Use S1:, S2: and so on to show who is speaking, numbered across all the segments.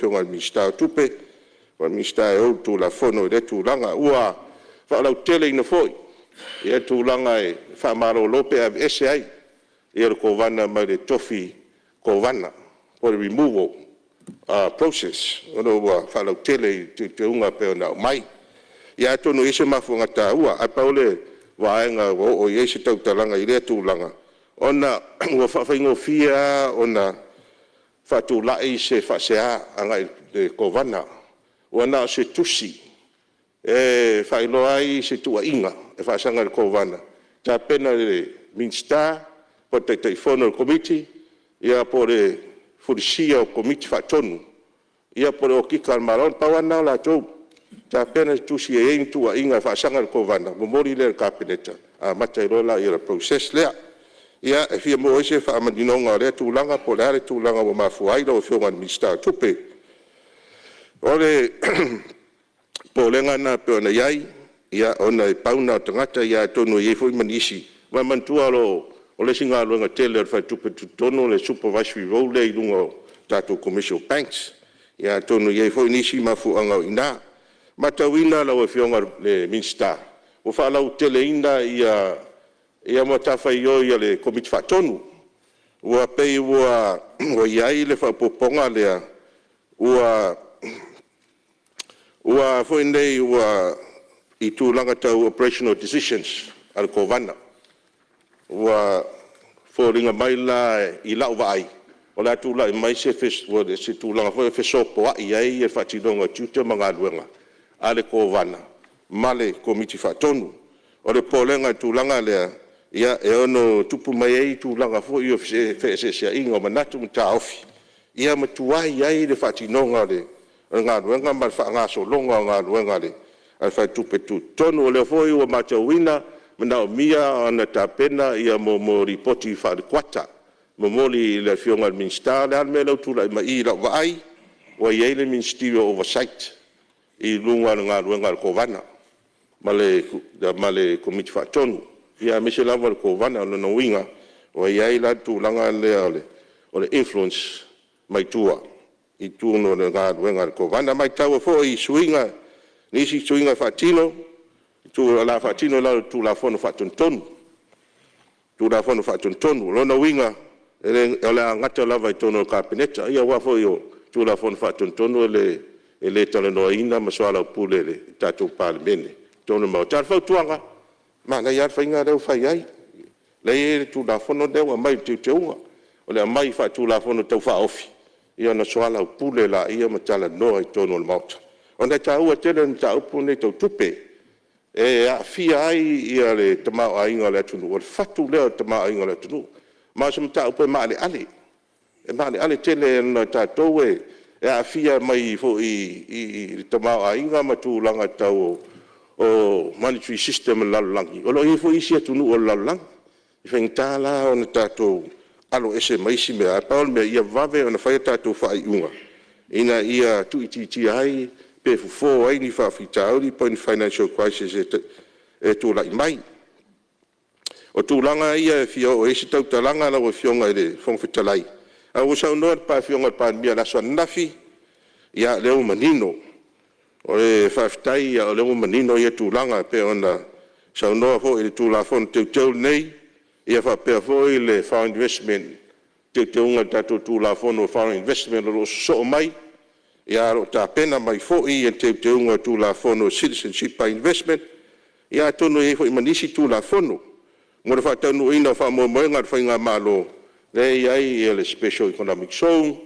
S1: whiwhionga minister tupe, wa minister o tu la fono de tu langa ua whaalau tele ina foi. Ia tu langa e whaamaro lope av SAI, ia ko vana mai le tofi ko vana, for the removal process. Ono ua whaalau tele te unga peo nao mai. Ia tono ese mafu ngata ua, a paule waenga o ese tau talanga i rea tu langa. Ona ua whawhaingo fia, ona whatu lai se whasea anga i ko vana. Wana se tusi, whailo ai se tua inga, whaasanga i ko vana. Ta pena le minsta, po te teifono komiti, ia po le furisia o komiti whatonu, ia po le o kika maron, pawana la tau. Ta pena tusi e ein tua inga whaasanga i ko vana, momori le kapineta, a matairola i la process lea. Ia e fia mo ese whaamadinonga rea tūlanga, po le are tūlanga o mafuaila o whionga ni minsta tupe. Ole polenga na pe ona yai ia ona pauna tangata ia tonu ye foi manisi wa mantua lo ole singa lo nga tele fa tupe tono le supervisory role i lungo tato commercial banks ia tonu ye foi nisi mafu anga ina matawina la we fionga le minsta o fa la tele inda ia mata fa yo ia le komit fa tonu wa pe wa yai le fa poponga le ua foi nei ua i tūlanga tau operational decisions al ko vana. Ua fōringa mai la i lau vai. O la tūla i mai se tūlanga foi fesopo ai ai e whatinonga tiuta mga luenga. Ale ko vana. Male komiti whatonu. O le pōlenga tūlanga lea ia e ono tupu mai ei tūlanga foi o whesea inga o manatu mta ofi. Ia matuai ai le whatinonga le ngā ruenga ma ngā solonga ngā ruenga le al fai tupe tu tonu o le foi o matawina mana o mia ana tapena ia mo ripoti fa kwata mo moli le fionga minsta le al melo tu la mai la vai o ye le ministerial oversight i lunga ngā ruenga ko vana male komiti fa tonu ia me se lava ko vana no winga o ye la tu langa le o le influence mai tua i tūno le ngā ruenga ko vana mai tau fo i suinga nisi suinga whatino tu la whatino la tu la fono whatontonu lona winga ele ngata lava i tono kapineta ia wafo i tu la fono whatontonu ele tala noa ina maswala upule le tatou Palemene tono mau tarfau tuanga mana iar whainga reu whai ai le tu la fono dewa mai te unga o le mai wha tu la fono tau wha ofi ia na soala upule la ia matala noa i tono le mauta. Ona ta ua tele na ta upune tau tupe, e a fia ai ia le tamao ainga le atunu, o le fatu leo tamao ainga le atunu. Ma se mta upe maale ale. E maale ale tele na ta towe, e a fia mai fo i tamao ainga matu langa tau o monetary system lalulangi. O lo i fo isi atunu o lalulangi. I whengtala o na tatou alo ese maisi mea paul mea ia vave ona whaia tātou whai unga. Ina ia tuititi ai, pe fufo ai ni whawhitauri po ni financial crisis e tūlai mai. O tūlanga ia e fio o ese tau talanga na o fionga e le whongwhitalai. A o sau noa pa fionga pa mia laswa nafi, ia leo manino. O le whawhitai ia o leo manino ia tūlanga pe ona sau noa fo e le tūla fon teu nei, ia whapea foi le foreign investment, te unga tato tūla fono foreign investment lo so mai, ia ro ta pena mai foi e te unga tūla fono citizenship by investment, ia tono e foi manisi tūla fono, ngore whatanu ina whamomoenga whainga malo, le iai le special economic zone,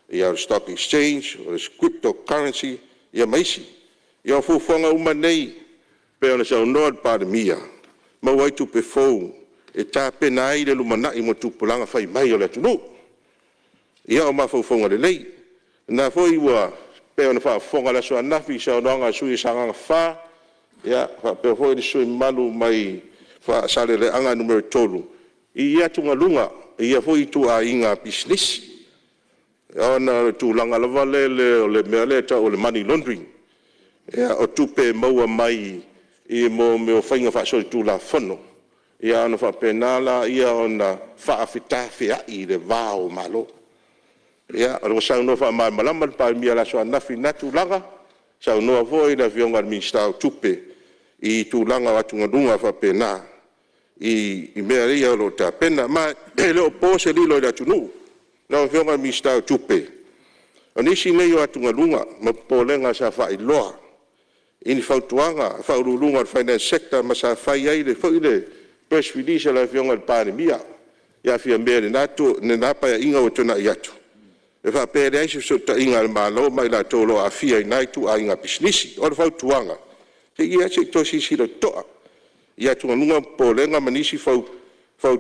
S1: ia le stock exchange, le cryptocurrency, ia maisi, ia fufonga uma nei, pe ona sa noa Palemene, ma waitu pe fou, e tā pena ai le lumanai mo tupulanga whai mai o le atunu. Ia o mawhauwhonga le lei. Nā fwoi ua peo na whaafonga la sua nafi sa onanga sui sanganga wha. Ia peo fwoi le sui malu mai whaasale le anga numero tolu. I ia tunga lunga, ia fwoi tu a inga business. Ia ona tu langa lava le o le mea leta o le money laundering. Ia o tupe maua mai i mo meo whainga whaasole tu la whono. Ia ona whapenala, ia ona whaafita whia i le vāo malo. Ia, o sa no fa mai malama pa mi ala so nafi natu langa. Sa no foi na vionga minister tupe I tulanga watu ngadunga fa pena. I mea ia lo ta pena ma ele o pose lilo da tunu. Na vionga minister tupe. Onisi nei watu ngadunga ma polenga sa fa iloa. Ini fautuanga, faululunga finance sector ma sa fa ia ile fo ile press release la vionga pandemia. Ya fia mbele natu ne napa ya inga wotona yatu. E fa pere ai so ta inga malo mai la tolo a fia nai tu a inga business. O fa tuanga. Te ia se to si lo to. Ia tu nunga polenga manisi fa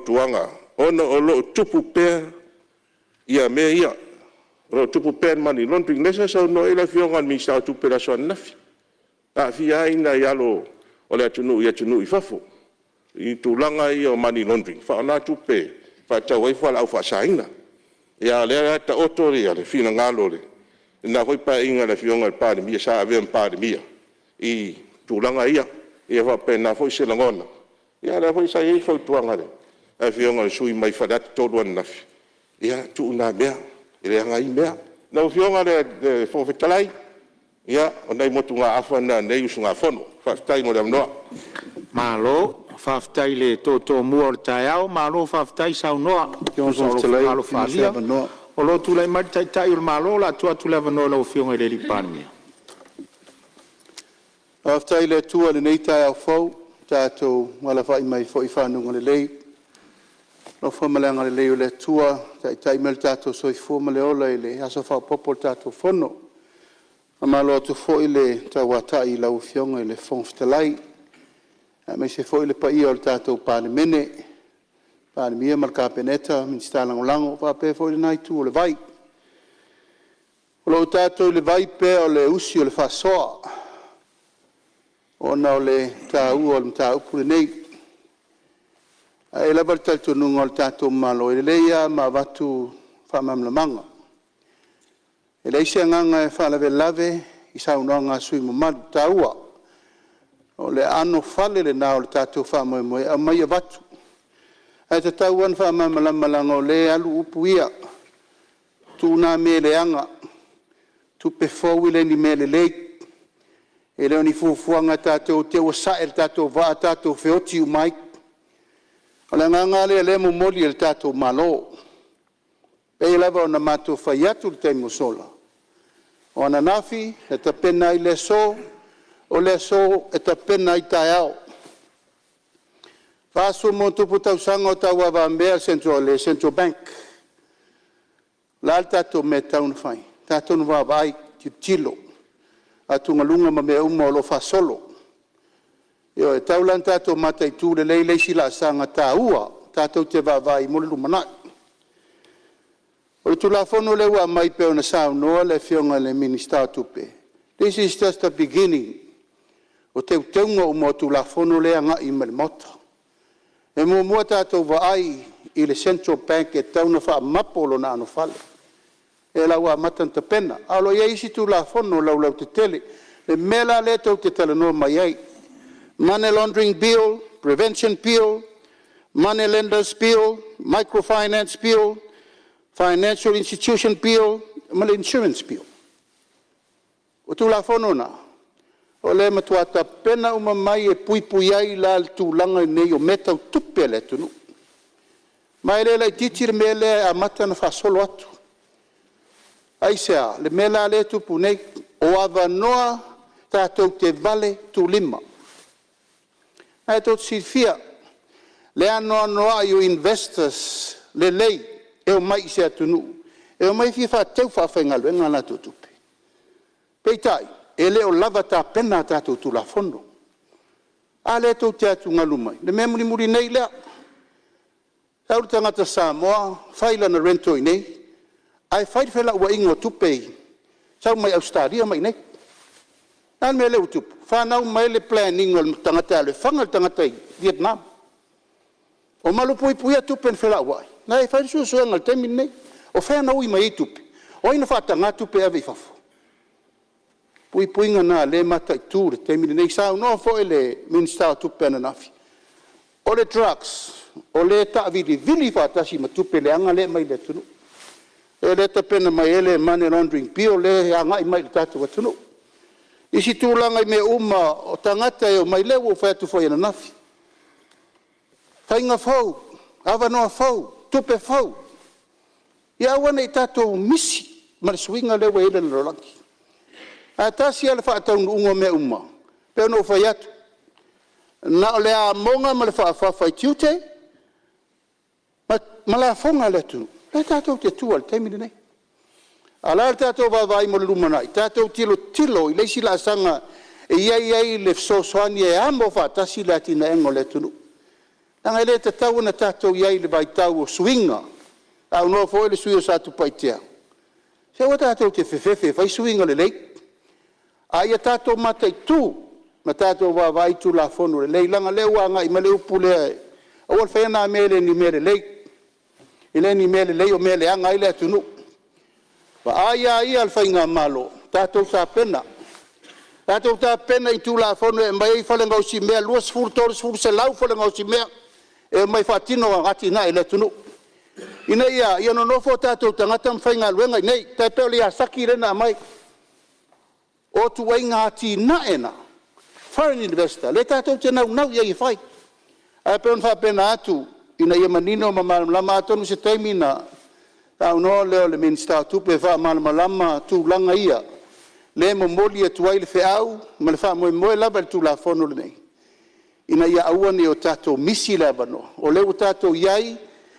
S1: tuanga. Ona o lo tupu pe ia me ia. Lo tupu pe mani laundering nesa so no ila fionga mi sta tu pe la so nafi. A fia ina ia lo o le tunu ia tunu I fafo. I tu langa ia o mani laundering. Fa na tu pe fa ta wai fa la fa saina. Ia le ta otoria le fina ngalo le. Na hoi pa inga le fionga pa mi sa ave pa mi. I tulanga ia va pena foi se langona. Ia le foi sa I fa tuanga le. A fionga sui mai fa dat todo na. Ia tu na mea. Ile nga I mea. Na fionga le fo fetalai. Ia onai motunga afa na nei usunga fono. Fa tai mo le no.
S2: Malo faftai le toto muor taiao malo faftai sau noa malo falia o lo tu lai mai tai tai malo la tua tu leva no lo fionga le lipani
S3: faftai le tua le nei taiao fo tato wala fai mai fo ifanu le lei lo fo malanga le lei le tua tai tai mel tato so I fo male ola ile aso fa popol tato fono malo tu fo ile tawata I la fionga le fonftalai me se foi le pai o tato Palemene Palemene marca peneta ministra lango fa pe foi nai tu le vai o lo tato le vai pe o le usi o le fa soa ona o le tau o le tau pure nei ai la barta tu no o tato malo le leia ma vatu fa mamlamanga e lei se nganga fa la velave I sa unanga sui mo mal taua o le ano fale le na o le tatou fa mo a mai vatu ai te tau an fa malanga o le alu upu ia tu na me le anga tu pe fo ile ni me le e le ni fuanga tatou te o sa el tatou va tatou feoti u mai o le nganga le mo moli el tatou malo e lava ona matou fai atu le taimo sola o na nafi e te pena I le so o le so e ta pena I taiao. Faso mo tupu tau sanga o tau avambea Central Bank. Lal tato me tau na fai. Tato na vai tilo. Atu ngalunga ma me umo lo fa solo. Yo e tau lan tato mata I tu le lei sila sanga taua. Tato te vai mo le lumanai. O le tulafono le ua mai pe ona sao noa le fionga le minister tupe. This is just the beginning. O te teunga o motu la fono lea nga I mota. E mua tātou wa ai I le Central Bank e tauna wha mapolo na anu fale. E la ua matanta pena. Alo ia isi tu la fono lau te tele. Le mela le tau te talanoa mai ai. Money laundering bill, prevention bill, money lenders bill, microfinance bill, financial institution bill, insurance bill. O tu la fono na. O le matuata pena uma mai e pui ai la tūlanga nei o meta o tupe le tunu. Mai le titiri mele a mata na whasolo atu. Ai sea, le mela le tupu nei o awa noa tātou te vale tu lima. Ai tot sirfia, le anoa noa I o investors le lei e o mai se atunu. E o mai fifa tau whawhaingalu e ngana tu tupe. Peitai. E leo lava ta pena tatou tu la fondo. A le tau te atu ngalu mai. Le mea muri nei lea. Tauru tangata Samoa, whaila na rento I nei. Ai whaid whela ua ingo tupei. Sau mai Australia mai nei. Nan me leo tupu. Whanau mai le planning o tangata le whangal tangata I Vietnam. O malu pui tupen whela ua. Nai whaid suangal temi nei. O whanau I mai tupe. O ina whatanga tupe ave fafo. Pui ngana le mata tu le temini nei sao no fo le minister tu pena nafi o le drugs o le ta vili fa ta si matu pe le anga le mai le tu e le tapena mai ele money laundering pio le anga i mai tatu watunu isi tulanga i me uma o tangata e o mai le wo fa tu foi na nafi fainga fau ava no fau tupe fau ia wana i tatu misi ma swinga le we le lolaki atasi ale fa tau ungo me uma pe no fa yatu na le a monga ma le fa fa tiute ma la fonga le tu le tatou te tua le taimini nei. Ala le tatou vavai mo le lumanai, tatou tilo i leisi la sanga e iai le sosoani e amo fatasi le atina engo le tunu. Nanga le tatau na tatou iai le vaitau o swinga, au no foi le sui o satu paitea. Se o tatou te fefefe, fai swinga le lei. A ia tatou matai tu, ma tatou vavai tu la fono le lei, langa leu anga i ma leu pulea. Awal fena mele ni mele lei. Ile ni mele lei o mele anga ile tunu. Wa aya ia al fainga malo. Tatou ta pena. Tatou ta pena i tu la fono e mai fale ngau si mea luas furtor se lau fale ngau si mea e mai fatino ngati na ile tunu. Ina ia no nofo tatou tangata mfainga luenga nei tai pele ia saki rena mai. O tu wai ngati na ena. Foreign investor. Le tatou te nau ia i fai. A pe on fa pena atu ina ia manino ma lama atonu se taimina tau no leo le minsta tupe fa malama tu langa ia le mo moli e tuai le feau ma le fa mo lava tu la fono le nei ina ia auani o tato misi lava no o le tato iai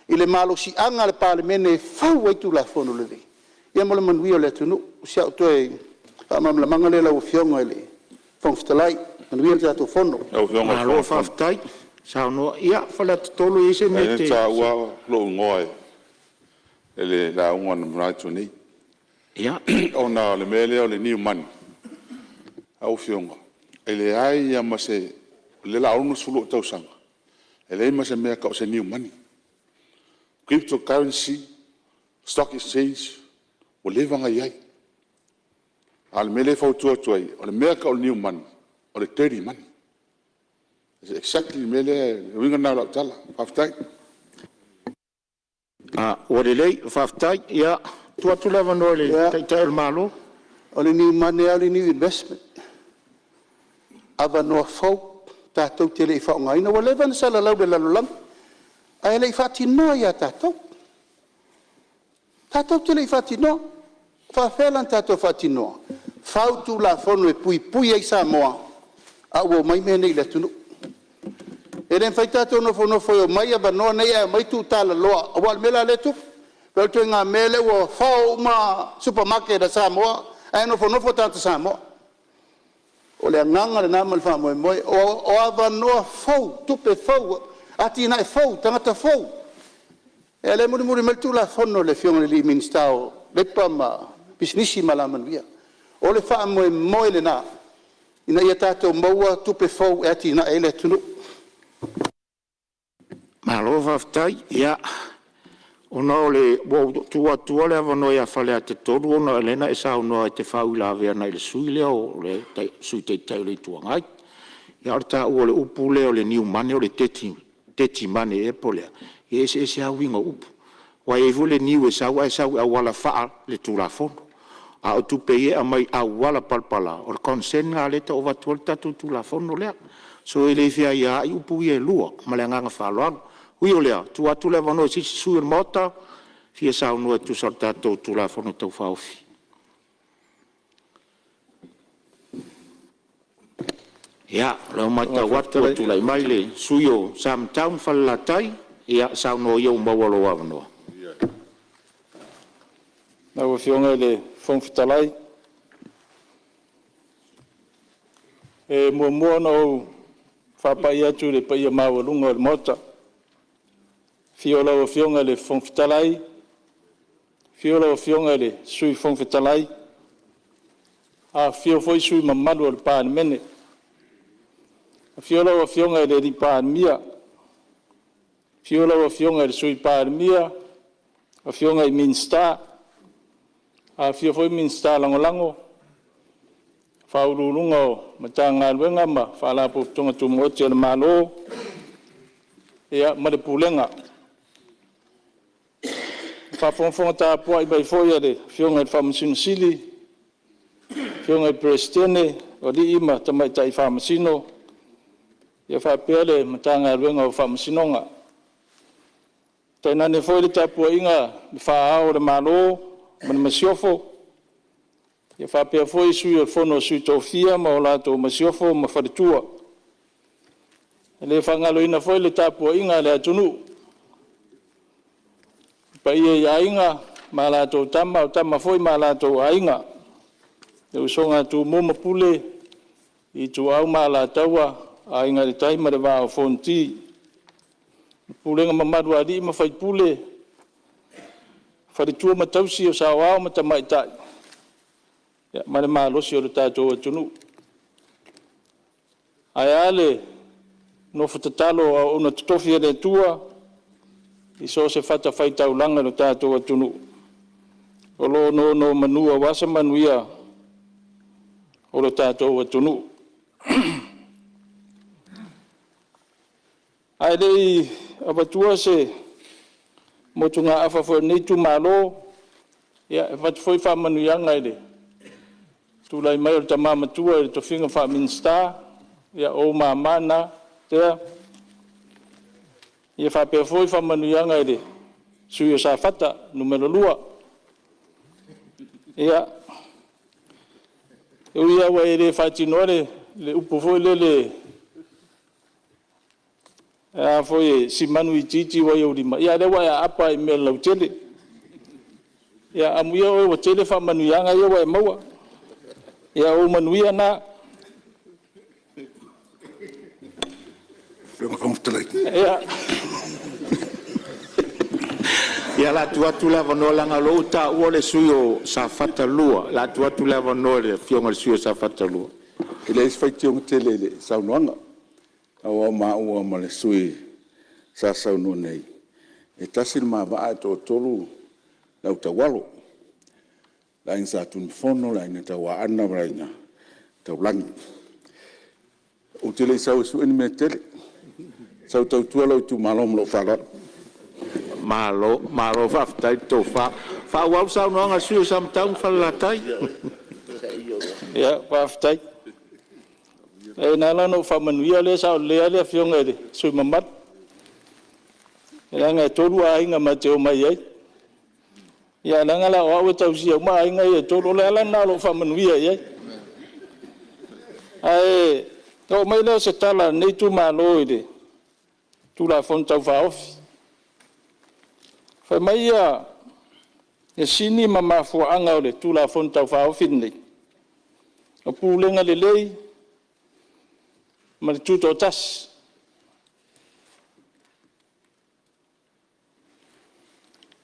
S3: i le malo si anga le palemene fau ai tu la fono le nei ia mo le manuia le tunu sia toe fa manga le la fionga le fonstalai manuia tato fono
S2: malo faftai sao no ia fala tolo ise me te
S4: sa wa lo ngoi ele la un na tuni
S2: ia
S4: ona le mele o le new man au fionga ele ai ya mase le la unu sulu tau sanga ele mase me ka se new money cryptocurrency stock exchange o le vanga ia al mele fo tu ai o le me ka o new money o le dirty money exactly mele winga na la tala faftai
S2: o le lei faftai ia tu lava no le tai malo
S3: o le new money o le new investment ava no fo tatou te le fa ngai no le van sala lau le lalang ai le fati no ia tatou te le fati no fa felan tatou fati no fau tu la fono e pui ai sa moa a o mai me nei le tunu e ren fai tatou no foi o mai ava no nei ai mai tu tala loa o al mela le tu pel tu nga mele o fau ma supermarket da sa moa ai no fo tanto sa moa o le nganga le namal fa mo o ava no fau tupe fau ati na fau tangata fau e le muri mel tu la fono le fiong le minstao le pama businessi malaman via o le fa mo le na ina ia tatou maua tupe fau e ati na ele tunu
S2: malo faftai ia ona le tua le avano ia fale a te toru ona elena e sao noa te fau la vea na le sui leo o le sui te tau le tuangai ia arta ua le upu leo le niu mane o le teti mane e polea e se au inga upu wa e vule niu e sau a wala faa le tula fono a o tupe e a mai a wala palpala o le konsen ngā leta o vatual tatu tula fono lea so e le fia ia i upu i e lua ma le nganga whaloalo ui o lea, tu atu le wano si sui mota, fia sao nua tu sorta tau tu la whano tau whaofi. Ia, leo mai tau watu tu lai mai le sui o sam taun whalatai, ia sao no iau mawalo wanoa.
S5: Na ua fionga le whongwhitalai. E mua no whapai atu le paia mawalunga le mota. Fiola o fionga le whongwhitalai. Fiola o fionga le sui whongwhitalai. A fio foi sui mamalu o le Palemene. Fiola o fionga le Palemia. Fiola o fionga le sui Palemia. A fionga i Minsta. A fio foi Minsta lango. Faululunga o matanga luenga ma whalapo tonga tumoti o le malo. Ea mare pulenga. Fonta po i bai foi de fionga famasino sili fionga prestene o di ima tamai tai famasino ia fa pele matanga luenga o famasinonga tainane foi le tapu inga fa ao le malo man masiofo ia fa pe foi sui o fono sui tofia ma o lato masiofo ma faritua le fangalo ina foi le tapu inga le atunu pa ia inga malato tama foi malato ainga e usonga tu moma pule i tu au malatawa ainga le taima le va fonti pule nga mamadu adi ma fai pule fai tu ma tausi o sawa ma tamai tai ya male malo si o tato tunu ayale no fatatalo ona tofi le tua i so se fata fai taulanga no tātou atunu. O lo no manua wasa manuia o lo tātou atunu. Ai rei abatua se motunga afa fo nei tu malo ia e fat foi fa manuia ngai tu lai mai o tamama tua to finga fa minsta ia o mamana te ia fa pe foi fa manuanga ide suyo sa fata numero 2 ia eu ia wa ide fatinore le upo foi le a foi si manu titi wa eu lima ia le wa apa i me lau tele ia amuia o tele fa manuanga ia wa maua ia o manuia na ia
S2: ia la tu lava no langa lo ta o le suyo sa fata lua la tu lava no le fionga le suyo sa fata lua
S4: Ele fai tiong tele sa noanga. Awa ma le sui sa no nei. E tasil ma va to tolu la utawalo. La insa tun fono la ina tawa ana braina. Taulang. O tele sa su en metele. Sa tu lo tu malom lo fala.
S2: Malo fa tai to fa wa sa no nga su sam tang fa la tai
S5: ya pa tai e na no fa manuia le sa le fionga de su mamat ya nga to lu ai nga ma te o mai ai ya na nga la wa tau si o mai nga e to le la na lo fa manuia ai ai to mai le se tala nei tu malo ide tu la fon tau fa off fa mai ya e sini mama fu anga le tu la fon tau fa ofin ni o pulenga le lei ma tu to tas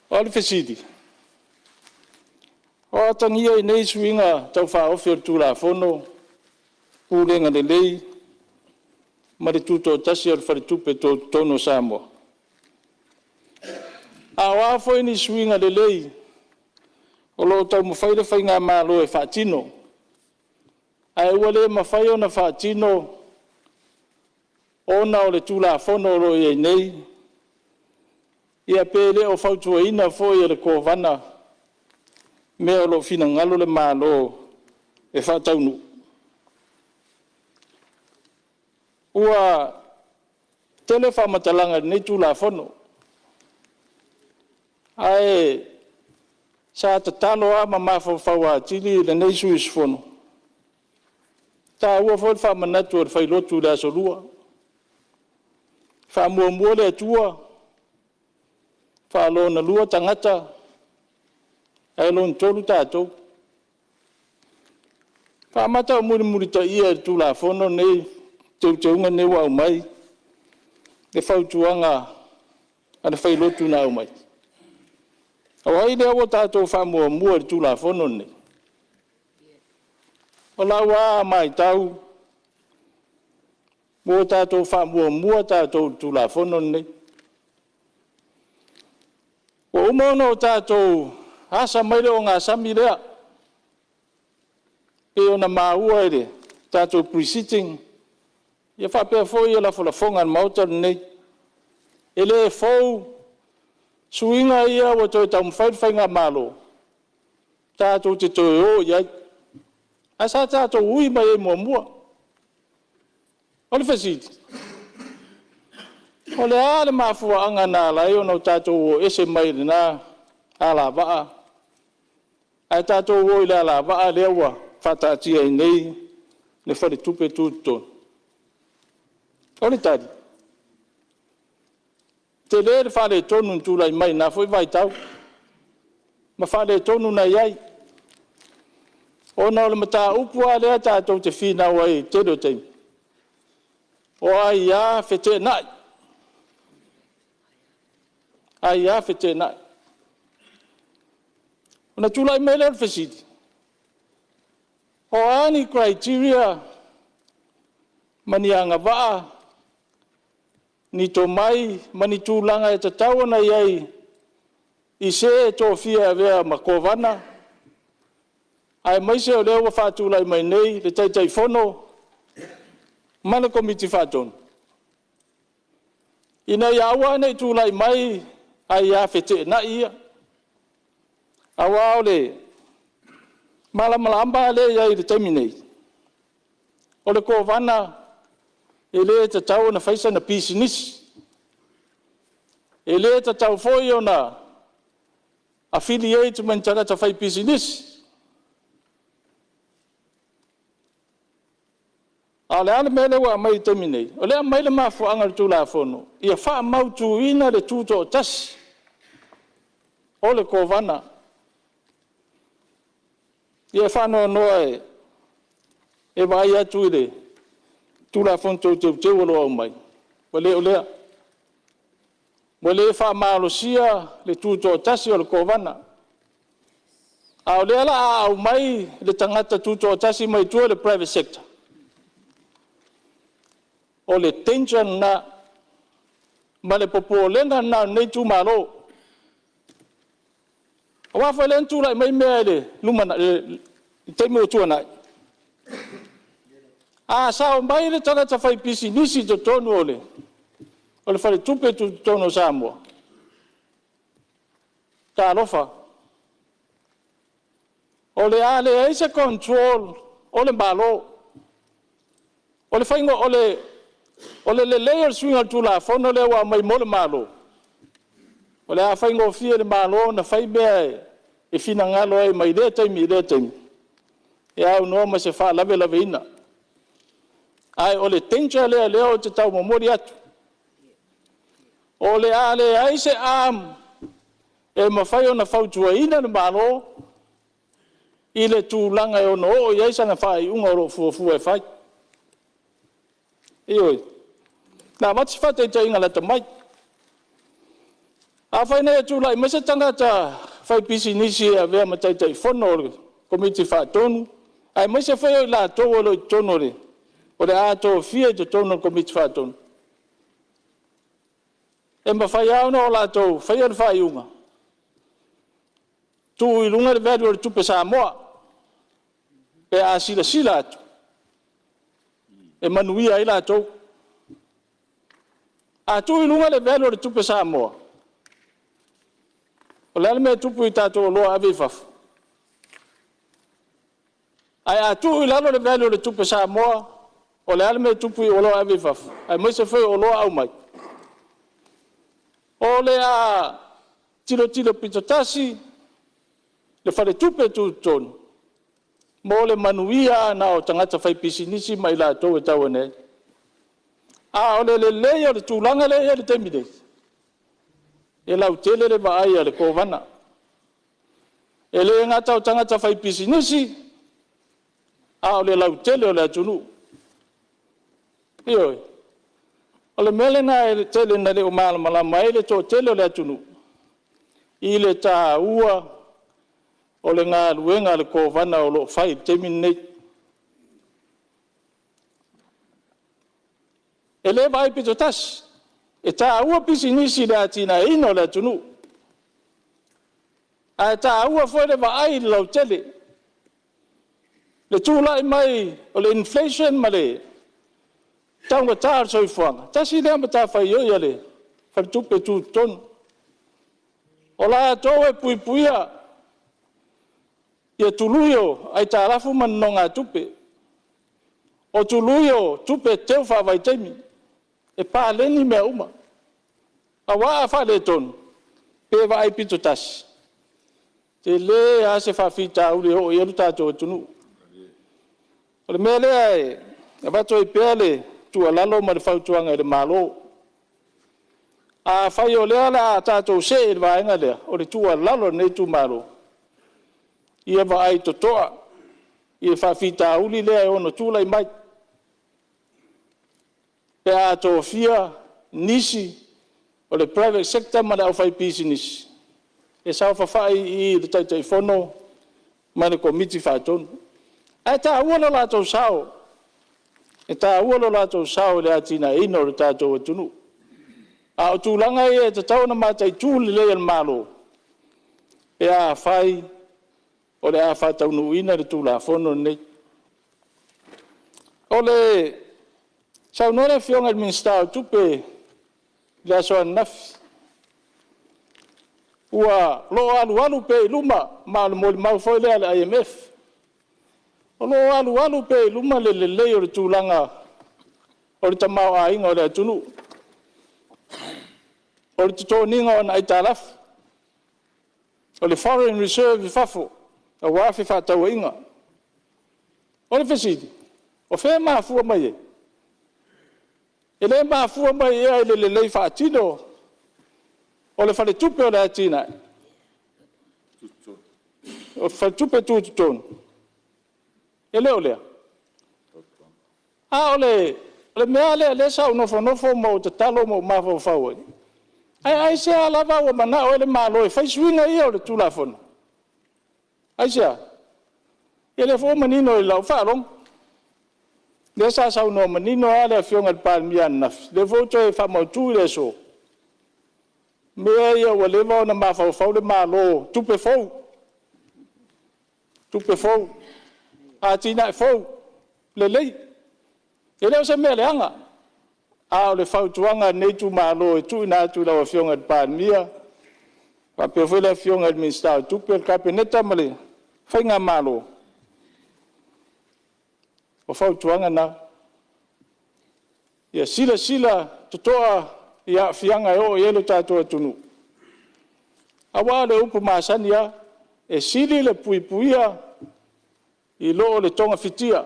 S5: o le fesidi o tangia i nei swinga tau fa ofir tu la fono pulenga le lei ma tu to tas o fa tu pe to tono samo awa foi ni swinga le lei o lo tau mo fai le fai ngā malo e whaatino ai wale ma fai o na whaatino ona o le tūla fono ro i nei ia pele o fautua ina foi e le kovana me o lo fina ngalo le malo e whaataunu ua tele whamatalanga nei tūla fono ai sa tatalo a mama fa tili le nei suis fono ta ua fo fa manatu fa lotu da solua fa mo le tua fa lo na lua tangata ai lo tolu tato fa mata muri ta ia tu la fono nei teu nga ne wa mai e fa tuanga ana fa lotu na mai Awai le o tato fa mo tu la fono ne. Ola wa mai tau. Mo tato fa mo tato tu la fono ne. O mono tato asa mai o nga samile. E ona maua ere tato pre-sitting. Ia fa pe foi la fonga mauta ne. Ele fo Suinga ia wa toi tam fai ngā malo. Tātou te toi o iai. Asa tātou ui mai e mua. Ole whasiti. Ole ale mafua anga nā lai o nau tātou o ese mai nā ala waa. Ai tātou o ila ala waa lewa whatatia i nei le whare tupe tūton. Ole tari. Te le whare tonu tūlai mai nā fwoi vai tau. Ma whare tonu na iai. O nā ole mata upua lea tātou te whina wai te do teimi. O ai ia whete nai. Ai ia whete nai. O na tūlai mai lea whesiti. O ani criteria mani anga waa. Ni tō mai mani tūlanga e te tawana iai. I se e tō fia vea makowana. Ai mai se o leo wa whātūlai mai nei le taitai whono. Mana komiti whātonu. Ina ia awa nei tūlai mai ai ia whete na ia. Awa o le malamalamba le iai le taimi nei. O le kōwana e le te tau na whaisa na pisinisi. E le te tau foi o na affiliate man tangata whai pisinisi. A le ale mele wa mai temi nei. O lea mai le mafu anga le tūla whono. Ia wha mautu ina le tūto o tasi. O le kōwana. Ia whanoa noa e vai atu i le tūla whono tau olo au mai. Wale o lea. Wale e wha maalosia le tūto o tasi o le kōwana. A o lea la au mai le tangata tūto o tasi mai tua le private sector. O le tension na ma le popo lenga na nei tu malo. O wafa len tu lai mai mea le lumana teimi o tua nai. A sao mai le tangata whai pisi nisi to tonu ole. O le whare tupe tu tono Samoa. Ta alofa. O le ale eisa control o le malo. O le whaingo o le layer swinga tula fono le wa mai mole malo. O le a whaingo fia le malo na whai mea e fina ngalo e mai le taimi. E au noa ma se wha lave ina. Ai o le tencha leo te tau momori atu. O le a le aise am e mawhai o na whautua ina le malo i le tūlanga e ono o i aisa na whai unga oro fuafua e whai. Ioi. Nā mati whate te inga lata mai. A whai nei atu lai, masa tangata whai pisi nisi a vea mataitai whono o komiti whātonu. Ai masa whai o la tō olo i tono re. O le Aso Tofi te tono komiti whātonu. E ma whai au na o la tō, whai o whai unga. Tu i lunga le vedu o le tupe Samoa. E a sila atu. E manuia i la tō. A tu i lunga le velo le tupe Samoa. O le alme tupu i tātou loa awe fafu. Ai a tu i lalo le velo le tupe Samoa. O le alme tupu i o loa awe fafu. Ai moise whai o loa au mai. O le a tilo pitotasi. Le whare tupe tu tonu. Mo le manuia na o tangata whai pisinisi mai la tō e tau anei. A o le lei o le tūlanga le e le temide. E lau tele le vaai a le kōwana. E le ngata o tangata whai pisinisi. A o le lau tele o le atunu. Ioi. O le mele na e le tele na le o malama e le tō tele o le atunu. I le tā ua o le ngā luenga le kōwana o lo whai temine. E le vai pito tas. E tā ua pisi nisi le atina ino le atunu. A tā ua foi le vaai le lau tele. Le tūlai mai o le inflation ma le taunga tār soifuanga. Tasi le ama tā whai oi ale. Whai tupe tū tonu. O la tō e pui puia. Ia tuluio ai tā rafu man no ngā tupe. O tuluio tupe teu whawai teimi. E Palemene mea uma. A waa whale tonu. Pe wa ai pito tasi. Te le a se whawhita uri ho i aru tātou tunu. O le mea lea e. E wato i pēa le tua lalo ma le whautuanga i le malo. A whai o lea la a tātou se i le waenga lea. O le tua lalo nei tu malo. Ia wa ai totoa. Ia whawhita uri lea e ono tūlai mai. Pe a tō fia nisi o le private sector ma le au whai business. E sao whawhai i le taitai whono ma le komiti whaatonu. E tā ua lo lātou sao. E tā ua lo lātou sao le atina ino le tātou atunu. A o tūlanga e te tau na mātai tūli le al malo. E a whai o le a whātau nuina le tūla whono nei. O le sau nore fionga il minstau tupe le aso anafi. Ua lo alu pe luma ma le moli mau foi le al IMF. O lo alu pe luma le o le tūlanga o le tamau a inga o le atunu. O le tuto ninga o na italaf. O le foreign reserve fafo. A wafi whātau inga. O le fesidi. O whē mahafua mai e. E le mahafua mai e ai le lei whaatino. O le whale tupe o le atina. O whale tupe tūtutonu. E leo lea. A o le mea le sau nofo mo te talo mo mawhau whau. Ai se alava o mana o le malo e whaisuinga ia o le tūlafona. Ai sea. E le fo manino i lau whaalong. Le sa sau no manino a le fionga Palemene naf. Le voto e whamautu le so. Mea ia wa lewa o na mawhau whau le malo. Tupe fau. Tupe fau. A tina e fau. Le lei. E leo se mea le anga. A o le whautuanga nei tu malo e tu ina tu lau fionga Palemene. Pa pe foi le fionga il minstau tupe el kapeneta male. Whainga malo. O whautuanga na. Ia sila tutoa ia fianga o ielo tātua tunu. Awa le upu maasania e sili le puipuia i loo le tonga fitia.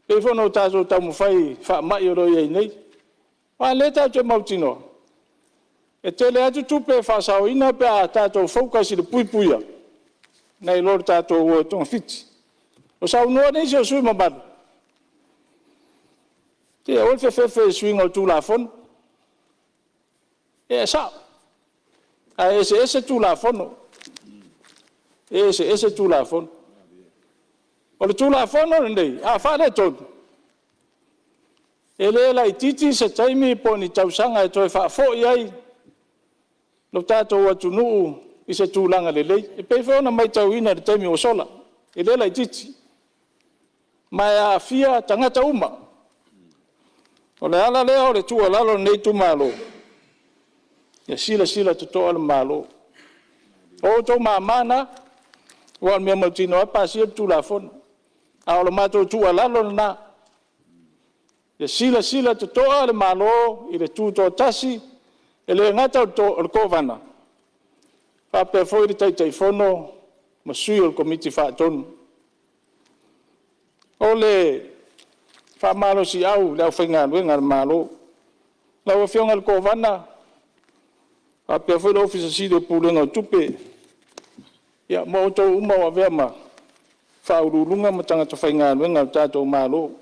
S5: E whono tātou tamu whai wha mai o roi ei nei. Wa le tātou mautino. E te le atu tupe whasao ina pe a tātou whaukasi le puipuia. Nei lor tātou o tonga fiti. O sao noa nei se o sui mabadu. Te o fe swinga o tūla fono. E sao. A ese tūla fono. Ese tūla fono. O le tūla fono nei, a whare tonu. E le lai titi se taimi po ni tausanga e toi whaafo iai. Lo tātou atu nuu i se tūlanga le lei. E peifona mai tau ina le taimi o sola. E le lai titi. Mai a fia tangata uma. O le ala lea o le tua lalo nei tu malo. Ia sila tutoa le malo. O tau maamana, o mea mautino a pasia tu la fono. A o le mato tua lalo na. Ia sila tutoa le malo i le tuto tasi. E le ngata o le kovana. Pape foi le taitai fono, masui o le komiti whaatonu. O le whamalo si au, leo whainga luenga le malo. Lau fionga le kovana. Pape foi le ofisa si le pulenga o tupe. Ia mo tau uma wa vema. Whaurulunga matanga to whainga luenga o tātou malo.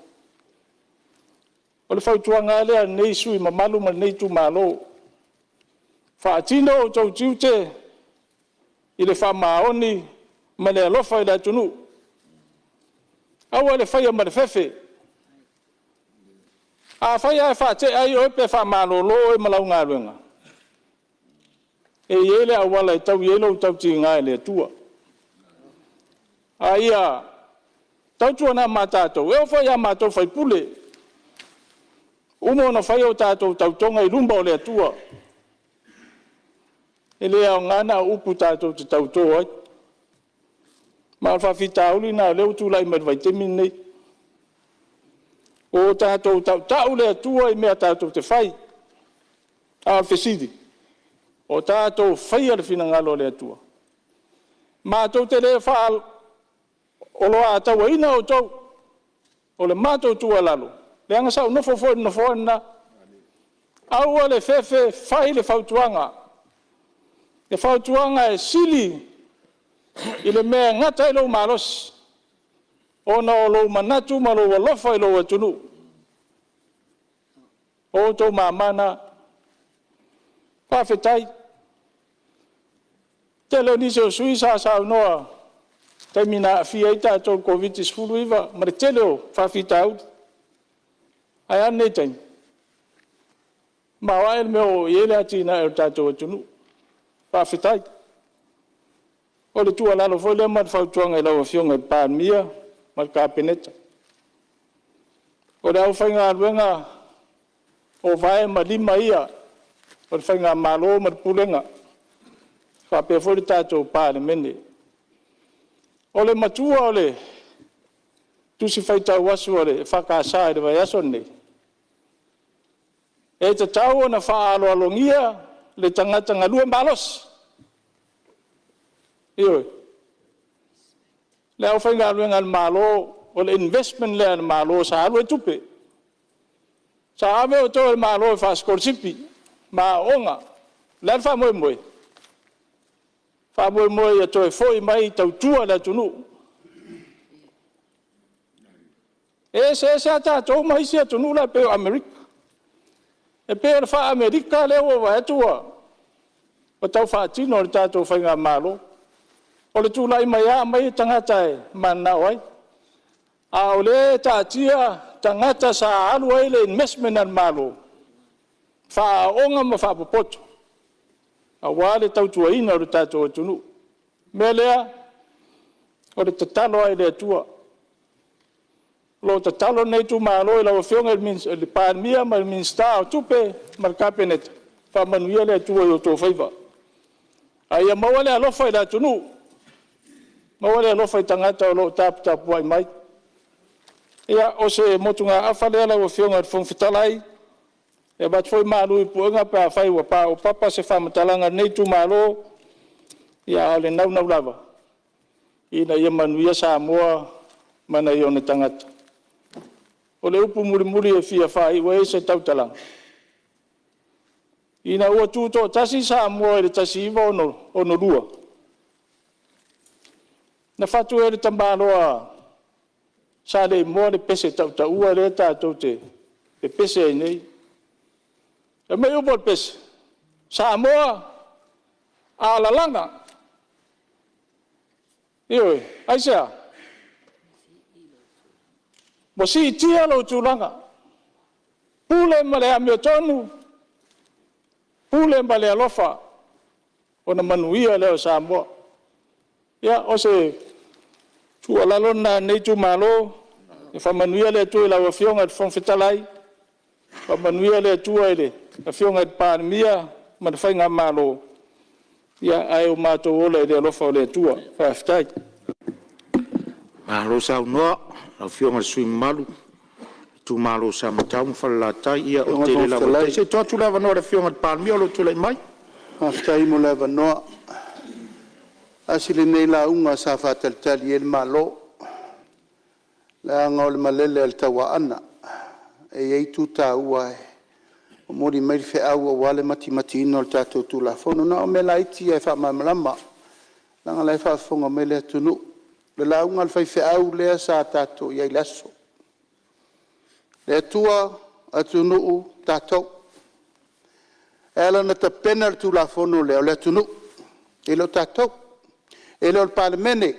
S5: O le whautuanga lea nei sui mamalu ma nei tu malo. Whaatino o tau tiute. I le whamaoni ma le alofa i la tunu. Awa le whaia ma le whewhe. A whaia e whaate ai o pe whamalolo e malau ngā ruenga. E iele a wala e tau ielo o tau ti ngā e le tua. A ia, tau tua nā mātātou. E o whaia mātou whai pule. Umo na whaia o tātou tau tonga i lumba o le tua. ele au ngana upu tātou te tautō ai. Ma whawhitauli nā leo tūlai mai te minei. O tātou tau le atua i mea tātou te whai. A whesidi. O tātou whai ala whina ngalo le atua. Mātou te le whaal o loa ataua ina o tau. O le mātou tua lalo. Le anga sau nofo fo na. Aua le fefe whai le whautuanga. Le whautuanga e sili i le mea ngata i lau malos. Ona o lau manatu ma lau alofa i lau atunu. O tau mamana. Pawhetai. Te leo nise o sui sa noa. Te mina a fia i tātou COVID-19 iwa. Ma te leo whawhitau. Ai ane taini. Ma wael meo i ele ati na e tātou atunu. Pawhetai. O le tua lalo foi le mat whautuanga i lau a fionga i Palemene, ma ka peneta. O le au whainga aruenga o vae ma lima ia, o le whainga malo ma pulenga. Whapea foi le tātou Palemene. O le matua o le tusi whaitau wasu o le whakasa i le vai aso nei. E te tau na whaalo alongia le tangata ngalua malos. Ioi. Le au whainga aruenga al malo, o le investment le al malo sa alu e tupe. Sa ave o tō e malo e whaskorsipi, ma onga, le al wha moe moe. Wha moe moe a tō e foi mai tau tua le tunu. E se a tātou mai si a tunu la peo Amerika. E peo le wha Amerika le o wa etua. O tau wha tino le tātou whainga malo. O le tūlai mai a mai tangata e mana oi. A o le tātia tangata sa alu ai le investment al malo. Wha onga ma wha popoto. A wale tautua ina o le tātou atunu. Me lea, o le tatalo ai le atua. Lo tatalo nei tu malo i lau whionga le Palemene ma le minsta o tupe ma le kapeneta. Wha manuia le atua i o tō whaiva. Ai a maua le alofa i le atunu. Mawale alofa i tangata o lo tapu ai mai. Ia o se motunga awhale ala o whionga at whongwhitalai. E bat foi malu i puenga pa whai wa pa o papa se whamatalanga nei tu malo. Ia o le nau lava. Ina ia manuia sa moa mana i one tangata. O le upu muri e fia whai wa e se tautalanga. Ina ua tūto tasi sa moa e le tasi iwa ono lua. Na fatu e le tambaloa sa le moa le pese tau ua le tātou te pese ai nei. E mei upo le pese. Sa moa a lalanga. Ioi, aisea. Mo si tia lo tūlanga. Pule ma le amio tonu. Pule ma le alofa. O na manuia leo sa moa. Ia, o se tua lalona nei tu malo, e whamanuia le tu i lau a whionga at whongwhitalai, whamanuia le tu i le a whionga at Palemene, ma te whainga malo. Ia, ai o mātou ola i le alofa o le tua, whawhitai.
S2: Malo sa unoa, a whionga le sui malu, tu malo sa matau mwhalatai, ia o te le lau. Se toa tu lewa noa le whionga at Palemene, o lo tu lei mai?
S3: Whawhitai mo lewa noa. Asile nei la unga sa whātalitali e le malo. Le anga o le malele al tawa ana. E ei tu tā ua e. O mori mai fe au o wale mati ino le tātou tu la fono. Na o me la iti e wha mamalama. Langa lai wha fonga me le tunu. Le la unga le whai fe au lea sa tātou iai laso. Le atua atunu u tātou. E ala na ta pena le tu la fono leo le tunu. E lo tātou. E leo le Palemene,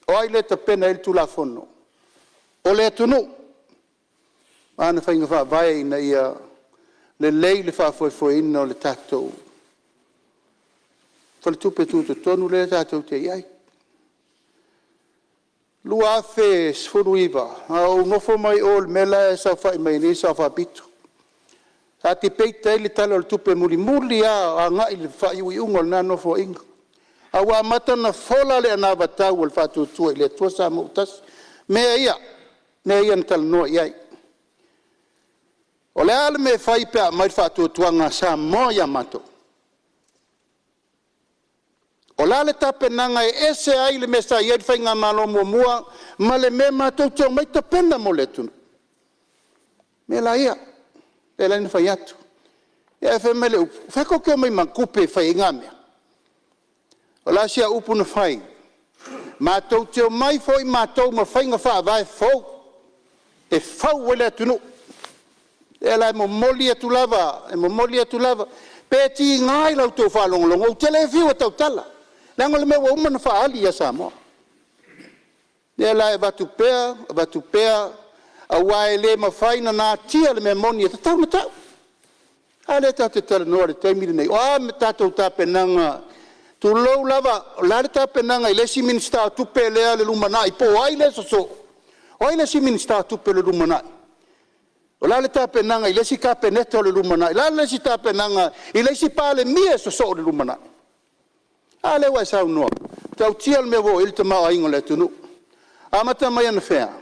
S3: o ai le ta pena il tulafono. O le atunu. Ana whainga wha vai na ia le lei le wha foi ina o le tātou. Whale tupe tūtu tonu le tātou te iai. Lua afe sfuru iwa. Au nofo mai o le mela e sa whai mai ni sa wha bitu. Ati peita ili talo tupe muli a nga ili whaiui ungol na no fo inga. Awa mata na fola le ana batau al fatu tua ile tua sa mutas. Mea ia na talo noa iai. O le ale me whai pea mai fatu tua ngā sa moia mato. O la le tape nanga ese ai le mesa iai whai ngā malo mua ma le me mato tau mai ta pena mo le tunu. Me la ia. E la ni whai atu. E whai mele upu. Whako keo mai mankupe whai ngā mea. O la sia upu na whai. Mātou teo mai fo i mātou ma whai ngā wha vai fau. E fau wale atunu. E la e mo moli atu lava. Pe ti ngai lau tau whalongolongo. O tele e whiu tau tala. Lango le mewa umana wha ali ya Samoa. E la e batu pea. A wae le ma whaina nā tia le me moni e tatau na tau. A le tau te tala noa le teimiri nei. O a me tatou tape nanga. Tu lou lava, la le tape nanga i le si minista tupe lea le lumanai. Po ai le soso. O ai le si minista tupe le lumanai. O la le tape nanga i le si kape neto le lumanai. La le si tape nanga i le si pale mie soso le lumanai. A le wae sau noa. Tau tia le me wo il te mao ingo le tunu. Amata mai ana whea.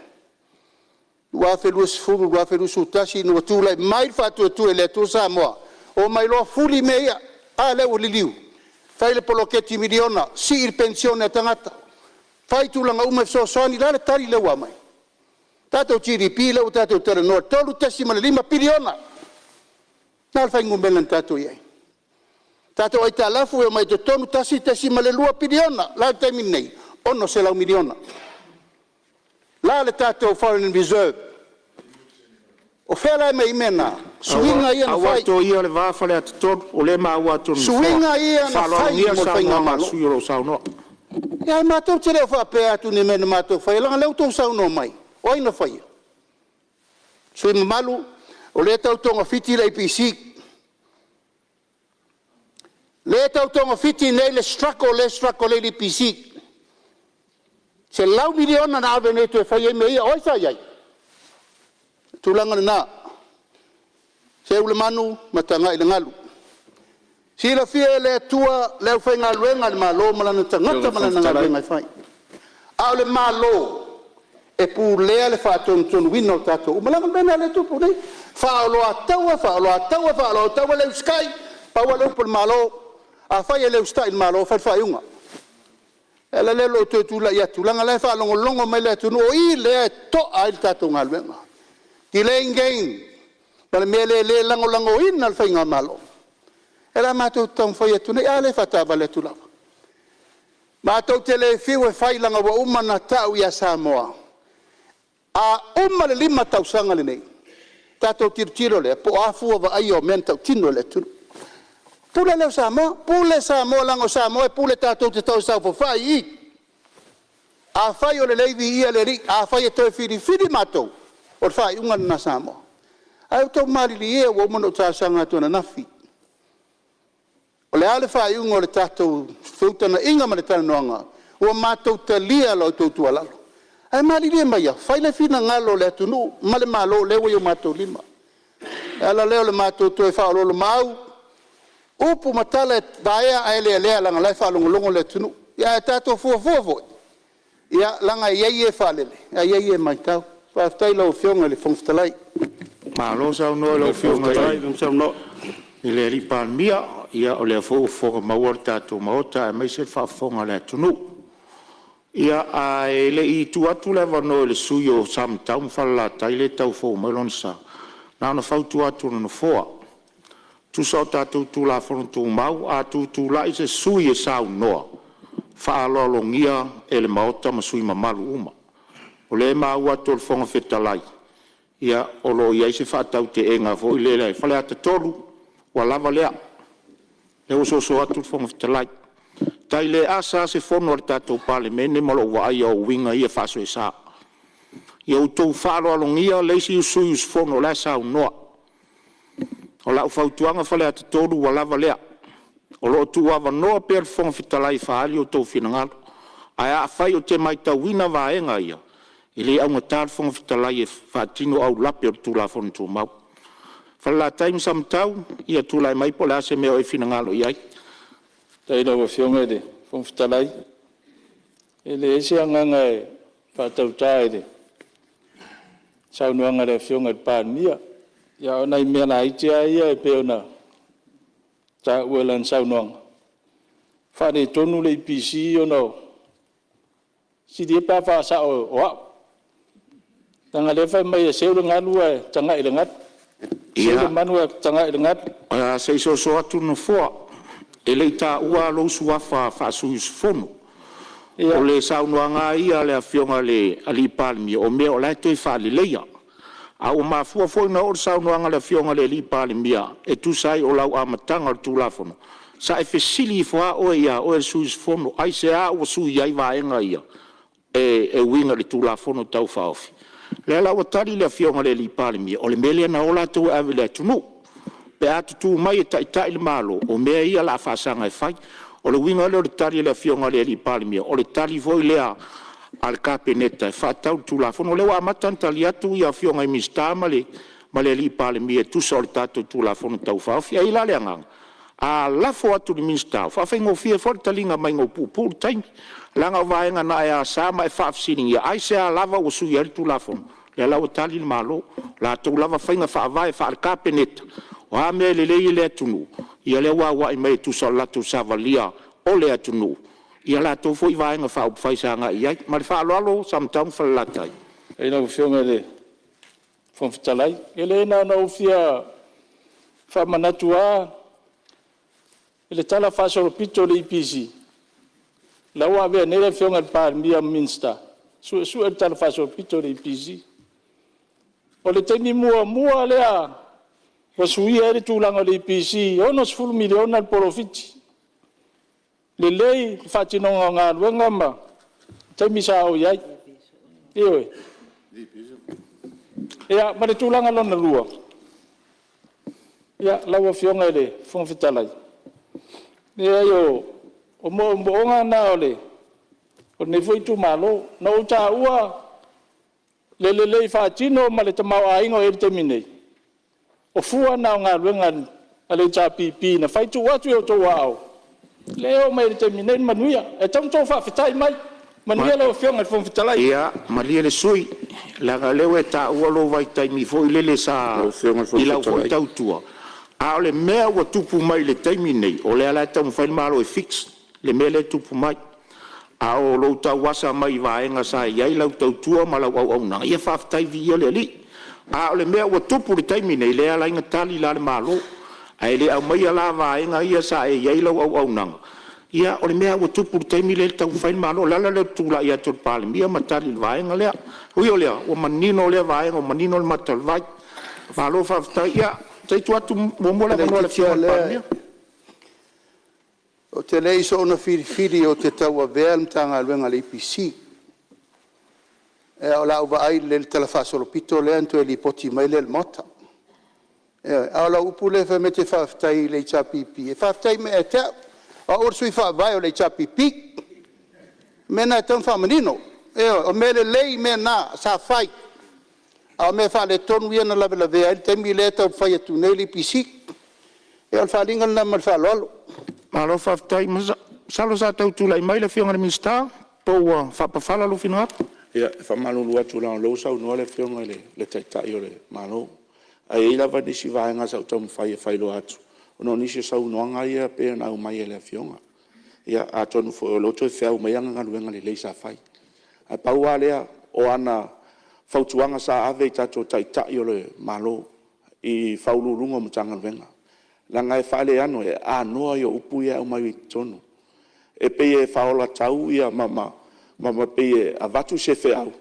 S3: Wa felu sfuru wa felu sutasi no tu lai mai fatu tu le tu Samoa o mai lo fuli meia a le o liliu fai le poloketi miliona si il pensione tangata fai tu langa uma so soni la le tari le wa mai tato GDP le tato tele no tolu tesima le 5 biliona nal fai ngumbelan tato ye tato ai talafu e mai to tonu tasi tesima le 2 biliona la terminei ono se la miliona. La le tato foreign reserve. O fela me imena. Swinga ia na fai.
S2: Awato ia le vafale at tot o le ma awato.
S3: Swinga ia na fai mo fai nga malo.
S2: Suiro sauno.
S3: Ya mato tere fa pe atu ni mena mato fai langa le to sauno mai. Oi na fai. Swinga malu o le tau tonga fiti le APC. Le tau tonga fiti nei le strako le APC. Se lau miliona na avene tu e whai e mea oi sa iai. Tūlanga na. Se ule manu matanga i le ngalu. Si la fia le tua leo whai ngā luenga le malo malana tangata malana ngā luenga i whai. Au le malo e pu lea le whaatonu tonu wino tato. Umalanga mena le tupu nei. Whaaloa taua leo skai. Paua leo pa le malo. A whai e leo stai le malo whai unga. Ela le lo tu la ia tu langa le fa longo mai le tu no I le to ai tato ngalwenga ti le ngeng para me le lango in al fa ngamalo ela ma tu ton foi tu ne ale fa ta vale tu la ma to tele fi we fa langa wa umana tau ia Samoa a umma le 5,000 le nei tato tirtiro le po afu va ai o menta tino le tu Pule le Samoa lango Samoa pule tatou te tau sau po fai I. A fai o le leivi ia le ri, a fai e toi firi matou. O fai unga na Samoa. Ai tau marili e o mono tāsanga tona nafi. O le ale fai unga o le tatou whiutana inga ma le tana noanga. O matou te lia lo tau tualalo. Ai marili e maia, fai le fina ngalo le atunu, ma le malo le o matou 5. Ala leo le matou toi fai o lo mau. Upu matala daia ai le langa lai fa longo le tunu ya tato fo ya langa ye fa le ye mai tau fa stai lo fionga le fonftalai
S2: ma lo sa no lo fonftalai non sa no ile li pan mia ya o le fo ma worta to mota mai se fa fonga le tunu ya ai le I tu atu le vano le suyo sam tau fa la tai le tau fo melon sa na no fa tu atu no fo tu sa tatou tu la fono tu mau a tu la I se sui e sau noa fa longia e le maota ma sui mamalu uma o le mau atu le fonga fetalai ia o lo ia se fa tau te enga fo I le fale ata tolu wa lava lea le o so atu le fonga fetalai tai le asa se fono le tatou Palemene ma lo wa ia o winga ia fa so e sa ia o tau fa longia le si sui fono la sau noa o la fautuanga fale ata tolu wa lava lea o lo tu ava noa per fong fitalai faali o tau finangalo ai a fai o te mai tauina vaenga ia i le aunga tar fong fitalai e fatino au lape o tu la fon tu mau Fala time samtau ia tulai mai pola se me o finangalo iai.
S5: Tai lo fionga de fon fitalai. Ele ese anganga e patau tai de. Sau nuanga le fionga pa nia. Ya ona i mea na itia ia e peona. Ta uelan sau nuanga. Fane tonu le IPC ono. Si dia pa fa sa o wa. Tanga le fa mai se lu nganu e tanga i ngat. Ia manu e tanga i ngat.
S2: Se so atu no fo. Ele ta ua lo sua fa su fono. O le sau nuanga ia le afionga le ali palmi o me o la toi fa le leia. A o mafua foi na o sau nuanga le afionga le ali palmi e tu sai o lau amatanga o tu lafono. Sa e fesili foa o ia o e suis fono ai se a o su ia vaenga ia. E winga le tu lafono tau faofi. Le la o tari le afionga le ali palmi o le mele na ola tu avile tunu. Pe atu tu mai e tai le malo o mea ia la fasanga e fai. O le winga le tari le fionga le li palmi o le tari foi lea al capeneta fa tau tu la fono le wa matanta li atu ia fionga mista male li palmi e tu soltato tu la fono tau fa fia ila le anga a la fo atu li mista fa fengo fia forta linga mai ngo pu time langa vaenga na ya sama e fa fsining ia ai se lava o su ia tu la fono le la o tali malo la tu lava fenga fa vai fa al capeneta o a me le tunu ia le wa i mai tu sala tu savalia o le tunu ia la to foi vai nga fa fai sanga ia ma fa lo samtam fa latai
S5: e no fionga le fon fitalai ele na no fia fa manatua ele tala fa so pito le IPC la wa be ne le fionga par mia minsta su el tala fa so pito le IPC o le teni mua le a Wasui eri tulanga le IPC, ono 10 miliona al profiti. Le lei fatinonga ngā ruenga ma, te misa au iai. Ioi. Ia, mare tulanga lona lua. Ia, lawa fionga ele, fong fitalai. Ia yo, o moonga na ole, o ne foi tu malo, na uta ua, le lei fatino ma le tamau aingo eri terminei. O fua na ngā ruenga ale tā pipi na whai tu watu e o tō wao. Leo mai te minei manuia, e tau tō whawhitai mai, manuia leo whionga whong whitalai.
S2: Ia, maria le sui, langa leo e tā ualo vai taimi fo ilele sa ilau fo tau tua. A o le mea ua tupu mai le taimi nei, o le ala tau mwhai malo e fix, le mea le tupu mai. A o lo tau wasa mai vaenga sa iai lau tau tua ma lau au nanga. Ia whawhitai vi ia le li. A o le mea ua tupu le taimi nei, le ala inga tali la le malo. A ele au mai ala vaenga ia sa e iai lau au nanga. Ia o le mea ua tupu le taimi le tau whain malo, lala le tula ia tol pale, mia matali le vaenga lea. Hui o lea, o manino le vaenga, o manino le matal vai. Malo whawhitai, ia, teitu atu momola mono le whia pāmia.
S3: O te lei so ona whiri o te tau a vea mtanga luenga le IPC. E o lau wa ai le telefasolo pito le anto e li poti mai le mota. E o lau upu le me te whawhitai le chapipi. E whawhitai me e te a orsui whawai o le chapipi. Mena e tau whamanino. E o me le lei me na sa whai. A me wha le tonu ia na lawe la vea. Te mi le tau whai atu nei li pisi. E o whalinga na mal whalolo.
S2: Malo whawhitai, salo sa tau tūlai mai le whionga le minsta. Pau whapawhala lo whino atu.
S6: Ia, whamalulu atu la lo sau noa le whionga le taitai o le malo. Ai eila wa nisi vaenga sa utau mwhai e whailo atu. Ono nisi sau noanga ia pe na au mai e le whionga. Ia, atonu fo o loto e whiau mai anga ngaluenga le leisa whai. Ai pau a lea o ana whautuanga sa ave i tato taitai o le malo i whaulurunga mtanga luenga. Langa e whale ano e anoa i o upu ia au mai tonu. E pe e whaola tau ia mama pe e avatu se wheau.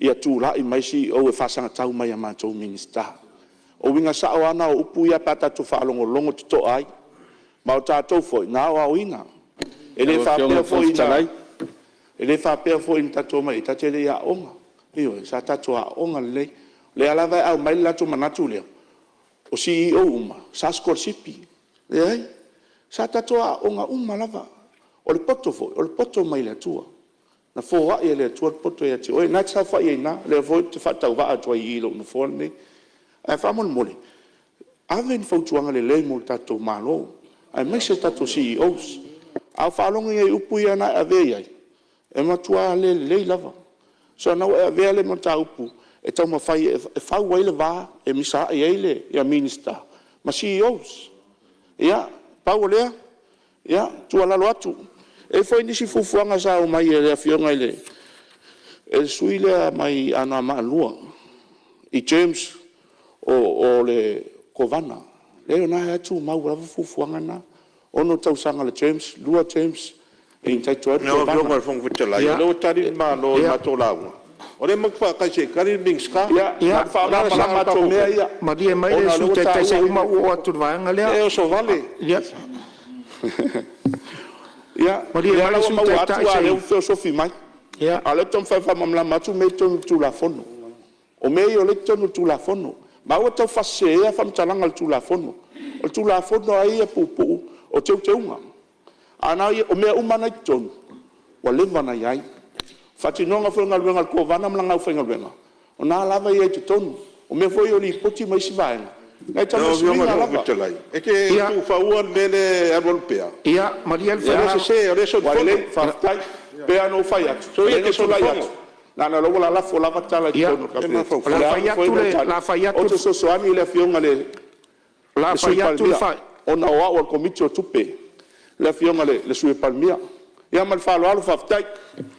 S6: Ia tūrai mai si o e whasanga tau mai a mātou minista. O winga sa o ana o upu ia pata tu whaalongo longo tuto ai. Ma o tātou foi, nā o au inga. E le whapea foi ina. E le whapea foi ina tatou mai, tate le a onga. Io, sa tatou a onga le. Le alawai au mai latu manatu leo. O CEO uma, sa skor sipi. Le ai, sa tatou a onga uma lava. O le poto foi, o le poto mai le tua. Na fo e le tua poto ia te. Oi, nā sa whai e nā, le foi te whatau wa atua i ilo na fo ne. Ai whamon mole. Aven fautuanga le mo tato malo. Ai mai se tato CEOs. Au whalonga i upu ia na ave ai. E matua le lava. So na e ave le mata upu. E tau mawhai e whau waile wā e misa e eile ia minister. Ma CEOs. Ia, pau lea. Ia, tua lalo atu. E foi nisi fufuanga sa o mai e lea fionga ile. E sui lea mai ana maa lua. I James o le kovana. Leo na atu mau lava fufuanga na. Ono tau sanga le James, lua James. E intai tua
S1: No, no, fong vitalai. Lo tari ma lo matolau. Ore makfa kai se kari mingska.
S6: Ia, na sa mato mea ia.
S2: Ma dia mai le su te se uma o atu vanga lea.
S1: E o so vale.
S2: Ia.
S6: Ia,
S2: ma dia mai su te
S6: atu a leo filosofi mai.
S2: Ia.
S6: Ale tom fa mamla matu me tom tu la fono. O me yo le tom tu la fono. Ma o tau fase ia fam talanga tu la fono. O tu la fono ai e pupu o teu teunga. Ana o me umana ton. Wa le vana yai. Fati nonga foi ngal wengal ko vana mlanga foi ngal wenga. O na lava ye te ton. O me foi o li poti mai sivae. Ngai tama swinga lava.
S1: E ke tu fa ua lele avolpea.
S2: Ia, Maria
S1: Ia se ore so
S6: wale fa tai pe ano fai atu. So ye ke so la atu. Na na lo la fo lava tala ton ka pe.
S2: La fai atu.
S6: O to so ami le fionga le.
S2: La fai atu fa.
S6: Ona o komiti o tupe. Le fionga le sui palmia. Ia mal falo alu faftai.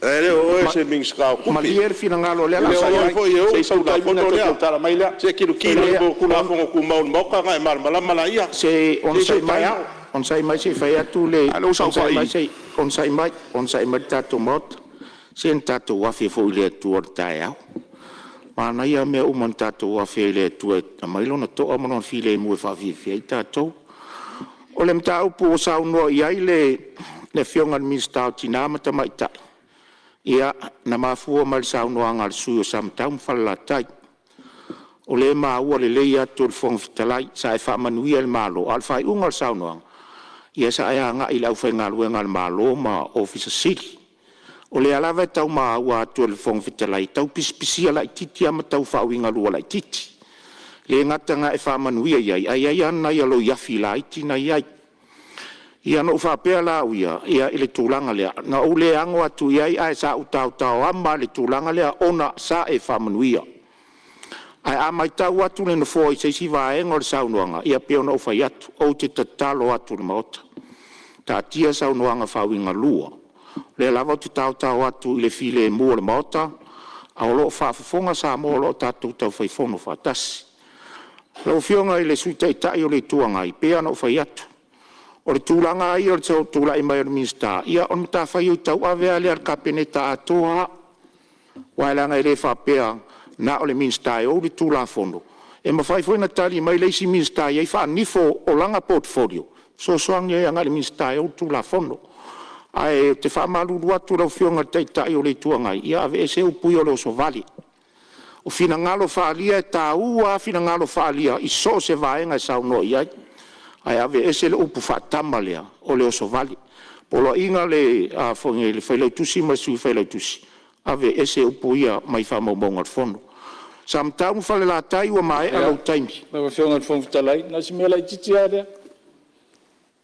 S1: Ele o se mingska.
S2: Malia fina ngalo le la
S1: sai foi eu.
S6: Sei sau tai fono le tala mai le.
S1: Se kilo bo kula fongo ku mau moka ngai mal mala ia.
S2: Se on sai mai se fai atu le.
S6: Alo sau fai.
S2: On sai mai tatu mot. Sen tatu wa fe fo le tu tai au. Mana ia me o man tatu wa fe le tu mai lona to o mon file mo fa fi fi tatu. O le mta upu sa no ia le fionga minister tina mata mai tai. Ia na mafua mal sa no angal su sam tam falla tai. O le ma o le ia to fong fitalai sa e fa manuia el malo al fai ungal sa no. Ia sa ia nga ila u ngal wengal malo ma officer city. O le ala va tau ma wa to fong fitalai tau pispisia la titi ama tau fa winga lu la titi. Le ngata nga e fa manuia ia na ia lo ia fila itina ia. Ia no fa pe la ia ile tulanga le na o le ango atu ia ai sa utau ama le tulanga le ona sa e fa manuia. Ai ama tau atu le no foi se si va engor sa unuanga ia pe no fa atu o te tatalo atu le mota. Ta tia sa unuanga fa winga lua. Le lava te tau atu le file mo le mota. A lo fa fonga sa mo lo tatu tau fai fono fa tasi. Lo fionga ile suita tai o le tuanga i pe no fa atu. O le tūlanga ai o le tau tūla i mai o minsta. Ia on ta whai o tau awea le ar kapeneta atoa. Wailanga i le whapea na o le minsta e o le tūla fono. E mawhai fwoi na tali mai leisi minsta i wha nifo o langa portfolio. So soang i anga le minsta e o tūla fono. Ai te wha maluru atu lau fionga teitai o le tuanga. Ia ave e se upui o le oso vali. O fina ngalo whaalia e tā ua fina ngalo whaalia i so se vaenga e sau no iai. Ai ave ese le upu fatama lea o le oso vali. Polo inga le fonge le whailai tusi mai sui whailai tusi. Ave ese upu ia mai whamaumonga fono. Sam tau mwhale la tai ua mai alau taimi.
S5: Mai whawhionga fono fitalai. Nasi mea lai titi a rea.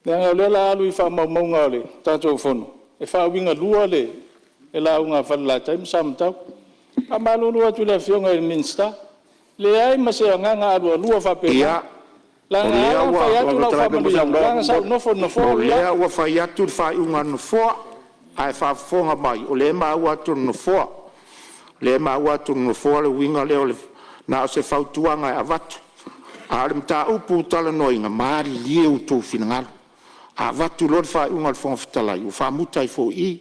S5: Nanga le la alu i whamaumonga le tātou fono. E whawinga lua le. E la unga whale la taimi sam tau. A malulu atu le whionga i minsta. Le ai mase a nganga alua lua whapena.
S2: Ia.
S5: La nga wa fa tu la fa mo la sa no fo no fo
S2: le wa fa ya tu fa unga no fo ai fa fonga mai o le ma wa tu no fo le ma wa tu no fo le winga le na se fa tuanga avat ar mta upu tala no inga mari liu tu final avat tu lo fa unga fo ftala u fa mutai fo I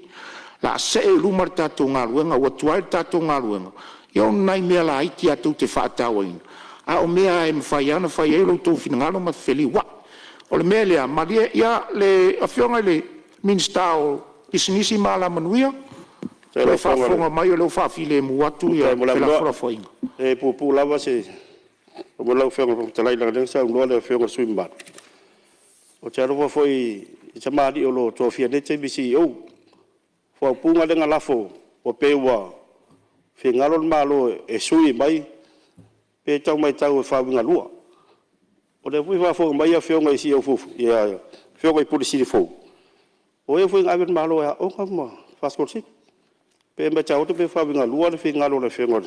S2: la se lu marta tu nga wenga wa tu ai ta tu nga wenga yo nai me la iti atu te fa tawin a o mea e mwhaiana whai e lo tō whinangalo ma wheli wa. O le mea lea, ma ia le awhionga le minsta o isinisi maa la manuia. Le whawhonga mai o leo whawhile e muatu ia whela whora whainga.
S7: E pupu lawa se, o mo lau whionga whakatalai langa nensa, unua le whionga swimbat. O te arowa foi, i te maari o lo tō whia nete misi au. Whau punga lenga lafo, o pewa, whingalo malo e sui mai, pe tau mai tau e whawinga lua. O le fui fa fo mai a fio ngai si o fu. Ia fio ngai puli si fo. O e fui ngai malo ya o ka ma fast court si. Pe me chao te pe fa vinga lua le fi ngalo le fio ngol.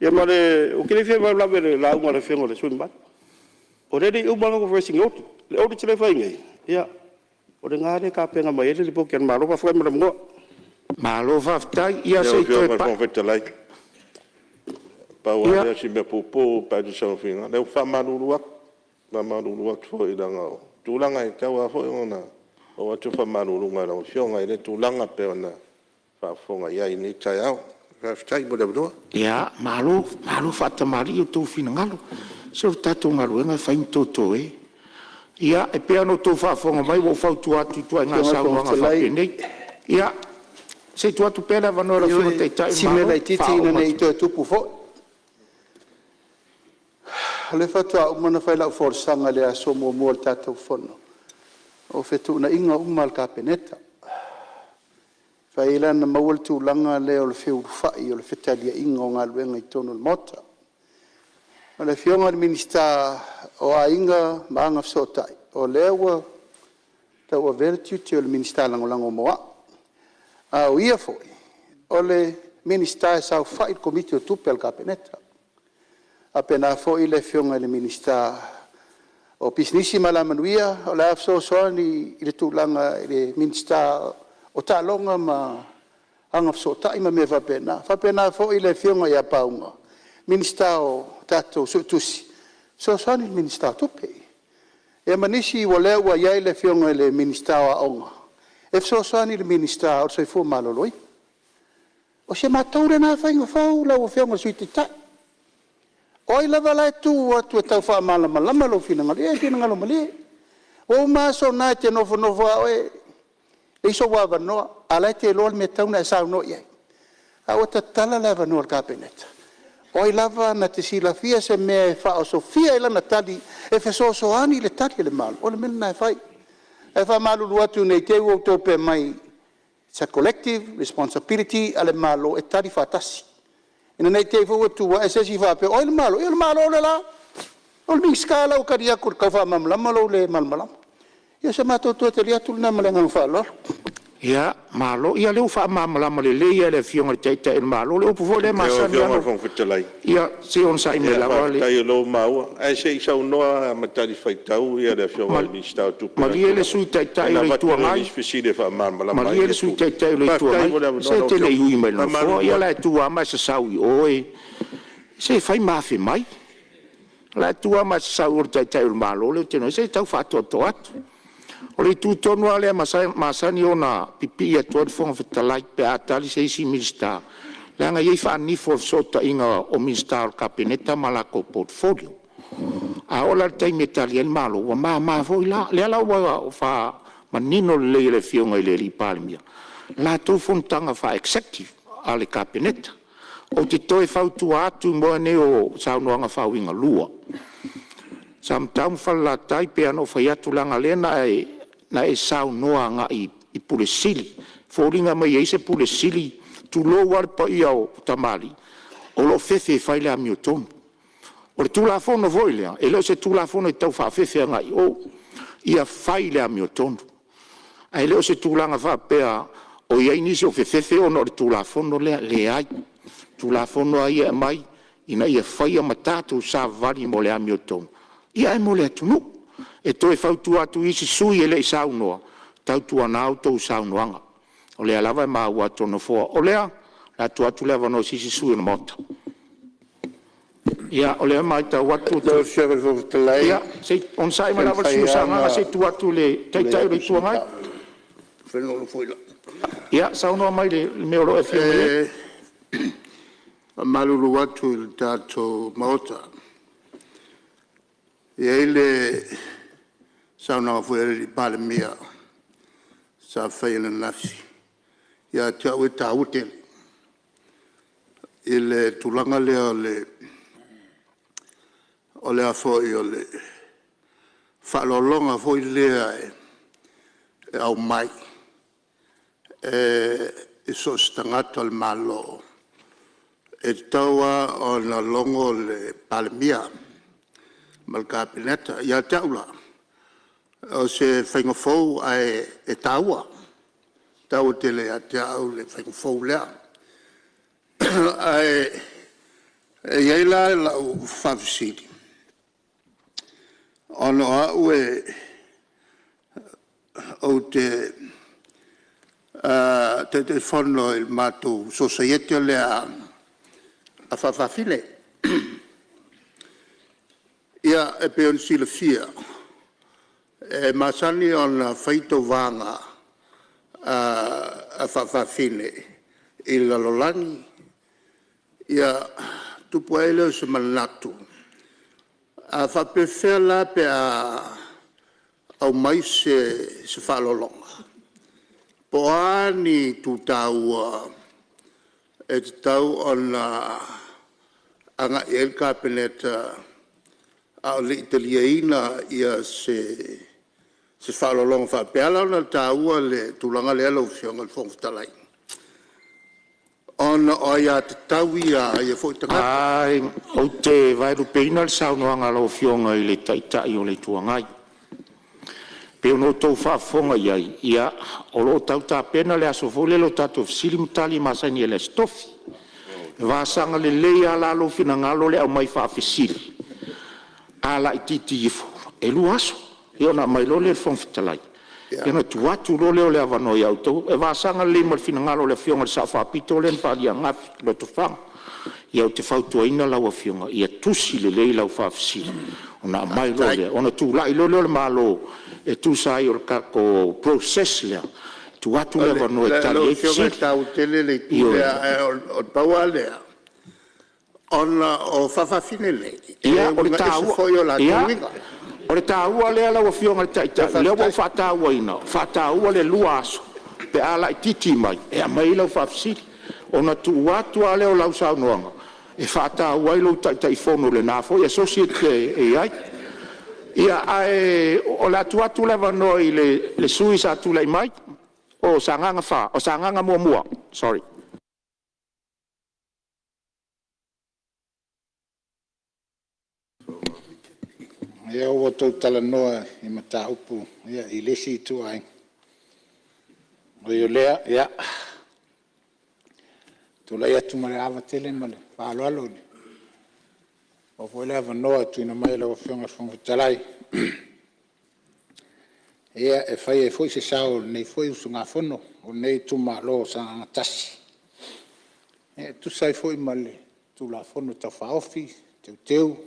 S7: Ia mare o kile fio la be la uma le fio ngol swim bat. O le di uma ko versing out. Le o te le fa ngai. Ia o le ngare ka pe nga mai le po ken malo fa fa me mo.
S2: Malo faftai ia se to
S1: pa fonfetalai pa wa si me popo pa di sa finga le fa malulu fo i danga tulanga i tawa fo ona o tu fa malulu nga o fionga ile tulanga pe ona fa fonga ia ni taiao faftai mo do
S2: ia malo fata mari o tu fina ngalo so tatu ngalo nga fa into e ia e pe no tu fa fonga mai wo fa tu atu tu nga sa nga fa nei ia se tu atu pela vanora fino te tai
S3: si me lai titi ina nei to tupu fo le fatua umana fai lau forsanga le aso mo mo tatou fono o fetu na inga umal ka peneta fai lana mawal tu langa le o le feu fai o le fetalia inga o ngaluenga i tonu le mota o le fionga le minista o a inga maanga fsotai o lewa tau a vertuti o le minista langolango moa a o ia foi o le minista e sau fai il komiti o tupe al kapeneta apena foi le fionga le minista o pisnisi malamanuia o le afso soani i le tulanga le minista o talonga ma anga fso tai ma me fapena foi le fionga ia paunga minista o tato sutusi so soani le minista tupe e manisi o le ua iai le fionga le minista o aonga e fso soani le minista o se fu maloloi o se mataure na fainga fau la o fionga suiti tai oi lava lai tu atu e tau wha malama lo fina ngali e fina ngalo mali o maso na te novo e iso wawa noa alai te lol me tau na sao no iai a o ta tala lava noa kapeneta oi lava na te sila fia se me fa o sofia ila na tali e fe so ani le tali le malo o le mena na fai e fa malu luatu nei te u tope mai it's a collective responsibility ale malo e tali fatasi ina nei te fu tu wa ese si fa pe o il malo le la o mi scala o karia kur ka fa mam malo le mal ia se mato to te lia tu na malenga fa lo
S2: ia malo ia le fa mam le ia le fionga te il malo le po le masa ia si on sai me la vale
S1: tai lo mau ai se sa no ma tali fai tau ia le fionga mi sta tu
S2: ma ia le sui tai le tu mai
S1: spesile fa mam
S2: ma ia le sui tai le tu mai se te le ui me no fo ia le tu ama se saui oi se fai mafi mai la tu ama se saui tai il malo le te no se tau fa to atu o le tu tonu ale masani ona pipi e tuan fonga fetalai pe atali se isi minista langa ye fa ni for sota inga o minista al kabineta malako portfolio a ola tai metali el malo wa ma foi la le ala wa fa manino le fionga le Palemene la tu fontanga fa executive ale kabineta o te toi fautu atu mo ne o saunoanga fa winga lua samtam falla tai pe ano fa yatu langa lena na e sau noa nga i pule sili. Fōringa mai e se pule sili tu lo war pa ia o tamali. O lo fefe fai lea mi o tonu. O le tula fono voi lea. E leo se tula fono i tau fa fefe nga i o. Ia fai lea mi o tonu. Ai leo se tulanga fa pea o ia inisi o fefe o no le tula fono lea le ai. Tula fono ai e mai ina ia fai a matatu sa vari mo lea mi o tonu. Ia e mo lea tunu. E toi fautu atu isi sui e le sau noa. Tau tua nao tau sau noanga. O lea lava e maa ua tono foa. O lea, la tu atu leva no sisi sui na mota. Ia, o lea mai tau atu. Ia, on sai ma lava sui sanga se tu atu le taitai le tua ngai. Ia, sau noa mai le meo lo e fio le.
S3: Malulu atu il tato mota. Ia ile sauna fuere Palemene sa faile nafsi ia tia o ta hotel ile tulanga le ole afo ile fa lo longa fo ile au mai so stangata al malo e tawa ona longo le Palemene Malkapineta, ia taula. O se whaingofou ai e taua. Taua tele a te au le whaingofou lea. Ai, e iaila la u whawhisiri. Ono au e o te whono il mātou society lea a whawhawhine. Ia e peon sila fia. E masani on whaito vanga a whawhawhine i lalolangi. Ia tupu aile se manatu. A whapewhela pe au mai se whalolonga. Po ani tu tau e te tau on anga el kapeneta a le italiaina ia se whalolonga whapeala na tau le tulanga le alo fionga le whongtalai. On oia te tau ia fwoi tangata.
S2: Ai, o te vairu peina le saunoanga lo fionga i le taitai o le tuangai. Pe ono tau whaafonga iai, ia o lo tau tā pena le aso fole lo tato fisili mutali masani e le Aso Tofi. Vasanga le leia la lo fina ngalo le au mai whaafisili. Ala i titi ifo, e lu aso, e ona mai lo le whongfitalai. E na tuatu lo leo le avano i auto, e vasanga le mal fina ngalo le fionga le sa whaapito le npali a ngafi lo tufanga. Ia o te whautua ina lau a fionga, ia tusi le lei lau whaafisili. Ona mai lo le, ona tu lai lo leo le malo, e tu sai o kako process lea. Tu atu leva no e tali e
S3: fionga tau tele le tūlea o taua lea. Ona o whawhawhine le.
S2: Ia, o le tāua. Ia, o le tāua lea lau a fionga le taitai. Lea wau whātāua ina. Whātāua le lua aso. Pe ala i titi mai. E a mai lau whawhisiri. Ona tu atu a leo lau saunoanga. E whātāua i lau taitai fono le nāfo. E associate e ai. Ia ai o la atu leva no i le sui sa tu lai mai o sanganga fa o sanganga mua sorry.
S8: Ia o tau tala noa i mata upu ia i lesi tu ai. O i lea ia tu lai atu mare awa tele male whaalo alo ni. O fo lea vanoa tu ina mai lau whionga whangfutalai. Ia e whai e fwoi se sao nei fwoi usu ngā whono o nei tuma lo sa ngā tasi. E tu sai fwoi male tu la whono tau whaofi, teu.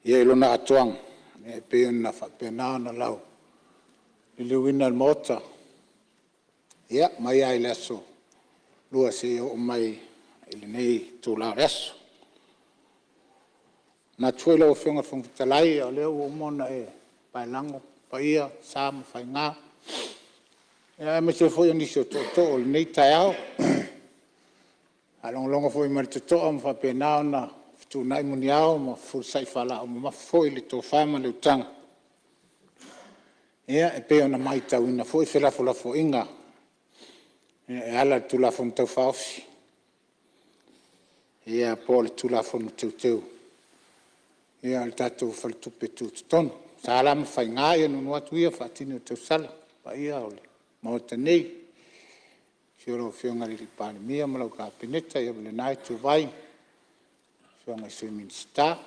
S8: Ia ilo na atuang, e peo na whapena na lau. Ili wina al mota. Ia mai ai leso. Lua se o mai ili nei tu la reso. Na tuela o whionga whangfutalai o leo o mona e pailango, paia, sama, whainga. Ia me se fwoi anisio toto o nei tai au. Alonga fwoi mara toto o mwhapena na tu nai muni au ma fursai whala o ma fwoi le tō whaima le utanga. Ia e peo na mai tau ina fwoi whelafo inga. E ala tu la fwom tau whaofi. Ia po le tu la fwom teu. Ia al tatou faltupe tutono. Sa alama whainga ia nunu atu ia whaatini o tau sala. Pa ia ole. Maota nei. Sioro whionga li Palemene malau ka peneta ia wale nai tu vai. Whionga i sui minsta.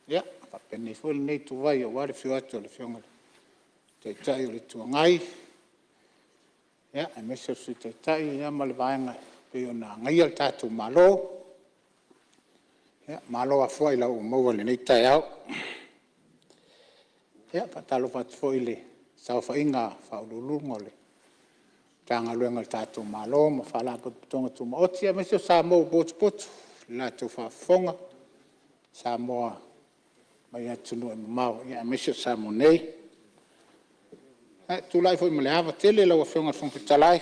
S8: Ia, pa pene fwole nei tu vai o wale whio atu le whionga. Taitai o le tuangai. Ia, e mesa sui taitai ia male vaenga. Peo na ngai al tatou malo. Ia, malo a fwoi lau maua le nei tai au. Ia, patalo pat fwoi le sau whainga whaululungo le. Tanga luenga le tātou malo, ma whala tonga tu maoti, ia mesio sa mou botu, la tau whafonga, sa moa mai atunu e mamau, ia mesio sa mo nei. Tu lai fwoi male hawa tele lau a whionga whangpitalai.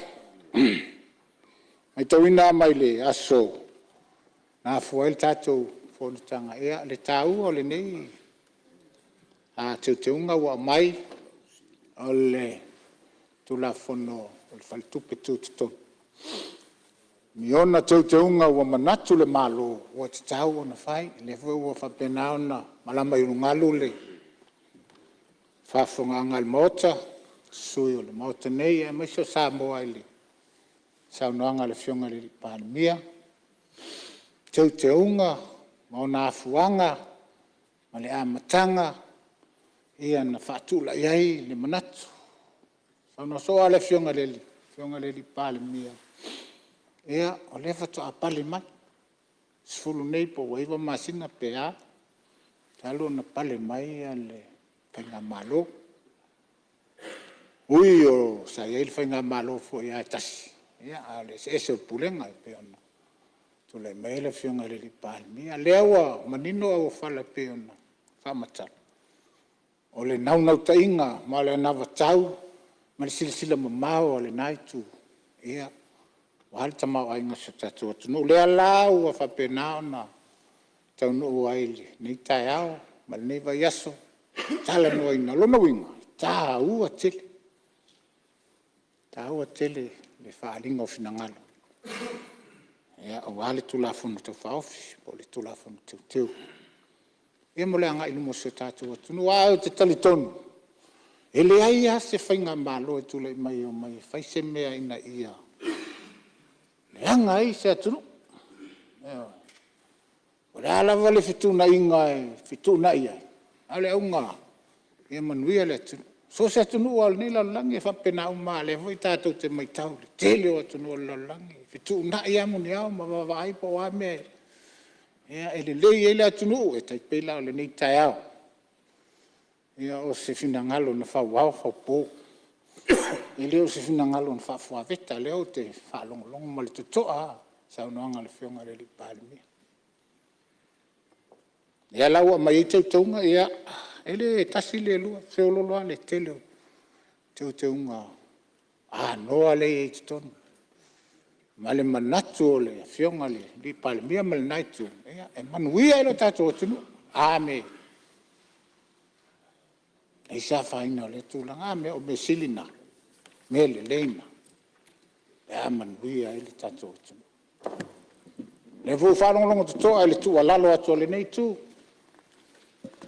S8: Mai tau ina mai le aso. Nā fwoi le tātou Fonotaga ea le tāua o le nei a teuteuga ua mai o le tulafono o le falitupe tutotonu. Miona tautunga ua manatu le malo, ua te tau o na whai, le fwe ua whapenao na malama i rungalu le. Whafonga ngal mota, sui o le mota nei, e maiso sa moa i le. Sau noanga le fionga le Palemene. Tautunga, maona afuanga, ma le amatanga, ia na whaatula iai le manatu. Sau no soa le fionga le Palemene. Ia, o lefa to a pale mai. Sfulu nei po waiwa masina pea. Talo na pale mai le whainga malo. Ui o sa iei whainga malo fo ia tasi. Ia, ale se ese o pulenga pea na. Tule mai le fionga le Palemene. Leawa, manino au whala pea na. Whamatala. O le nau tainga, ma le navatau. Ma le silasila mamao le naitu. Ia. Wahal tamau ai ngasa tatu atu. No lea lau a whapenao na tau no aile. Nei tai ao, ma le nei vai aso. Tala no aina, lona winga. Tā ua tele. Tā ua tele le whaalinga o finangalo. Ia, o wale tulafono tau whaofi, po le tulafono tau teu. Ia mo le anga ilumo se tatu atu. No au te talitonu. E le ai a se whainga malo e tule mai o mai. Whai se mea ina ia. Le anga ai se atunu. O le alawa le fituna inga e fituna ia. Ale aunga. Ia manuia le atunu. So se atunu o al nila langi e whapena uma le voi tātou te mai tau. Tele o atunu o langi. Fituna ia muni au ma wawai po wa me. Ia e le lei e le atunu e taipela o le nei tai au. Ia o se finangalo na whawau whaupo. E leo se finangalo na whawhaweta leo te whalongolongo ma le tutoa sa unoanga le whionga le Palemene. Ia laua mai e tautaunga ia ele tasi le lua whiololoa le tele tautaunga noa le e tutonu. Ma le manatu o le whionga le Palemene ma le naitu. Ia e manuia ilo tato o tunu. Me e sa whaina le tūlanga me o me silina. Me le leina. Le amanuia e le tato o tunu. Le fu whanonglongo tutoa e le tua lalo atu le nei tu.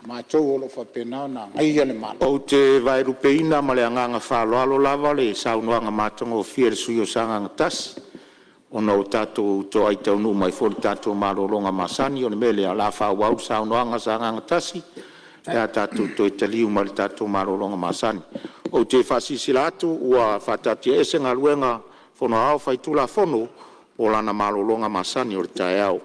S8: Ma tau olo whapenao na ngai le malo.
S2: O te vai rupeina ma le anganga whaloalo lava le saunoanga matongo o fia le sui o sanga ngatasi. O no tato to ai tau nu mai foli tato malolonga masani o le mele a la whawau saunoanga sanga ngatasi. Ia tātou toi taliu ma le tātou marolonga masani. O te whasisila atu ua whatati e se ngaluenga whono au whaitula whono o lana marolonga masani o le tae au.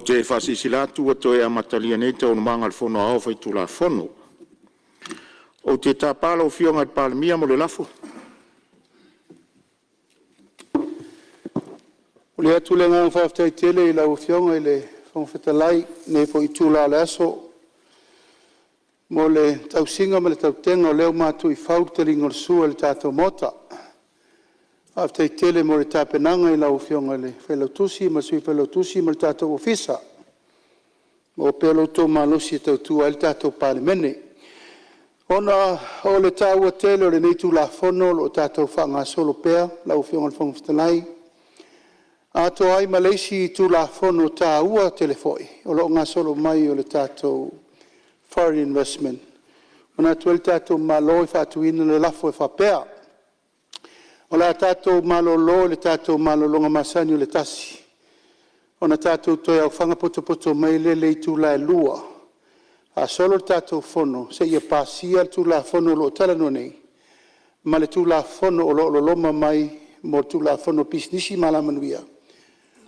S2: te whasisila tua toe a matalia nei tau manga le whono au whai tula whono. O te tāpala o fionga i Palemene mo le lafo.
S3: O le atu le ngang whaftai tele I lau fionga I le whangwhetalai nei po I tūla le aso. Mo le tau singa ma le tau tenga o leo mātu I whautari ngor sua le tātou mota. Whaftai tele mo le tāpenanga I lau fionga le whelautusi ma sui whelautusi ma le tātou ofisa. Mo pelo tō malosi tau tua le tātou Palemene. Ona o le tāua tele o le neitu la whono o tātou whanga solo pēr, lau fionga le whangwhetalai. Ato ai Malaysia tu la fono ta ua telefoi o lo nga solo mai o le tato foreign investment ona tu el tato malo fa tu in le lafo fa pea o la tato malo lo le tato malo longa masani le tasi ona tato to ya fanga poto mai le tu la lua a solo tato fono se ye pasia tu la fono lo tala no nei ma le tu la fono o lo loma mai mo tu la fono pisnisi malamanuia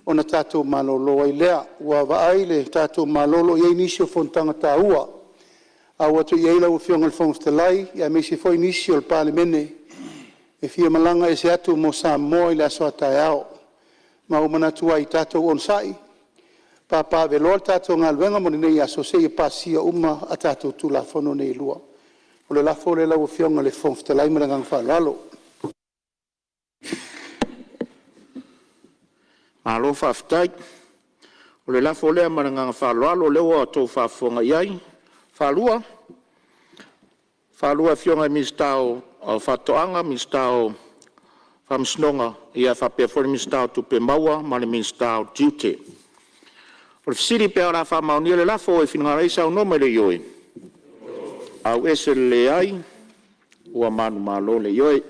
S3: ona tātou malolo ai lea, ua vaai le tātou malolo iei nisi o fontanga tā ua. A watu iei lau fionga le whangwhetalai, ia meisi foi nisi o le Palemene, e fia malanga e se atu mo Samoa I le aso atai ao. Ma o manatu ai tātou onsai, papa veloa tātou ngā luenga mo nei aso se I pasia uma a tātou tu la whono nei lua. O le lafo le lau fionga le whangwhetalai marangang whalalo.
S2: Alo whaftai. O le lafo lea maranganga whaloalo leo a tō whafonga iai. Whalua. Whalua fionga I mistao o whatoanga, mistao whamsnonga ia whapewhori mistao tupe maua, mani mistao tiute. O le fisiri pēo la whamaunia le lafo e whinangareisa o noma le ioi. Au ese le ai, ua manu malo le ioi.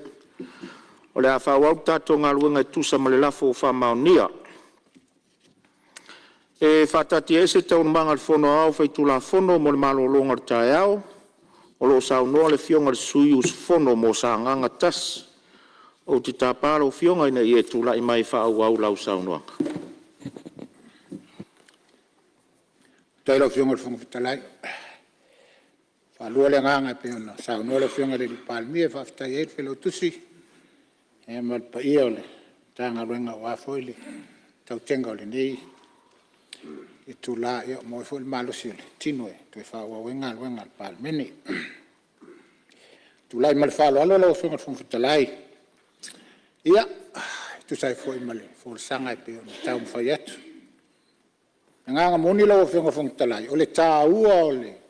S2: O le a whawau tātou ngā luenga tusa ma le lafo o whamaunia. E whatati ese tau manga le whono au whai tula whono mo le malo longa le tae au. O lo sao noa le fionga le sui us whono mo sa nganga tas. O te tāpara o fionga ina I e tula I mai whaau au lau sao noa.
S8: Tai lau fionga le whangwhetalai. Whalua le nganga pe ona. Sao noa le fionga le Palemene whaftai e whelautusi. E malpa ia o le tanga ruenga o afoile. Tau tenga o le nei. I tu la ia mo foi malosi le tino e tu fa wa wenga le Palemene tu la mal fa lo lo fo talai ia tu sai foi mal fo sanga pe tau fa yat nga moni lo fo talai o le ta o le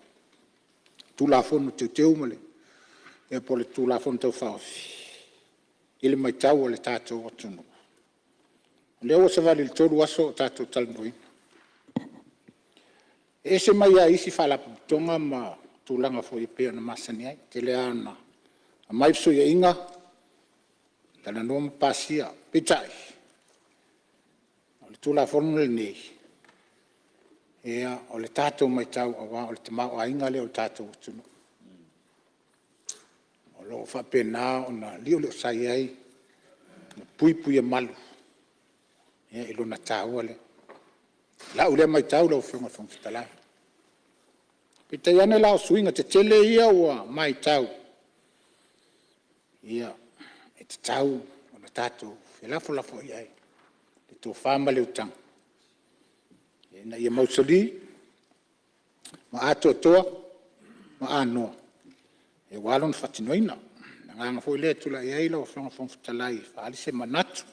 S8: tu la fo no te male e po le tu la fo to fa il mai tau le tato o tuno le o se vale il todo aso tato talboi ese mai a isi fala tonga ma tulanga foi pe na masani ai te le ana a mai so ia inga tana no pasia pitai o le tula forno le nei ia o le tato mai tau o le tama o inga le o tato tuno o lo fa pena ona lio le sai ai pui malu ia ilo na tau le la ule mai tau lo fenga fongtala pita yana la swinga te tele ia wa mai tau ia et tau ona tato fela fola fo ia le to fama le utang na ia mausali ma ato toa ma ano e walon fatinoina nga fo le tula ia lo fenga fongtala fa ali se manatu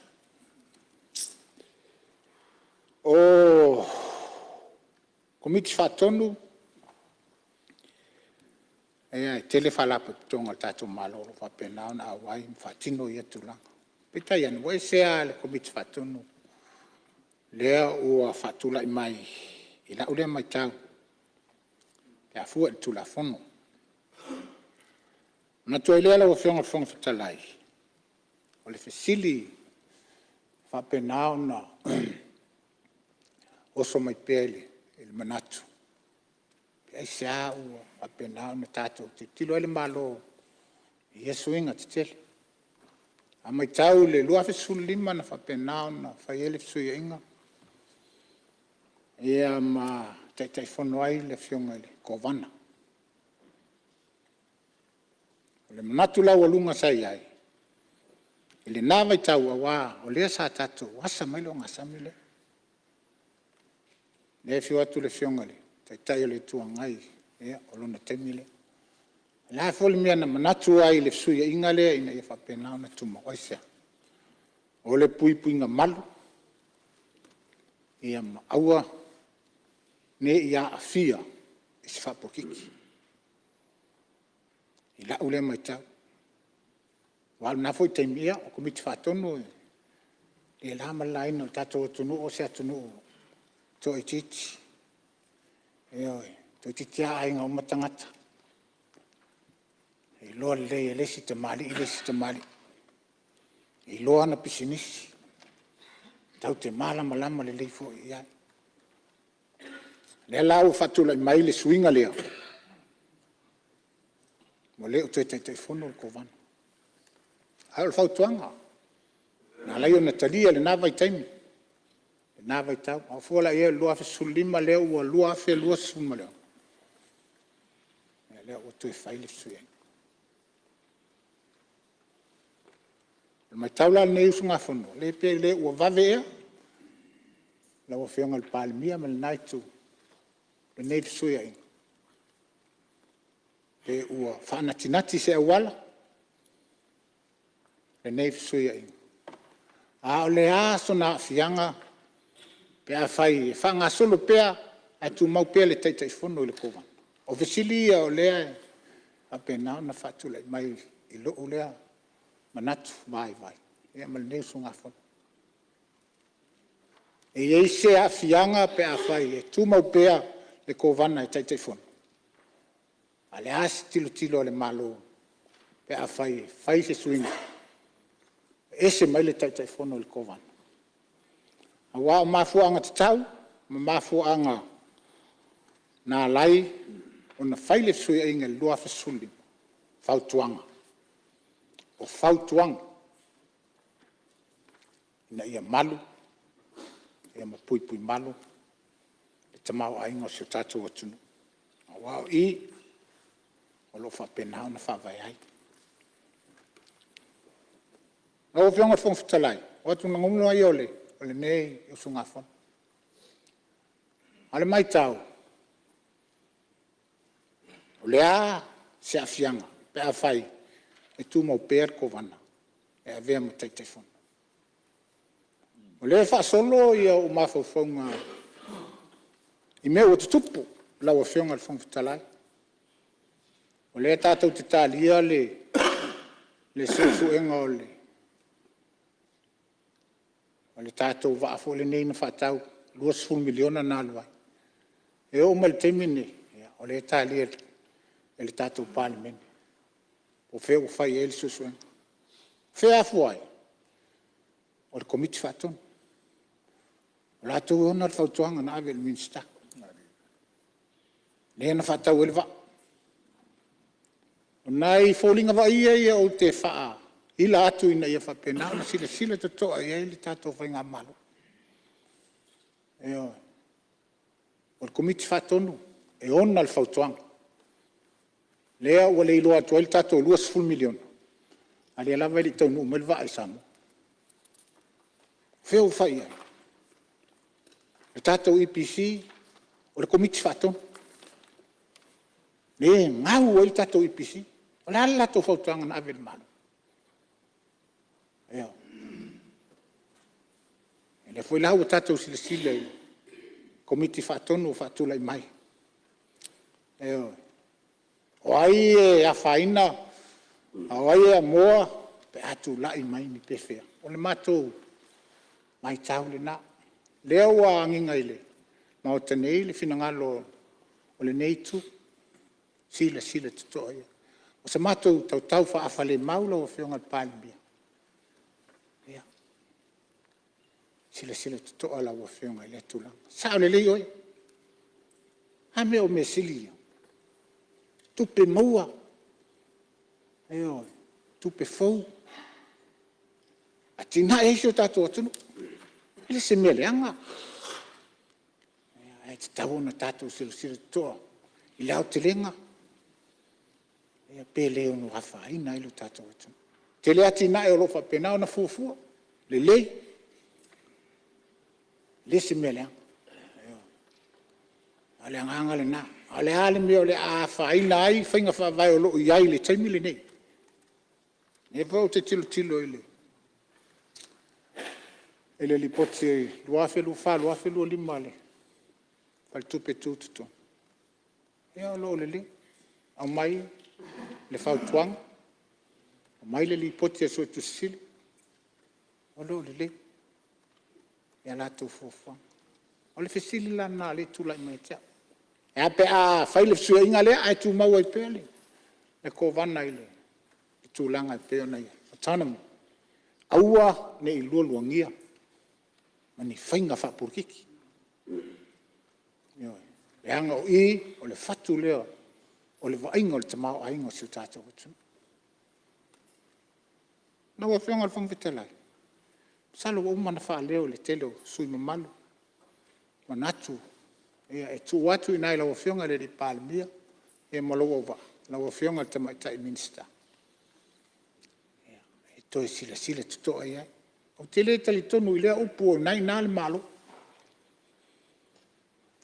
S8: o komiti fatonu e tele fala tonga tato malo fa pena na wai fatino ia tula pita yan wai se al komiti fatonu le o fatula mai ila ule mai tau ya fu tula fono na to ile la ofenga fonga fatalai o le fesili fa pena na oso mai pele il manatu ai sa o apena na tato tilo ele malo yesu inga tele a mai tau le lua fe sulima na fa pena na fa ele su inga Ia ma tai fono ai le fionga le kovana. Le manatu lau alunga sai ai. Ile nava i tau awa o lea sa tatu wasa mai lo ngasami le. Le fio atu le fionga le. Tai o le tuangai. Ia o lona temi le. La foli mea na manatu ai le suia inga lea ina ia whapenao na tuma oisia. O le pui nga malu. Ia ma aua ne ia afia i se whapokiki. I la ule mai tau. Wal na foi temia o komiti whatono e la malaina o tato atunu o se atunu to i titi. To i titi a ainga o matangata. I loa le lesi te mali, i lesi te mali. I loa na pisinisi. Tau te malama le leifo i ai. Le lau fatula i mai le suinga lea. Mo leo te fono ko vana. Ai fau tuanga. Na lai ona talia le nava i taimi. Le nava i tau. A fuala ia lua fe sulima leo ua lua fe lua sulima leo. Leo o tu e faile suia. Le mai taula ne usunga fono. Le pe le ua vavea. La ua feonga le Palemene ma le naitu. Le nei suia inga. Le ua whanatinati se awala. Le nei suia inga. A o le aso na fianga. Pea fai, whanga solo pea, a tu mau pea le teitai fono i le kovan. O vesilia o lea, a pe nao na whatula i mai i loo lea, manatu, vai. Ea ma le nei sunga fono. E ei se a fianga pea fai, e tu mau pea le kovana i teitai fono. A le asi tilo le malo, pea fai se suinga. Ese mai le teitai fono i le kovana. A wā o mafuanga te tau, ma mafuanga nā lai, o na whaile sui inga lua fasuli, whautuanga. O whautuanga, ina ia malu, ia ma pui malu, e tamau ainga o si o tātou atunu. A wā o I, o lo whapenao na whawai ai. Nau whionga whongwhitalai, o atu na ngumno ai ole, o le nei o sunga whon. Ale mai tau, o le a se a fianga, pe a whai, e tu mau per ko wana, e a vea mo teitai whon. O le wha solo ia o mawhau whaunga, I mea o te tupu, lau a whionga le whongwhitalai. O le tātou te tālia le sefu enga o le. O le tātou waafo le nei na whatau, 2 miliona nā luai. E o ma le temine, o le tālia le tātou Palemene. O whea o whai e le susuenga. Whea afuai, o le komiti whatonu. O la tau ona le whautuanga na awe le minsta. Le na whatau e le wa. O nai fōlinga wa ia o te whaa. Ila atu ina ia whapena, na sila te toa ia ili tātou whainga malo. Eo. O le komiti whatonu, e ona le whautuanga. Lea ua le iloa atua ili tātou 2 miliona. Ali alawa ili tau nume le wa ai samo. Wheo whai ai. Le tātou EPC, o le komiti whatonu. Le ngau ili tātou EPC. O le ala tātou whautuanga na awe le malo. Eo. Le foi lau tātou sila komiti whatonu o whatula I mai. Eo. O ai e a whaina, o ai e a moa, pe atu lai mai ni pefea. O le matou mai tau le na. Leo a anginga ile. Ma o tanei le finangalo o le neitu, sila tutoa ia. O sa matou tau whaafale maula o whionga Palemene. Sila tutoa la o whionga I le tulanga. Sao le lei oi. Ha me o me sili. Tupe maua. Eo, tupe fau. A tina e sio tātou atunu. Ele se mele anga. te tau na tātou sila toa. I leo te lenga. Ia pele o no hafa ina ilu tātou atu. Te lea tina e olofa penao na fuafua. Le lei. Le se mea leang. Ale anganga le na. Ale ale mea o le hafa ina ai. Whainga whawai o loo iai le taimi le nei. E vau te tilo ile. Ele li poti luafelu fa, luafelu lima le. Fal tupe tututo. Ia lo le li. Au mai le fau tuang. Au mai le li poti e soe tusili. O lo le li. Ia la tu fofang. O le fesili la na le tu lai mai tia. E ape a fai le fsua inga le ai tu mau ai pele. E ko vana ile. I tu langa ai peo na ia. Autonomy. Aua ne i lua luangia. Mani whainga whapurkiki. E anga o i, o le whatu leo, o le wainga o le tamau ainga o siu tātou atu. Nau a whionga le whangwhitalai. Salo o umana wha leo le telo sui mamalu. Manatu. E tu watu i nai lau a whionga le Palemene. E malo wa. Lau a whionga le tamaitai minister. E toi sila tutoa iai. O te le tali tonu i lea upu o nai nā le malo.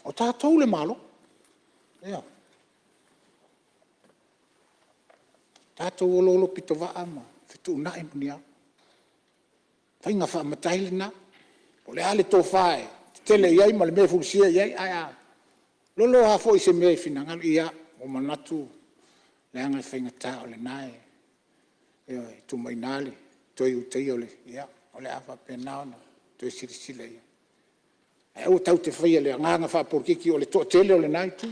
S8: O tātou le malo. Ea. Tātou olo pito waa ma. Fitu nai muni au. Whainga wha matai le nā. O le ale tō whae. Tele iai ma le mea fukusia iai. Aia. Lolo hafo i se mea i finangal ia. O manatu. Le anga i whainga tā o le nai. Ea. Tu mai nāle. Toi utei o le. Ia. O le awa penao na, toi sirisila ia. E o tau te whaia le nganga wha porkiki o le toa tele o le nai tu.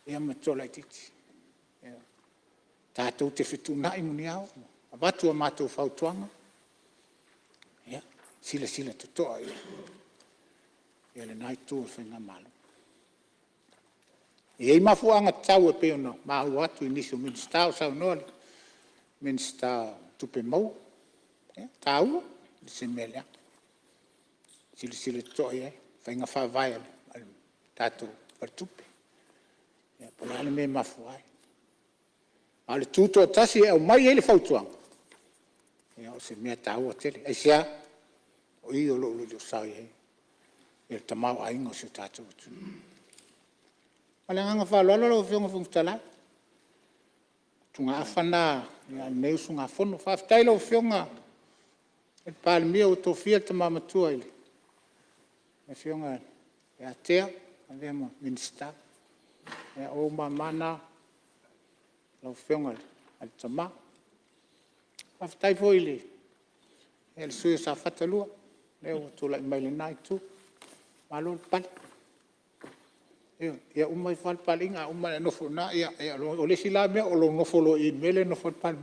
S8: Ia ma tola i titi. Tātou te whitu nai muni au. A watu a mātou whautuanga. Ia, sila tu toa ia. Ia le nai tu o whainga malo. Ia i mafuanga tau e peo na mahu atu i nisi o minister o sau noa. Minister tupe mau. Tau. Se melea. Sila toa ia. Whainga whawai al tātou partupe. Ia, pola ale me mafuai. Ale tūtoa tasi e au mai ele whautuanga. Ia, o se mea tāua tele. Ai sea, o i o lo o sau ia. Ia tamau ainga o se tātou atu. Ale nganga whalolo o whionga whungtala. Tunga awhana, ia neusunga whono. Whaftaila o whionga. E Palemene o Tofi te mamatua ile. E whionga e atea, a vema minister. E o mamana, lau whionga al tama. Whaftai fo ile. E le suyo sa whatalua. Leo tula i maile nai tu. Malo le pali. Ia umai whal pali inga, umai nofo na. Ia o le sila mea o lo nofo lo i mele nofo le pali.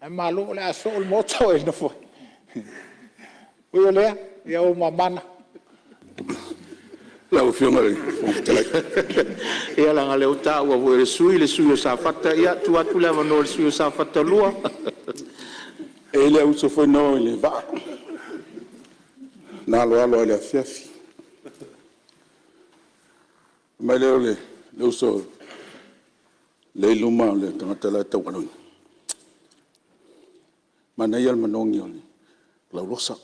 S8: Ai malo le aso o le moto e nofo. Ui o lea, ia o mamana.
S4: La o whionga le.
S2: Ia langa leo tā ua le sui o sa whata. Ia tu atu lewa no le sui o sa whata lua.
S4: E le uso foi no le va. Na alo le fiafi. Mai le uso le luma le tangata la tawalong. Mana yal manong yol lau losa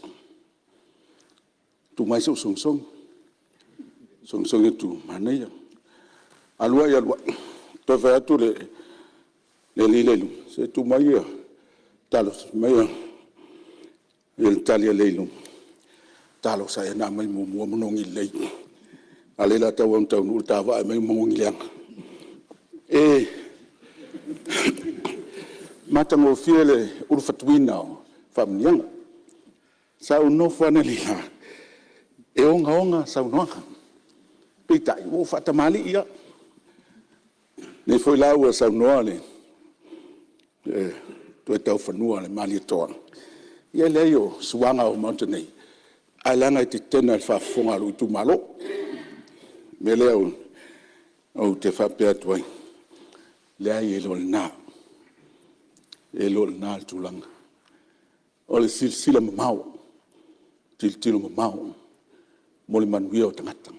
S4: tu mai song itu mana ya alwa ya alwa to fa tu le lelu se tu mai ya talos mai ya el talia lelu talos saya na mai mo monong ilei alela tawon taw nu tawa mai monong ilang mata mo fiele urfatwina famnianga sa uno fana lila e onga sa uno pita o fatamali ia ne foi lá o sa uno le to tau fanua le mali toa ia le yo suanga o mountain alanga te tena fa fonga lu tu malo me le o te fa pe toi le ai lo na e lo na tulanga o le silsila mamau tiltilo mamau mo le manuia o tangata.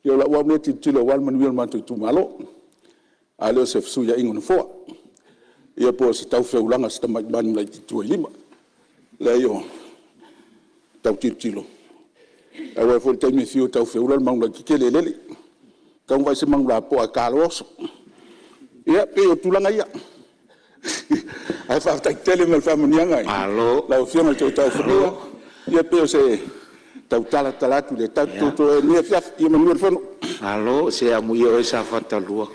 S4: Ia la ua mea titilo wal manuia o mātou tu malo, a leo se fsu ia ingo na foa. Ia po se tau feulanga se tamai mani lai titua lima. La io, tau titilo. A wai fo taimi fio tau feulanga maunga kikele lele. Kau vai se maunga po a kalo oso. Ia, pe o tulanga ia. Ai fa tai tele mal fa manianga.
S2: Alo.
S4: La ofia mal tau feulanga. Ia pe o se tau tala talatu le tau toto ni fiaf ia manuia fono.
S2: Alo, se amu ia o sa fatalua.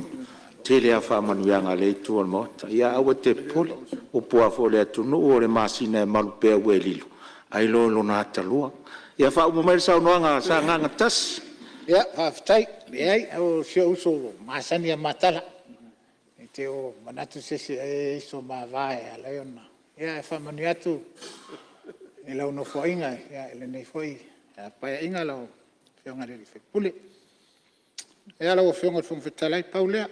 S2: Tele a fa manuanga le tu al mota. Ia awa te pole. O poa fo le atunu o le masina e malupe a welilu. Ai lo na atalua. Ia fa umamai sa unoanga sa nganga tas.
S8: Ia, whawhitai, ai, au sio uso masani a matala. E te o manatu sese e iso mawai a leona. Ia, e whamani atu, e lau no fo inga, ia, ele nei foi, e paia inga lau, whionga riri whepule. Ia, lau o whionga whumwhetalai paulea,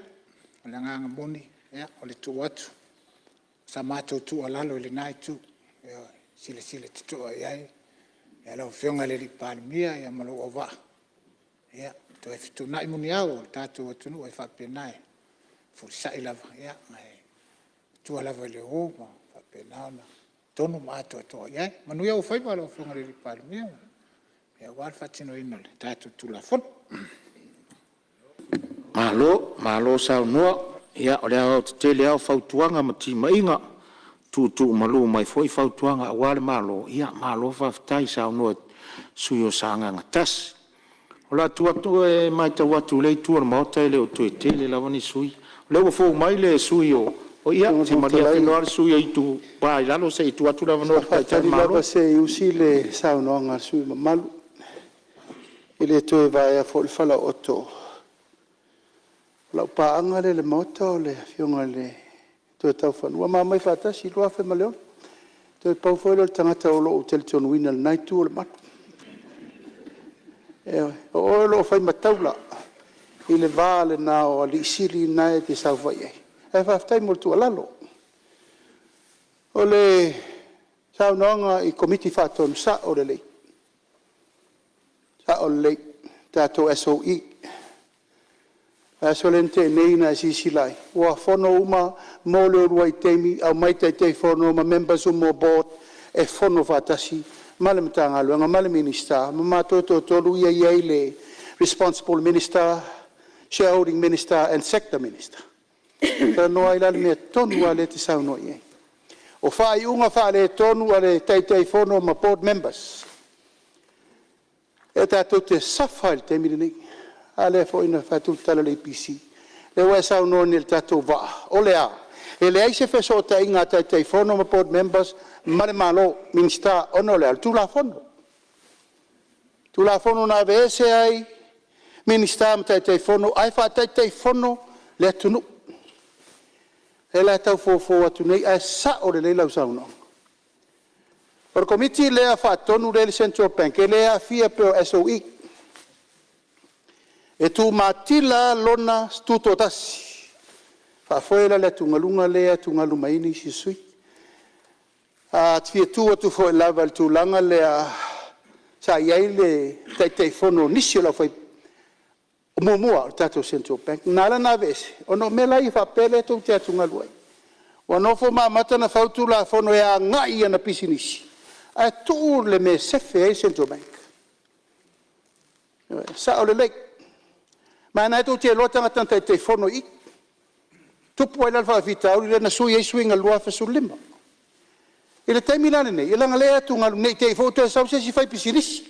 S8: o le nganga moni, ia, o le tu atu. Sa mātou tu alalo le nai tu, ia, sile tutu o iai, ia, lau whionga riri Palemene, ia, malo o waa. Ia, to e fitu nai muni au, tātou atunu, e whapenai. Furisai lava, ia, tua lava le o, ma whapenau na. Tonu mātou atoa, ia, manu iau whaipa lau whionga riri Palemene. Ia, wal whatino inole, tātou tula fon.
S2: Malo sa noa. Ia, o le au te tele au whautuanga ma tima inga. Tu malu mai foi whautuanga a wale malo. Ia, malo whaftai sa noa sui o sa nganga tas. Ola tu e mai ta watu le tu al mota le o tu tele la vani sui. Le o fo mai le sui o ia se maria que no al sui ai tu pa la lo sei tu atu la vano
S3: ta malo se usile sa no nga sui malu. Ile to vai a fo fala otto. La pa anga le mota le fionga le to ta fa no ma mai fata si lo fa maleo. To pa fo le tangata o lo hotel ton winal night tour mat. O lo fai mataula i le vale na o li siri na e te sau vai e whaftai moltu alalo o le sau noanga i komiti whaton sa o le lei sa o le lei tato SOE aso lente nei na sisilai ua fono uma mo le urua i teimi au mai te fono uma members umo board e fono whatasi male mtanga luanga male minister mama toto tolu ia le responsible minister shareholding minister and sector minister ta no ai la me tonu ale te sa no ia o fai unga fa le tonu ale tai fono ma board members e ta te safal te mi ni ale fo ina fa tu tala le PC le wa sa no ni tato va o le a ele ai se feso ta inga tai fono ma board members mare malo minister onole al tu la fono na vese ai minister tai fono ai fa tai fono le tunu ela tau fo atu nei a sa o le lau sa no por committee le fa tonu le central bank le a fia per SOE e tu matila lona stuto tasi fa foi le tungalunga le tungalumaini si sui a tia tu foi lava tu langa le sa ia le tai fono nisi la foi mo tato central bank nala na vese ono mela I fa pele tu tia tungaluai ono fo mata na fautu la fono ya ngai na pisinisi a tu le me sefe central bank sa o le ma na tu tia lota ngata tai fono I tu puoi la fa vita o le na sui swinga lua fa sulima ele tai milane nei ele ngale tu ngal nei te foto sa se si fai pisiris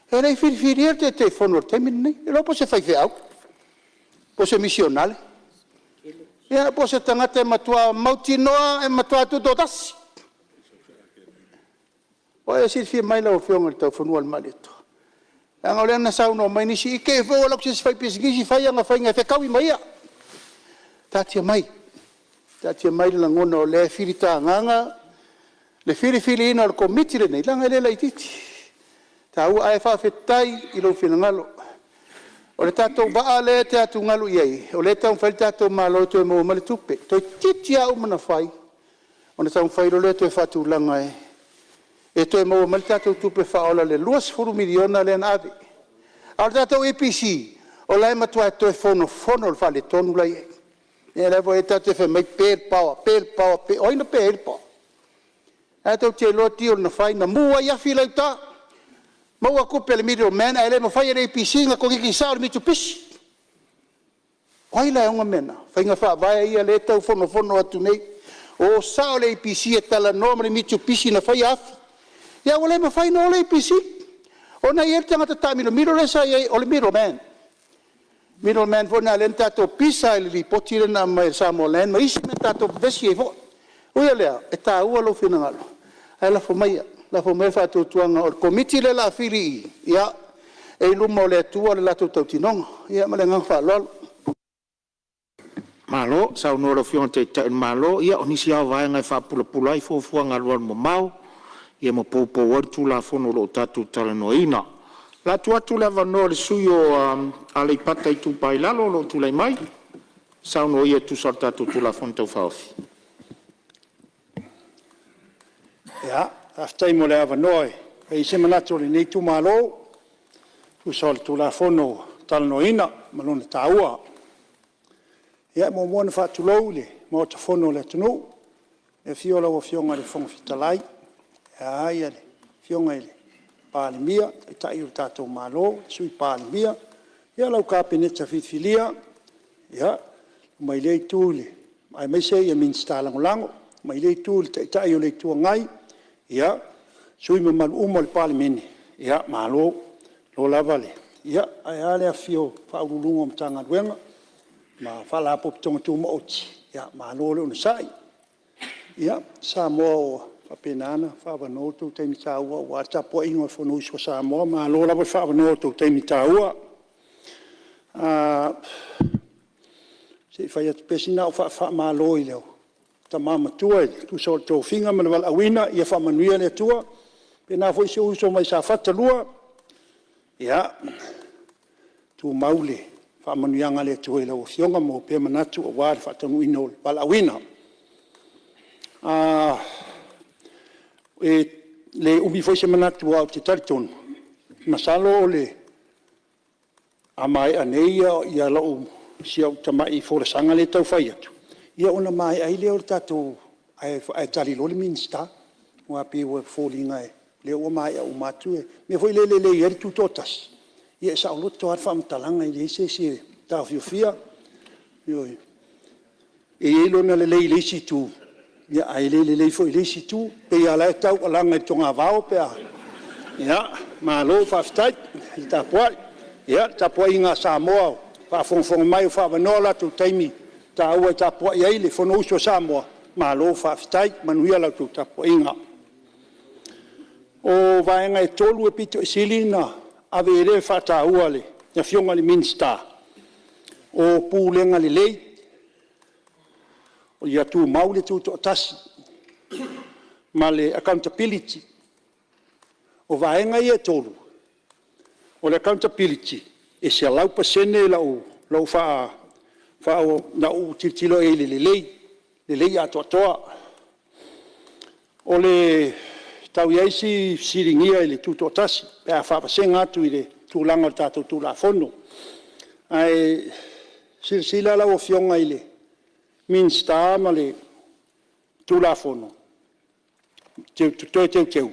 S3: ele fir te fono te min nei ele po se fai feau po se missionale ya po se tangata matua mautinoa e matua tu dotas o e si fi mai la o fiong ta fono al malito ang ole na sa no mai ni si ke vo la se fai pisigi si fai nga fai nga fe kawi mai tatia mai la ngona o le firita nganga le fili ina o committee nei langa le laititi tau ai fa fetai I lo finangalo o le tato va le te atu ngalo iai o le tau fai tato malo to mo male tupe to titia o mana fai ona tau fai lo le to fatu langa E toi mau mal tatou tupe whaola le 2 miliona le anawe. Al tatou EPC, o lai matua toi fono le whale tonu lai e. E lai e tatou wha mai pēr pawa, oina pēr pawa. E tau te loa tio na whai na mua iafi lau ta. Mau a kupe le middle man, e le ma whai le EPC, nga kongiki sao le mitu pisi. Oi la unga mena, whai nga wha vai ia le tau fono atu nei. O sao le EPC e tala noma le mitu pisi na whai afi. Ia wale ma whai no le EPC. O na ia tangata ta miro le sa ia o le middle man. Middle man fo na len tato pisa le ripoti le na mai sa mo len, ma isi me tato vesi e fo. Uia lea, e ta ua lo fina ngalo. Ai la fo mai, la fo mai fa tuanga o komiti le la fili ia. E luma o le atua le lato tau tinonga. Ia ma le ngang wha lolo.
S2: Malo, sau no lo fion te malo, ia onisi au vai ngai fa pula i fo fuanga lo mo mau. Ia mo popo wartu la fono lo tatu tala no ina. La tuatu le vano le suyo ale pata i tu pai lalo lo tu le mai. Sau no ia tu sortatu tu la fono tau faofi.
S9: Ia, aftai mo le avanoe. E se manato le nei tu malo, tu sol tu la fono tala no ina, malona taua. Ia mo mona whaatulou le, mo ta fono le tunu, e fiola o fionga le fonga fitalai, ai ale, fionga ele, Palemene, e tai o tātou malo, sui Palemene, ia lau ka peneta fitfilia, ia, mai lei tūle, ai mai se ia minsta lango, mai lei tūle, tai o lei tua ngai, ia, sui me malu umo le Palemene, ia, malo, lo lavale, ia, ai ale a fio, whaurulunga mtanga duenga, ma fala pop tonga tu mo oti ya ma lo le sai ya sa mo fa penana fa va no tu te mi ta wa ta po ingo fo no so sa mo ma lo la fa no tu te mi ta wa se fa ya pesina fa ma lo i le ta mama tu tu so to finga ma wal awina ya fa manuia le tu pena fo se uso mai sa fa ta lua ya tu maule fa manuanga le tu ele o fionga mo pe manatu o war fa tonu ino wala wina e le ubi foi se manatu o te tarton masalo le amai aneia ia lo sia tamai fo le sanga le tau fai atu ia ona mai ai le o tatu ai tali lo le minsta o api o folinga le o mai o matu me foi le ia tu totas ia sa lo to ar fam talanga i se ta fia e lo na le si tu ia ai le foi le si tu pe ia la tau alanga tonga vao pe ia ma lo fa stai ta po ia ta po inga sa mo fa fon mai fa no la tu taimi ta o ta po ia le fono so sa mo ma lo fa stai manuia la tu ta po inga o vai ngai tolu e pito silina avere fa ta uale na fionga le minsta o pulenga le lei o ia tu maule tu to tas male accountability o vaenga ia tolu o le accountability e se lau pasene lau fa o na u titilo e le lei a toa o le tau iaisi siringia i le tu to tas pe a fa pasenga tu i le tu langa tato tu la fono ai sila la o fionga ile minsta male tu la fono teu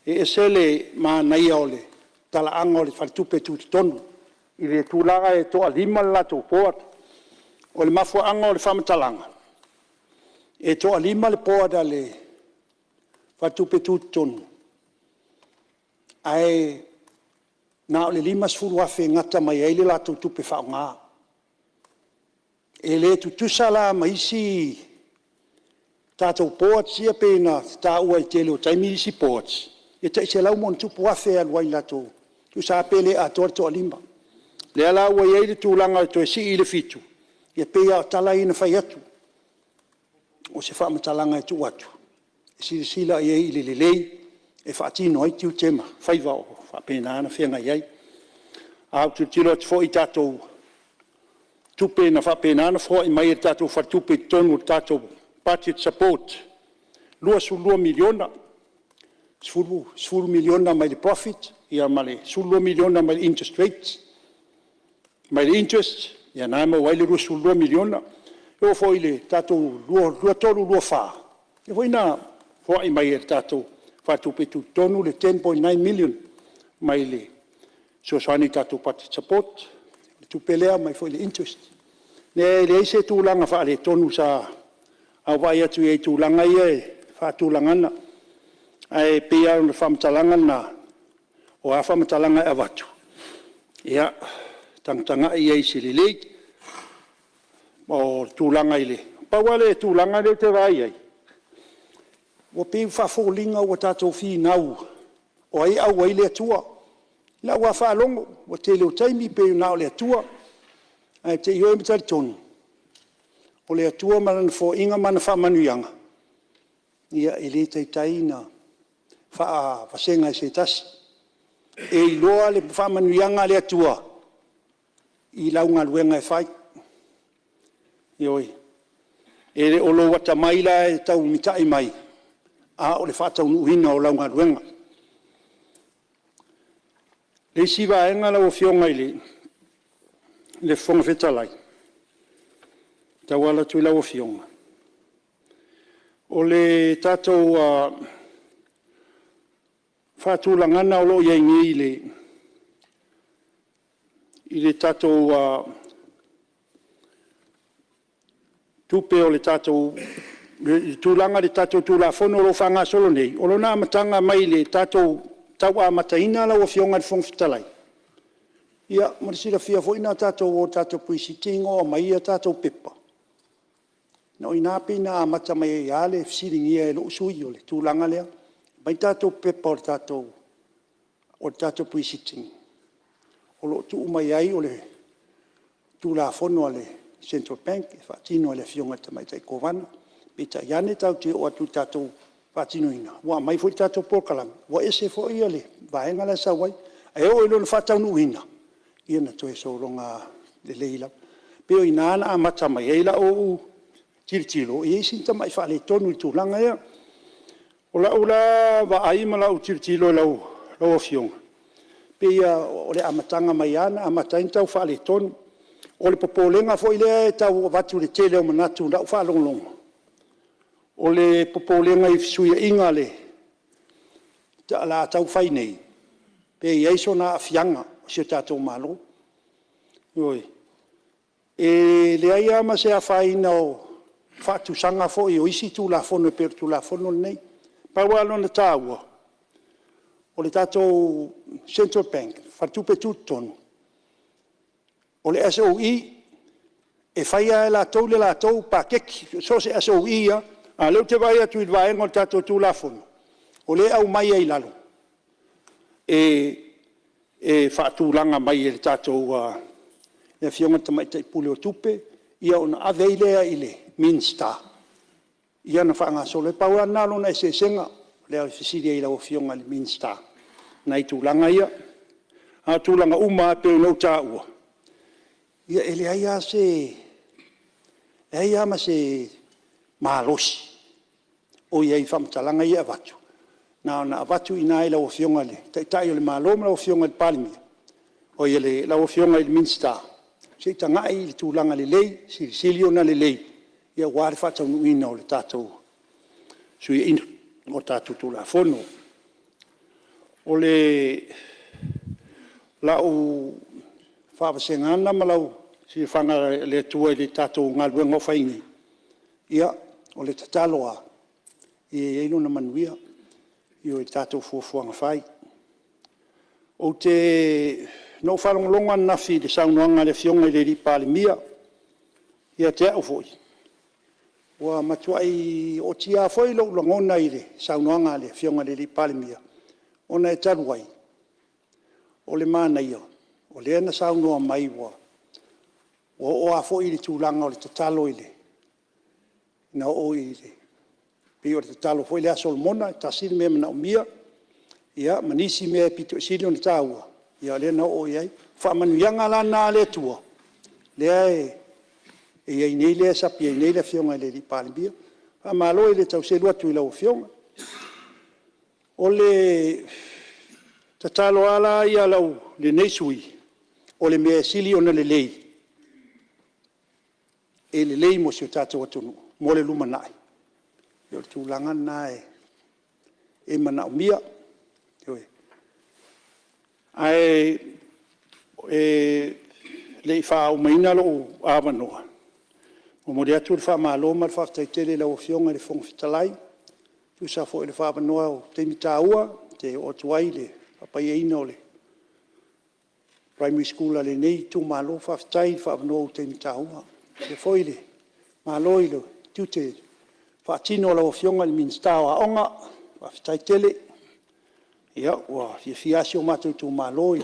S9: e sele ma nai ole tala angole fa tu pe tu tonu ile tu la e to alima la to port o le mafo angole fa mtalanga e to alima le port ale fa tu pe tu tonu ai na le limas fulu afe ngata mai ele la tu pe fa nga ele tu sala mai si tato port sia pena ta ua tele o taimi si port e te se lau mon tu po afe al wai la tu sa pele a torto alimba le ala ua ele tu langa to si ile fitu e pe ya tala ina fa yatu o se fa matalanga tu watu si la ye ile lei e fa tino ai tu tema fai va fa pena na fenga yai a tu tilo fo i tato tupe na fa pena na fo i mai tato fa tupe tonu tato budget support 2 miliona 10 miliona mai le profit, ia ma le 10 miliona mai le interest rates. Mai le interest, ia nā ma wai le 10 miliona. Eo foi le tātou lua tolu lua whā. E foi nā whai mai e tātou whātupetu tonu le 10.9 million mai le soaswani tātou pati support. Le tupelea mai foi le interest. Ne le eise tūlanga wha le tonu sa au vai atu e tūlanga ia e whātūlangana. Ai pia le whamatalanga na o a whamatalanga e watu. Ia, tangtanga i eise le leit. O tūlanga i le. Pauale tūlanga le te vai ai. O pe whawholinga o tātou whi nau. O ai au ai le atua. La ua whalongo. O te leo taimi pe nao le atua. Ai te ioi mitari tonu. O le atua manana fo inga mana whamanuianga. Ia e le teitai na whasenga i se tasi. E i loa le whamanuianga le atua. I launga luenga e whai. Ioi. E le olo wata maila e tau mitai mai. A o le whātau nuhina o launga ruenga. Le siwa enga la o fionga i le whonga whetalai. Tau ala tui la o fionga. O le tātou whātulangana o lo iengi i le tātou tupe o le tātou tūlanga le tātou tūlafono lo whanga solo nei. O lo nā matanga mai le tātou tau a mataina la o fionga le whongfitalai. Ia, marisira fia fo ina tātou o tātou puisitingo o mai a tātou pepa. Na o ina pina a mata mai e ale fsiringi e lo usui o le tūlanga lea. Mai tātou pepa o tātou puisitingo. O lo tu umai ai o le tūlafono a le Central Bank, e whaatino le fionga tamai tai kovana, pita iane tau te o atu tātou whaatino ina. Wa mai fo tātou porkalang, wa ese fo ia le, vaenga la sa wai, e o ilo na whaatau nu ina. Ia na toe sauronga le leila. Peo ina ana a mata mai eila o tiritilo, e sinta mai wha le tonu i tūlanga ia. Ola wa aima lau tiritilo lau fionga. Pea o le amatanga mai ana, amatain tau wha le tonu. O le popolenga fo ile tau watu le tele o manatu ndau whalonglonga. O le popolenga i fisuia inga le la tau whai nei. Pe ieiso na afianga si o tātou malo. Ioi. E le ai ama se a whaina o whatu sanga fo i o isi tu la fono per tu la fono nei. Paualo na tāua. O le tātou Central Bank, whatupe tūtonu. O le SOE, e whaia e la tau le la tau pa keki, so se SOE ia, a leu te vai atu i vaenga o tātou tū la fono. O le au mai ei lalo. E whaatūlanga mai e le tātou, e fionga tamai tai pule o tupe, ia ona aveilea i le minsta. Ia na whaanga so le paua nalo na se senga, le au fisiria i la o fionga le minsta. Nai tūlanga ia, a tūlanga uma pe no tāua. Ia ele aia ma se malosi. O ia i whamtalanga ia watu. Na watu ina e la o fionga le. Tai o le maloma la o fionga le Palemene. O ia le la o fionga le Minster. Se tanga i le tūlanga le lei, silio na le lei. Ia wāre whatau nuina o le tātou. Sui ina o tātou tūla fono. O le la o whawasengana malau si whanga le tua i le tātou ngaluenga o whaingi. Ia, o le tataloa, i eino na manuia, i o i tātou fuafuanga whai. O te no whalonglonga nafi le saunoanga le fionga i le ri Palemene, ia te au foi. Wa matuai o tia foi lo langona i le saunoanga le fionga le ri Palemene. Ona e taruai, o le mana ia. O le ana saunoa mai wa. O a fo i le tūlanga o le tatalo i le. Na o i le. Pe o le tatalo fo i le asol mona, ta sili mea mana o mia. Ia, manisi mea pito sili o le tāua. Ia le na o i ai. Whamanuianga la nā le tua. Lea e ai nei lea sapi ai nei le fionga i le ri Palemene. Whamalo i le tau selua tui lau fionga. O le tatalo ala ia lau le neisui, o le mea sili ona le lei. E le lei mo si o tātou atunu, mo le luma nai. Yo tūlanga nai, e mana o mia. Ai, le wha o maina lo awanoa. O mori atu le wha malo ma le wha taitele lau fionga le fonga fitalai. Tu sa fo le wha awanoa o te mitaua, te o tuai le papai eina o le primary school le nei tu malo wha fitai wha awanoa o te mitaua. Le foi le malo i lo tu te wha tino lau fionga le minstawa onga, wha fitai tele. Ia, ua fiasi o mātou tu malo i.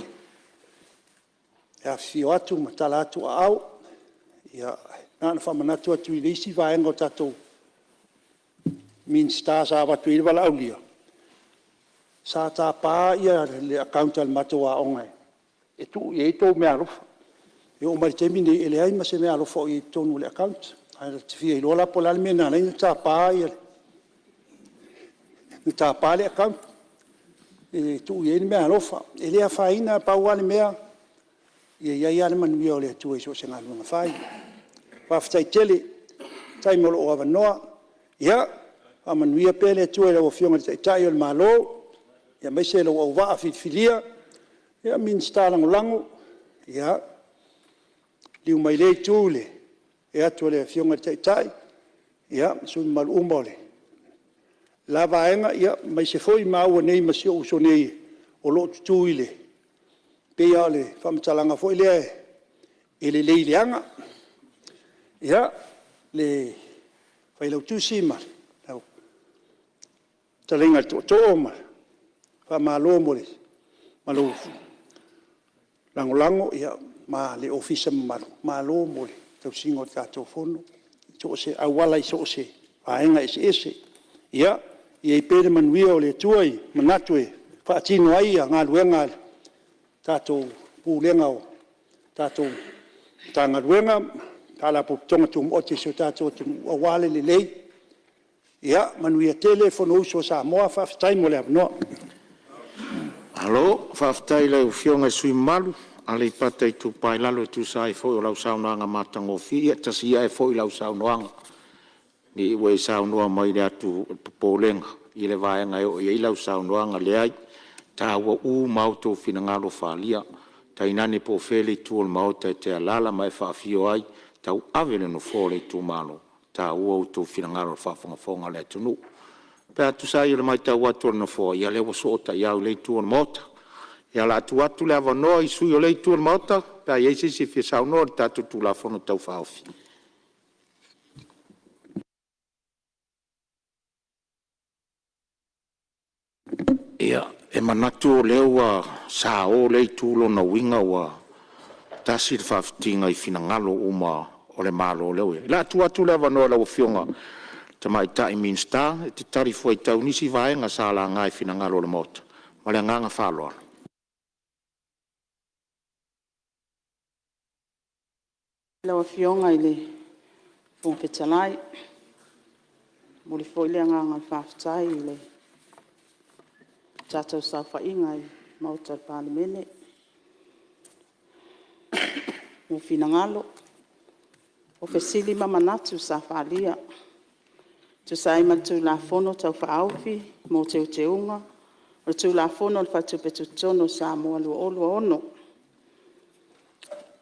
S9: Ia fio atu, matala atu a au. Ia, nāna whamanatu atu i leisi vaenga o tātou. Min star sa watu i wala aulia. Sa tā pā ia le account al matou a ongai. E tu, e tō mea rofa. E o mari temi nei ele ai ma se mea rofa i tōnu le account. Ai te fia i lola po lalme nā nei tā pā ia. Tā pā le account. E tu i eni mea rofa. E lea whaina pau ane mea. Ia ane manuia o lea tua i so se ngā lunga whai. Whawhitai tele, tai molo o awanoa. Ia, whamanuia pe lea tua i lau fionga te tai o le malo. Ia meise lau au waa whifilia. Ia min stalango lango. Ia, liu mai lei tūle. Ia tua lea fionga te tai. Ia, sui malu umole. La vaenga, ia, meise foi maua nei masio uso nei o lo tutuile. Pea le whamatalanga foi lea e le leileanga. Ia, le whailau tūsima. Talenga to'o ma. Whamalo mo le. Malo lango ia ma le ofisa malo mo le. Tau singo tātou fono. So se awala i so se. Vaenga ese. Ia, ia i pere manuia o le tuai manatue. Whaatino ai a ngā luenga tātou pūlenga o tātou tanga ruenga, tāla putonga tu mote so tātou tu awale le lei. Ia, manuia tele fono uso sa moa whaftai mo le avnoa.
S2: Alo, whaftai leo fionga sui malu, ale pata i tu pai lalo e tu sa e foi o lau saunoanga matango fi, ia tasia e foi lau saunoanga. Ni iwe saunoa mai le atu polenga, i le vaenga e o i lau saunoanga le ai. Ta ua mauto fina ngalo whalia, ta inane po fele tu o mauta e te alala mai whaafio ai, tau avele no fole tu malo, ta ua uto fina ngalo whaafonga le tunu. Pea tu sa i le mai ta watu na fo, ia lewa soota iau le tu o mauta. Ia la tu watu le avanoa i sui o le tu o mauta, pea iese si fia saunoa tatu tu la fono tau whaofi. Ia, e manatu o leo sa o le tūlo na winga wa tasi le whawhitinga i fina ngalo o le malo o leo. La atu le avanoa lau fionga ta mai tai minsta, e te tari fwai tau nisi vaenga sa la ngai fina ngalo le mota. Ma le nganga whaloa.
S10: Lau fionga i le fwngpetalai. Mori fwoi le nganga whawhitai i le tātou sa whainga i mauta Palemene. Mo fina ngalo. O fesili mamanatu sa whalia. Tu sa ima tu la fono tau whaaufi, mo te unga. O tu la fono le whatupetu tono sa mua lua ono.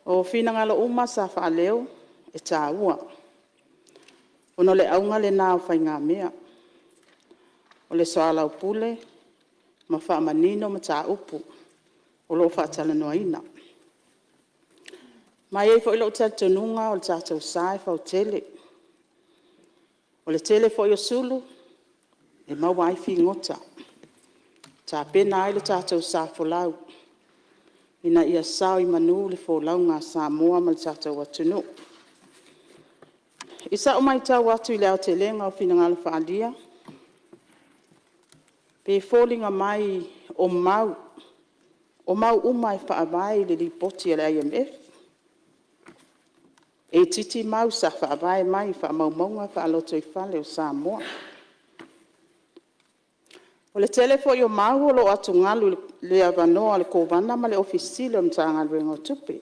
S10: O fina ngalo uma sa whaaleo e tā ua. Ono le aunga le nāo whainga mea. O le soalau pule, ma whaamanino ma tā upu, o lo whaatala noa ina. Mai e fo ilo tātununga o le tātou sae whau tele. O le tele fo i o sulu, e maua ai fi ngota. Tā pena ai le tātou sa folau. Ina ia sao i manu le folau ngā sa moa ma le tātou atunu. Isa o mai tau atu i leo te lenga o fina ngāle whaalia. Pe fōlinga mai o mau. O mau umai whaavai le ripoti le IMF. E titi mau sa whaavai mai whaamaumaunga whaaloto i whale o Samoa. O le telefo yo mau lo atu ngalu le avanoa le kovana ma le ofisile o mtanga luenga o tupe.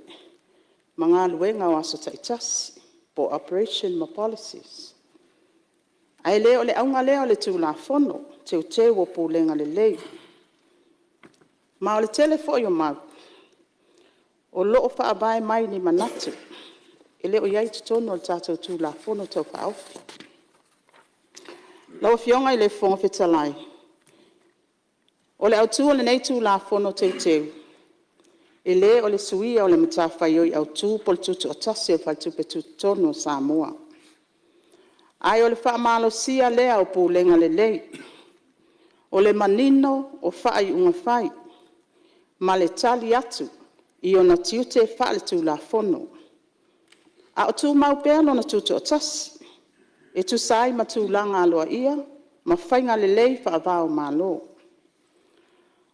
S10: Mga luenga o aso taitasi po operation ma policies. Ai leo le aunga leo le tula fono te o pulenga le lei. Ma o le telefo yo mau. O loo faa bai mai ni manatu. Ele o iai tutono le tatou tula fono tau fa aufi. Lau fionga i le fonga fetalai. O le autua le nei tula fono teu. Ele o le suia o le matawhai oi autu pol tutu o tasi o faltupe tutono Samoa. Ai o le wha malo sia lea o pulenga le lei. O le manino o whai unga whai. Ma le tali atu i o na tiute wha le tula fono. A o tu mau pēlo na tutu o tasi. E tu sai ma tūlanga aloa ia, ma whainga le lei wha avao malo.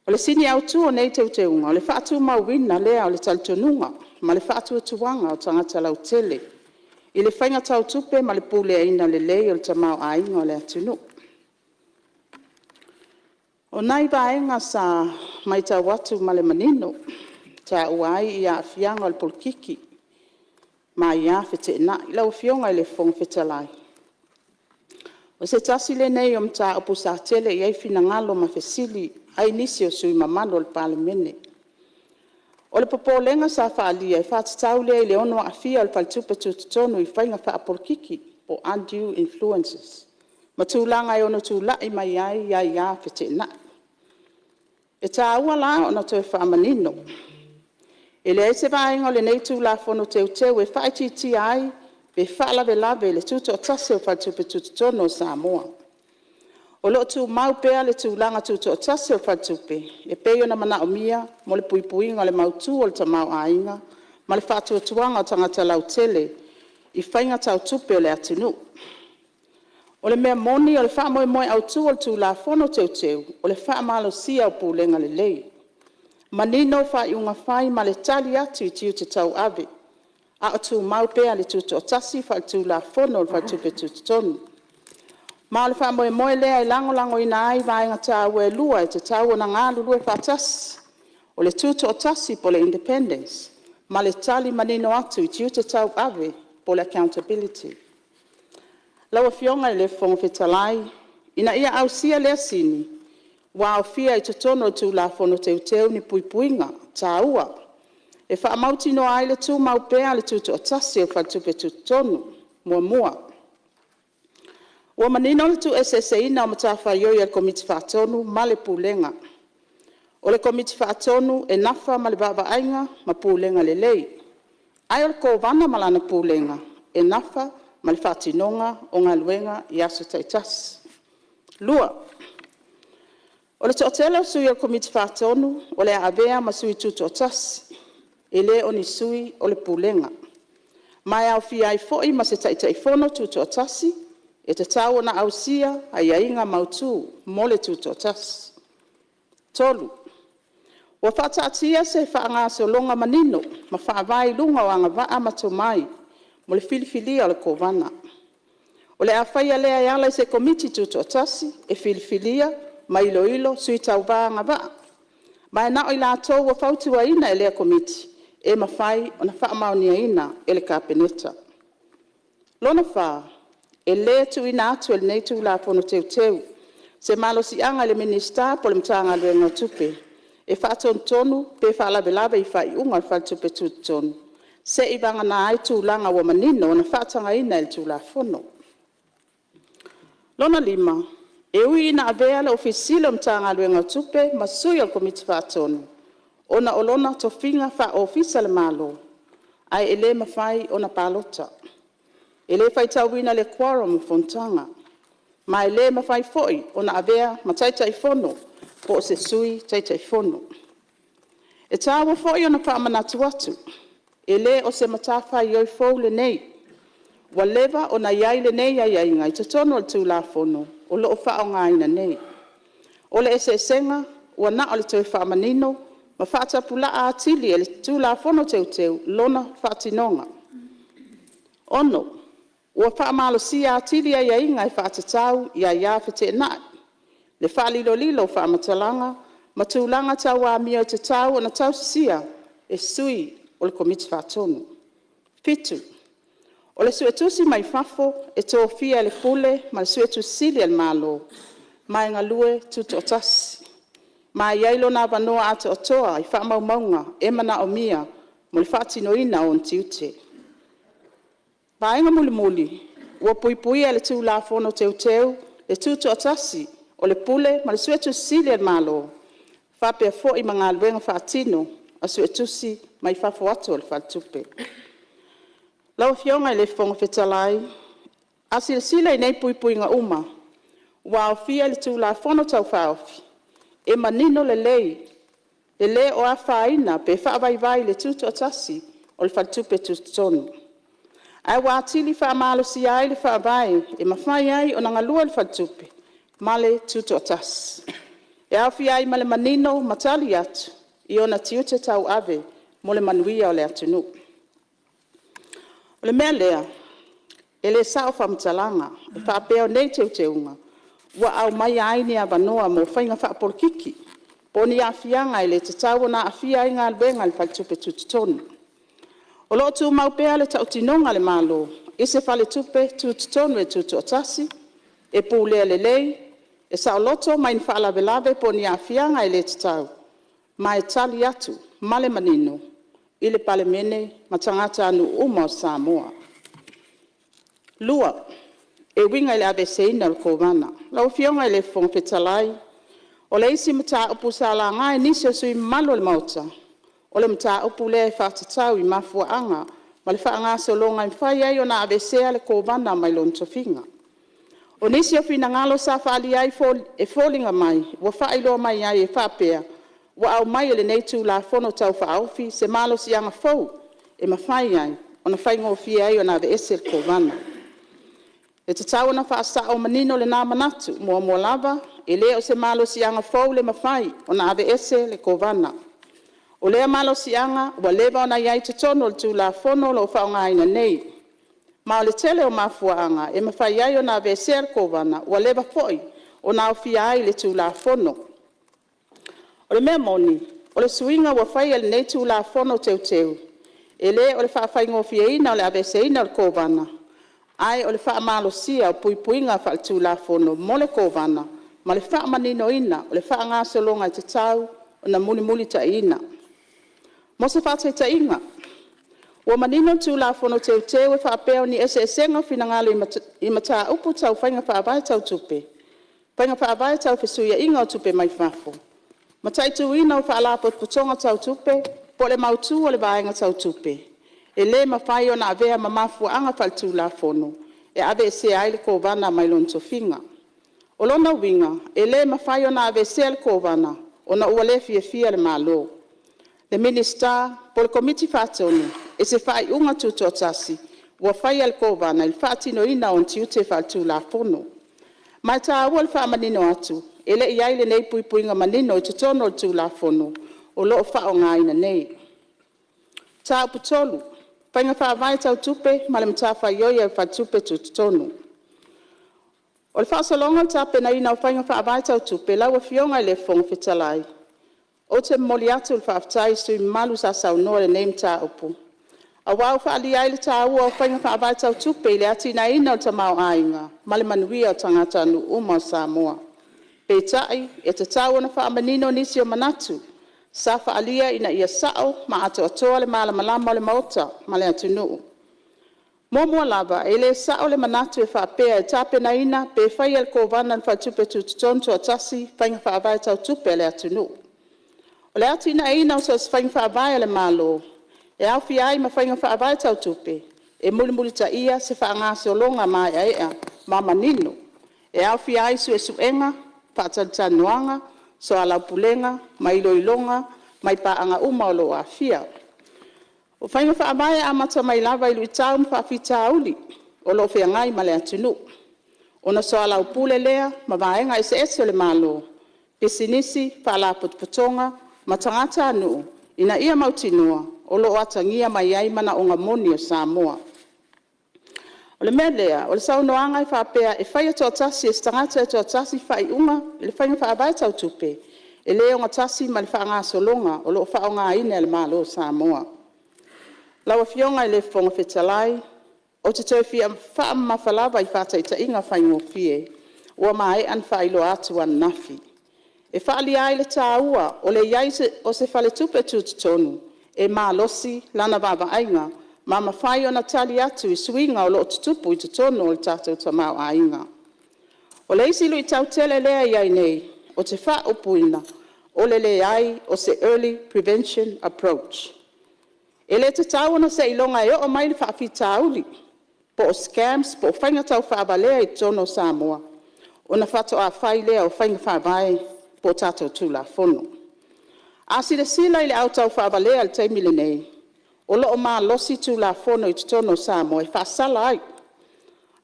S10: O le sini au tu o nei teuteunga, o le whaatu mau wina lea o le taltonunga, ma le whaatu tuanga o tangata lau tele. I le whainga tau tupe ma le pule aina le lei o le tamau ainga o le atunu. O nai vaenga sa mai tau watu ma le manino, ta uai ia fianga o le polkiki, ma ia fete na ila o fionga i le fong fetalai. O se tasi le nei o mta opu sa tele i ai fina ngalo ma fesili ai nisi o sui mamano le Palemene. O le popolenga sa whaalia i whaatitau lea i le ono a fia o le paltupe tutonu i whainga wha apolkiki o undue influences. Ma tūlanga i ono tūlai mai ai ia fete na. E tā ua la o na toi whaamanino. E le se vaenga o le nei tūla fono teu e whaititi ai be whaalawe lawe le tuto o tase o whaltupe tutono Samoa. O lo tu mau pea le tūlanga tuto o tase o whaltupe, e peo na mana o mia, mo le puipuinga le mautu o le tamau ainga, ma le whātua tuanga o tangata lau tele, i whainga tau tupe o le atunu. O le mea moni o le wha moe au tu o le tūla fono teu, o le wha malo sia o pūlenga le lei. Manino wha iunga whai ma le tali atu i tiu te tau ave, a o tu mau pea le tuto o tasi wha tūla fono o whaltupe tutonu. Ma le wha moe lea i lango ina ai vaenga tā ue lua e te tau o na ngā lulue whātasi, o le tuto o tasi po le independence, ma le tali manino atu i tiu te tau ave po le accountability. Laua fionga i le fonga fetalai, ina ia au sia lea sini, wa o fia i tutono tu la fono teu ni puipuinga, tā ua, e wha mauti no ai le tu mau pea le tuto o tasi o whaltupe tutonu, mua. Ua manino le tu SSA ina o matawhai oi al komiti whaatonu ma le pūlenga. O le komiti whaatonu e nafa ma le vavaainga ma pūlenga le lei. Ai o le kovana ma lana pūlenga e nafa ma le whaatinonga o ngā luenga i aso taitasi. Lua. O le to'atele o sui o komiti whaatonu o le avea ma sui tuto o tasi. E le o ni sui o le pūlenga. Mai au fia i foi ma se taitaifono tuto o tasi. E te tau na ausia ai ainga mautu mo le tuto tasi. Tolu. Wa whaatatia se whaanga se longa manino ma whaavai lunga o anga waa matomai mo le filifilia o le kovana. O le awhaia lea i ala se komiti tuto tasi e filifilia ma ilo sui tau waa anga waa. Ma e nao i la tau wa whautua ina e lea komiti e mawhai o na whaamaunia ina e le kapeneta. Lona whaa. E le tu ina atu e nei tu la pono teu. Se malo si anga le minista po le mtanga luenga tupe. E whaaton tonu pe whaalawe i whai unga whal tupe tutonu. Se i vanga na ai tu langa wa manino na whaatanga ina il tu la fono. Lona lima. E ui ina avea le ofisile mtanga luenga tupe masui al komiti whaatonu. Ona olona tofinga wha ofisa le malo. Ai ele mawhai ona palota. Ele fai tauina le quorum Fonotaga. Ma ele mawhai foi o na avea ma taitaifono po se sui taitaifono. E tawa foi o na whaamanatu atu. Ele o se matawhai oi fau le nei. Wa leva o na iai le nei ai ainga i tatono le tū la fono o loo whao ngaina nei. O le esenga ua na o le tau whaamanino ma whaatapula a atili e le tū la fono teu lona whaatinonga. Ono. Ua whaamalo si a tili ai inga i whaatatau i a ia whete nai. Le whaalilo whaamatalaga, ma tūlanga tau a mia o te tau na tau sia e sui o le komiti whaatonu. Pitu, o le suetusi mai fafo e tō fia le pule ma le suetusili al malo, mai ngalue tuto o tasi. Ma iailo na wanoa ate o toa i whaamaumaunga e mana o mia mo le whaatinoina o ntiute. Paenga muli, ua puipui e le tū la fono teu, le tuto o tasi o le pule ma le suetusili al malo, whapea fo i mga luenga whaatino a suetusi mai fafo atu o le whaatupe. Lau fionga i le fonga whetalai, a sila i nei puipui nga uma, wa o fia le tū la fono tau whaofi, e manino le le o a whaina pe whaavai le tuto o tasi o le whaatupe tutonu. Ai wa atili whaamalo si ai le whaavai e mawhai ai o nangalua le whaatupe, male tuto o tasi. E awhi ai ma le manino matali atu, i ona tiute tau ave mo le manuia o le atunu. O le mea lea, e le sao whamtalanga, e whaapeo nei teuteunga, wa au mai aini a wanoa mo whainga whaapolkiki, poni a fianga i le te tau na a fia inga albenga le whaltupe tututonu. O lo tu maupea le tautinonga le malo, i se whale tupe tututonu e tutu o tasi, e pūlea le lei, e sao loto mai whaalawelawe poni a fianga i le te tau, mai tali atu, male manino, i le Palemene ma tangata anu uma o Samoa. Lua, e winga i le abeseina le kovana, lau fionga i le whongwhetalai, o le isi mta upu sa la ngai nisi o sui malo le mauta, o le mta upu le whaatatau i mafuaanga, ma le whaanga solonga i whai ai o na abesea le kovana mai lontofinga. O nisi o fina ngalo sa whaali ai e fōlinga mai, wa whailo mai ai e whapea, wa au mai le neitu la fono tau whaaufi, se malo si anga fau, e mawhai ai, o na whaingo fia ai o na ave ese le kovana. E te tau na whaasa o manino le nā manatu, mua lava, e lea o se malo si anga fau le mawhai, o na ave ese le kovana. O lea malo si anga, wa leva o na iai te tono le tu la fono lo whaonga aina nei. Ma o le tele o mafuaanga, e mawhai ai o na ave ese le kovana, wa leva foi, o na ofia ai le tu la fono. O le mea moni, o le suinga wa whai ele nei tu la fono teu. E le o le whaafai fia ina o le ave ese ina le kovana. Ai o le whaamalo sia o puipuinga whaaltu la fono mo le kovana, ma le whaamanino ina o le whaanga solonga i te tau o na muli ta ina. Mo se whaate ta inga, ua manino tu la fono teu e whaapeo ni ese esenga fina ngalo i mata upu tau whainga whaavai tau tupe. Whainga whaavai tau whesuia inga o tupe mai whafo. Matai tu ina o whaalapo putonga tau tupe, po le mautu o le vaenga tau tupe. E le mawhai o na avea mamafu anga whaltu la fono, e ave se aile kovana mai lontofinga. O lona winga, e le mawhai o na ave se le kovana, o na uale fia le malo. Le minister, po le komiti whatonu, e se whai unga tuto tasi, ua whai al kovana, il whaatino ina on tiute whaltu la fono. Mai ta awa le whaamanino atu, e le iaile nei puipuinga manino i tutono tu la fono, o loo whao ngā ina nei. Ta uputolu, Painga whaavai tau tupe, ma le mta whaioia e whaatupe tutonu. O le whaasalonga tape na ina o whainga whaavai tau tupe, lau a fionga i le fonga whetalai. O te moli atu le whaaftai sui malu sa saunoa le neim ta upu. A wau whaali ai le ta ua o whainga whaavai tau tupe, i le ati na ina o tamau ainga, ma le manuia o tangata anu uma o Samoa. Peitai, e te tau na whaamanino nisi o manatu, sa whaalia ina ia sao ma ato atoa le malamalama o le maota ma le atunuu. Mua lava, e le sao le manatu e whaapea e tape na ina pe whai al kovana na whaatupe tututontu atasi whainga whaavai tau tupe le atunuu. O le ati ina o sa whainga whaavai le malo, e au ai ma whainga whaavai tau tupe, e muli ta ia se whaangase o longa mai a ea ma manino, e au ai su e suenga, whaatatanuanga, so ala pulenga, mai loilonga, mai paanga uma o lo afia. O whainga whaamai amata mai lava ilu i tau mwhawhita uli, o lo whiangai ma le atunu. O na so ala upule lea, ma vaenga ese le malo, pesinisi, whaala putonga, ma tangata anu, ina ia mautinua, o lo atangia mai ai mana o ngamoni o Samoa. O le mea lea, o le saunoaga i whaapea e whai ato atasi e stangata ato atasi whai unga, e le whainga whaabai tau tupe. E leo ngā tasi ma le whaanga solonga, o loo whao ngā ine le malo Samoa. Lawa fionga i le whonga whetalai, o te toi fia wha mawhalawa i whata i ta inga whaingo fie, ua mai an whailo atu an nafi. E whaali ai le tāua, o le iaise o se whale tupe tūtutonu, e malosi lana baba ainga, ma mawhai o na tali atu i suinga o loo tutupu i tutonu o le tātou tamau ainga. O le isi lui tau tele lea iai nei, o te wha upuina, o le le ai o se early prevention approach. E le te tauana se ilonga e o mai le whaafi tauli, po o scams, po o whainga tau whaabalea i tono Samoa, o na whato a whai lea o whainga whaabai po tātou tūla whono. A sila sila i le au tau whaabalea le teimile nei, o loo maa losi tūla whono i tono Samoa e whaasala ai.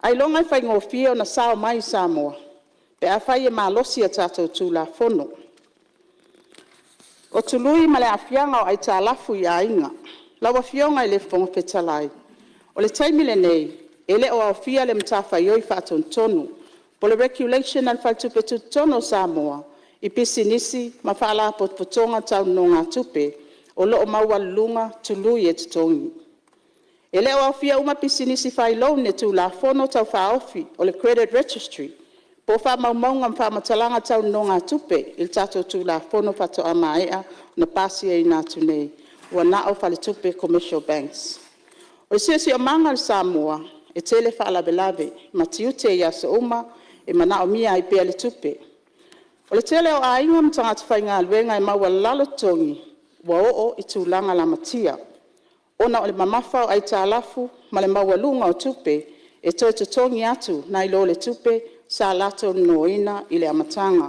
S10: Ai longa i whainga o fia o na sao mai Samoa, pe a whai e maa losi a tātou tūla whono. O tului ma le awhianga o ai tā lafu i a inga, lawa fionga i le whonga whetalai. O le taimile nei, e le o au fia le mtawhai oi whāton tonu, po le regulation al whaltupe tu tono Samoa, i pisi nisi ma whaala potpotonga tau no ngā tupe, o loo maua lunga tului e tutongi. E le o au fia uma pisi nisi whai ne tu la whono tau whaofi o le credit registry, po wha maumaunga mwha matalanga tau no ngā tupe, il tato tu la whono whato a maea na pasi e nātu nei, ua nao whale tupe commercial banks. O si o manga Samoa, e tele whaala belave, ma tiute i asa uma, e manao mia i pia le tupe. O le tele o a inga mtangata whainga luenga e maua lalo tongi, wa o i tūlanga la matia. Ona o le mamawhau ai tā lafu, ma le maua lunga o tupe, e toi te tongi atu na i lo le tupe, sa lato noina i le amatanga.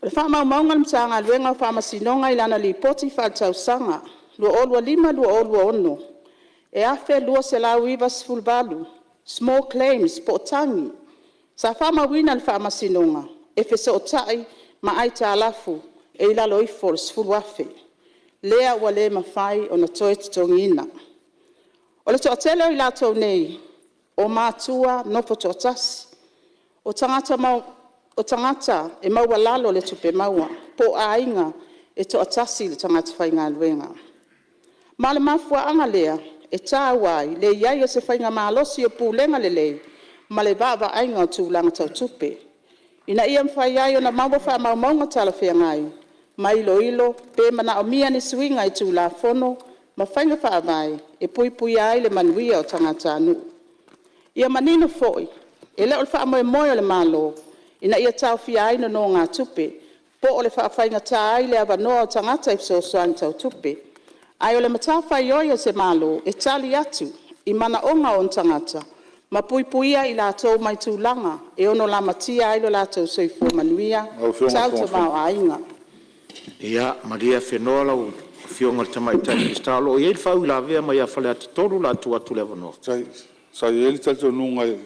S10: O le wha maunga le mtanga luenga o wha masinonga i lana li poti wha tau sanga, lua olua lima, lua olua ono. E afe lua se la uiva sfulbalu, small claims po tangi. Sa wha mawina le wha masinonga, e fese o tai ma ai tā lafu, e i lalo ifo le sfulwafe. Lea ua le mawhai o na toi titongina. O le toatele o i lato nei, o mātua nopo toatasi. O tangata e maua lalo le tupe maua, po a inga e toatasi le tangata whainga luenga. Ma le mafua anga lea, e tā wai, le iai o se whainga malosi o pūlenga le lei, ma le vava ainga o tūlanga tau tupe. Ina ia mwhai ai o na maua wha maumaunga tala whea ngai, ma ilo, pe mana o mia ni suinga i tū la whono, ma whainga wha vai, e pui ai le manuia o tangata anu. Ia manino foi, e leo le wha moe o le malo, ina ia tau fia ai no ngā tupe, po o le wha whainga tā ai le avanoa o tangata i fsosoang tau tupe. Ai o le matawhai oi o se malo, e tali atu, i mana onga o tangata, ma puipuia i lātou mai tūlanga, e ono la matia ai lo lātou soifua manuia, tau te mau ainga.
S2: Ia, Maria whenua lau fionga le tamai tani stalo, i eil whau la vea mai a whale ati toru la tua tu lewa no.
S4: Sai ele tal to nunga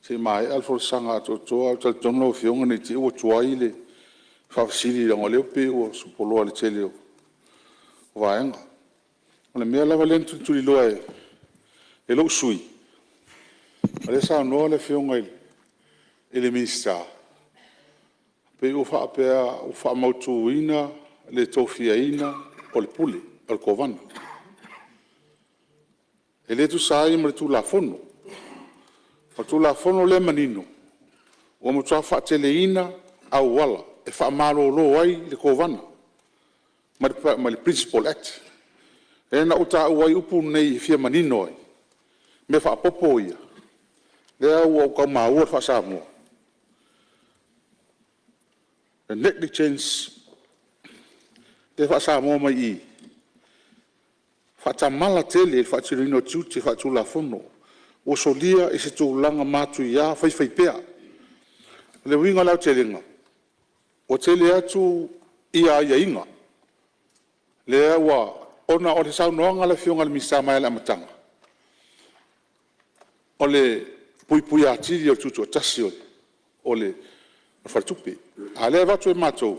S4: se mai al for sanga to tal to no fionga ni ti o tuaile fa sili la ngole pe o supolo ale tele o vaenga. Ole me la valentu tu li loe e lo sui. Ale sa no le fionga ele mista. Pe o fa mautuina le tofiaina o le pule al kovana. Ele tu sai ma tu la fono. O tu la fono le manino. O mo tsa fa teleina au wala e fa malo lo ai le kovana. Ma le principal act. E na uta ai upu nei fia manino ai. Me fa popo ia. Le au ka ma o fa sa mo. The negligence te fa sa mo mai i. Fa tamala tele fa tirino tuti fa tu la fono. O solia e se tūlanga mātu ia whai pea. Le winga lau telenga. O tele atu ia inga. Le awa ona o le sau noanga le fionga le misa mai la matanga. O le pui atiri o tutu o tasi o le whartupe. A le watu e mātou.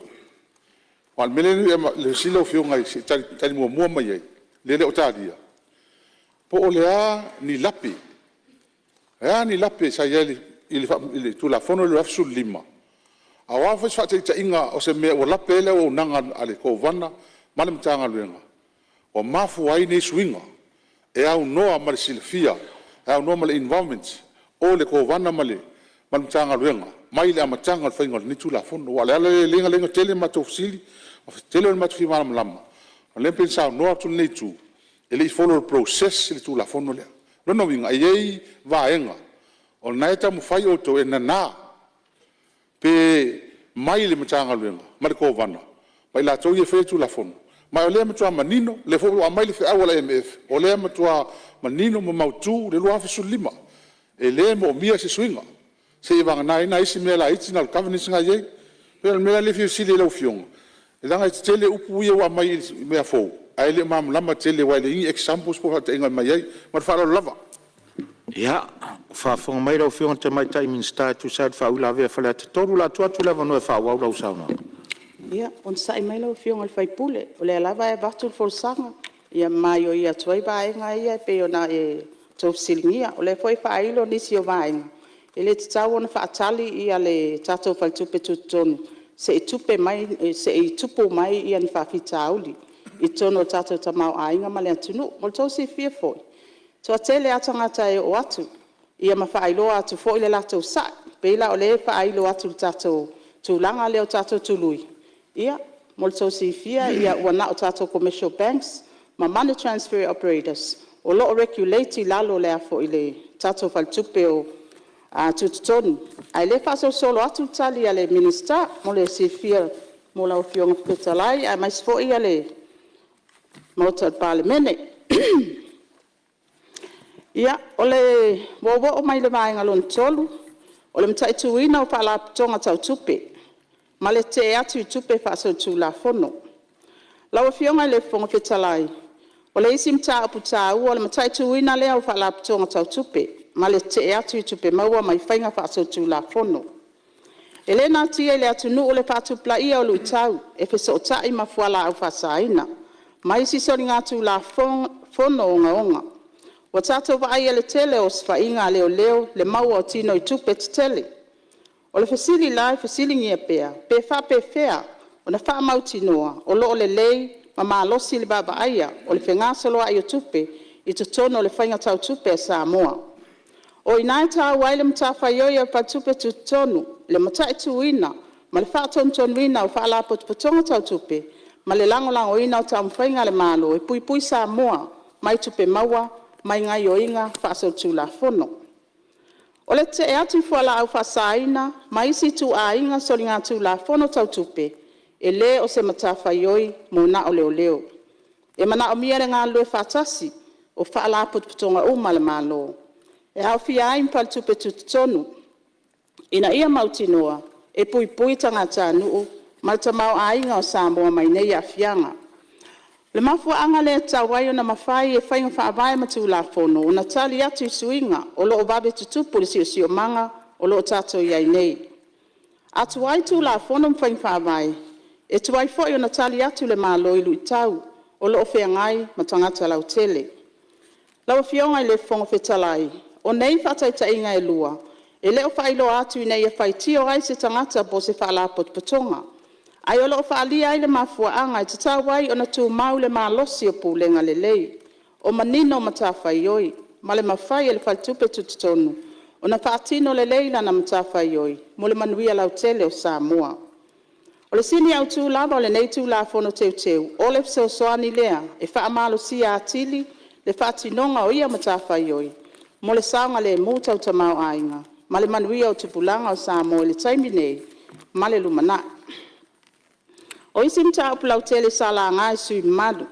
S4: O al mele le sila o fionga i tali mua mai ei. Le o tāria. Po o le a ni lapi. ni lape sa yeli ili tu la fono le afsu lima awa fa sa te inga o se me o lape le o nanga ale ko vana male mtanga luenga o mafu ai ni swinga e au noa mal silfia e au noa mal environment o le ko vana male mtanga luenga mai le amatanga fa inga ni tu la fono wala le lenga tele matofsili o tele matfi malam lama le pensa noa tu nei tu ele follow the process le tu la fono le no winga ai vaenga o naita mu fai o to na pe mai le mtanga luenga mal ko vana mai la to ye fe tu la fono mai o le mtua manino le fo o mai le fe awala mf o le mtua manino mo mautu le lo fa sulima e le mo mia se swinga se vanga na isi me la itinal covenant nga ye pe me le fi sile lo fiong e danga tele upu ye wa mai me fo ai le mam lama tele wa le examples po ta inga mai mar fa lava
S2: ya fa fo mai lo fiong te mai tai min status sa fa ula ve fa la toru la tu la no fa wa lo sa no
S10: ia on sai mai lo fiong al fai pule o le lava e batu for sanga ia mai o ia toi vai nga ia pe ona e to silnia o le foi fa ilo nisi o vai ele tau ona fa atali ia le tato fa tupe tuton se tupe mai se tupo mai ia ni fa fitauli i tono tato tamau ainga male atunu mo to se fia foi to tele atanga tai o atu ia ma fa ilo atu foi le lato sa pe la o le fa ilo atu tato tu langa le tato tului ia mo to se fia ia wana tato commercial banks ma money transfer operators o lo regulate lalo le afo ile tato fa tupe o a tutoni ai le fa solo atu tali ale minister mo le se fia mo la fiong petalai ai mais fo ia le mo ta Palemene ia ole wo o mai le mai ngalon tolu ole mtai tuina o fa la tonga tau tupe ma le te atu tupe fa so tu la fono la fiong ale fonga petalai ole isim ta aputa o ole mtai tuina le o fa la tonga tau tupe ma le te atu tupe maua mai fainga fa so tu la fono elena tia le atu nu ole patu plaia o luitau e fe so tai ma fuala au fa saina mai si so nga tu la fono onga wa tato va ai le tele o sfainga leo le maua o tino i tupe tele o le fasili lai fasili ngia pe fea ona fa mautinoa o lo le lei ma losi le baba aia o le fenga solo ai tupe i tono le fainga tau tupe sa moa o inaita waile mtafa yoyo patupe tutonu le matai tuina ma le faton tonwina o fala potpotonga tau tupe ma le lango ina o tamfainga le malo e pui sa moa mai tupe maua mai ngai o inga faso tula fono o le te atu fala au fasaina mai si tu a inga solinga tula fono tau tupe e le o se matafa yoi mo na o leo e mana o miere ngā lue fatasi o fala potpotonga o le malo e au fia ai mpal tupe tutonu ina ia mautinoa e pui tangata nuu malta mau ainga o Samoa mai nei a fianga le mafu anga le tawai na mafai e fainga fa vai matu la fono ona tali atu suinga o lo babe tutupu le sio manga o lo tato ia nei atu ai tu la fono fainga fa vai e tu ai fo ona tali atu le malo i luitau o lo fe ngai matangata la utele la fionga le fonga fetalai o nei fataita inga e lua e leo failo atu nei e faitio ai se tangata po se fala potpotonga ai o lo faalia ai le mafuaanga i tatawai ona tu mau le malosi o pulenga le lei o manino matawhai oi ma le mawhai e le faltupe tututonu ona faatino le leila na matawhai oi mo le manuia lau tele o Samoa o le sini au tu lava o le nei tu la fono teu o le soani lea e faamalo sia atili le faatinonga o ia matawhai oi mo le saunga le muta o tamau ainga ma le manuia o tupulanga o Samoa le taimi nei ma le lumana o isi mta upulau tele sala ngai sui madu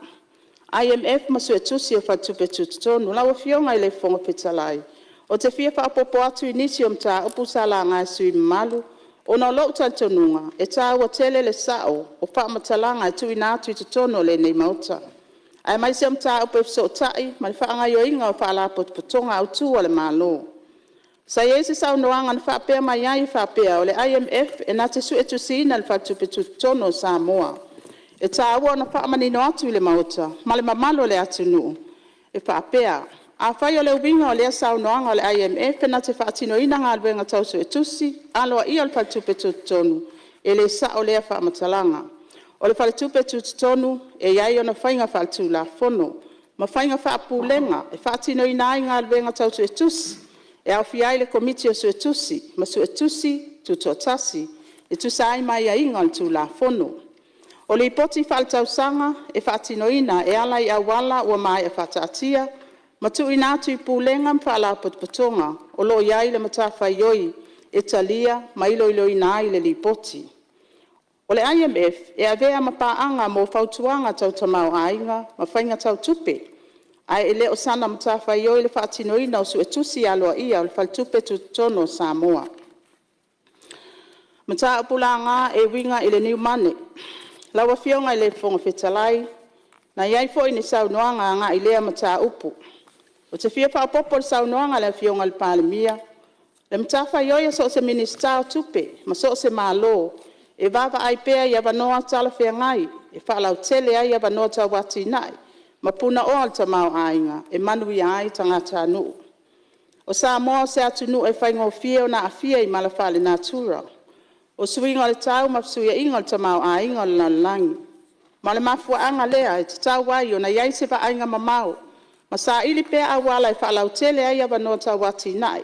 S10: IMF ma sue tusi o fatupe tutonu la wafionga ile fonga petalai o te fia fa popo atu inisi o mta upu sala ngai sui malu o na lo tantonunga e ta wa tele le sao o fa matalanga tu ina atu tutono le nei mauta ai mai se mta upu so tai ma fa nga yo inga o fa la potpotonga au tu le malo sa yesi sa no anga fa pe mai ai fa pe o le IMF e na te su etu sina le fatupe tutono Samoa e ta wa na fa mani no atu le mauta ma le mamalo le atu nu e fa pe A whai o le ubinga o lea saunoanga o le IMF na te whaatinoina ngā luenga tausu e tusi, aloa ia o le whalitupe tutonu, e le sa o lea whaamatalanga. O le whalitupe tutonu e iai o na whainga whaltu la fono, ma whainga whaapulenga e whaatinoina ai ngā luenga tausu e tusi, e au fiai le komiti o su e tusi, ma su e tusi tutotasi, e tusai mai a inga o tu la fono. O le ipoti whaltausanga e whaatinoina e ala i awala ua mai e whaataatia, ma tu ina atu i pūlenga mwhala potpotonga, o lo iai le matawhai oi, e talia, ma ilo ina ai le lipoti. O le IMF e avea mapaanga mo whautuanga tau tamau ainga, ma whainga tau tupe. Ai e leo sana matawhai oi le whaatinoina o su e tusi aloa ia o le whaltupe tutono Samoa. Mata apulanga e winga i le New Money. Lawa fionga i le fonga fetalai, na iai fo ni saunoanga nga i lea mata upu. O te fia whaopopo le saunoanga le fionga le Palemene. Le mtafa yoia so se minister tupe, ma so se malo, e vava ai pea ia vanoa tala fea ngai, e whaalau tele ai ia vanoa ta wati nai, ma puna o alta mau ainga, e manui ai tangata anu. O Samoa se atunu e whaingo fia na afia i malawhale natura. O suinga le tau mafsuia inga le tamau ainga le lanlangi. Ma le mafuaanga lea e te tau wai o na iai se va ainga mamau, ma sa ili pea awala e whaalau tele ai ia vanoa ta wati nai,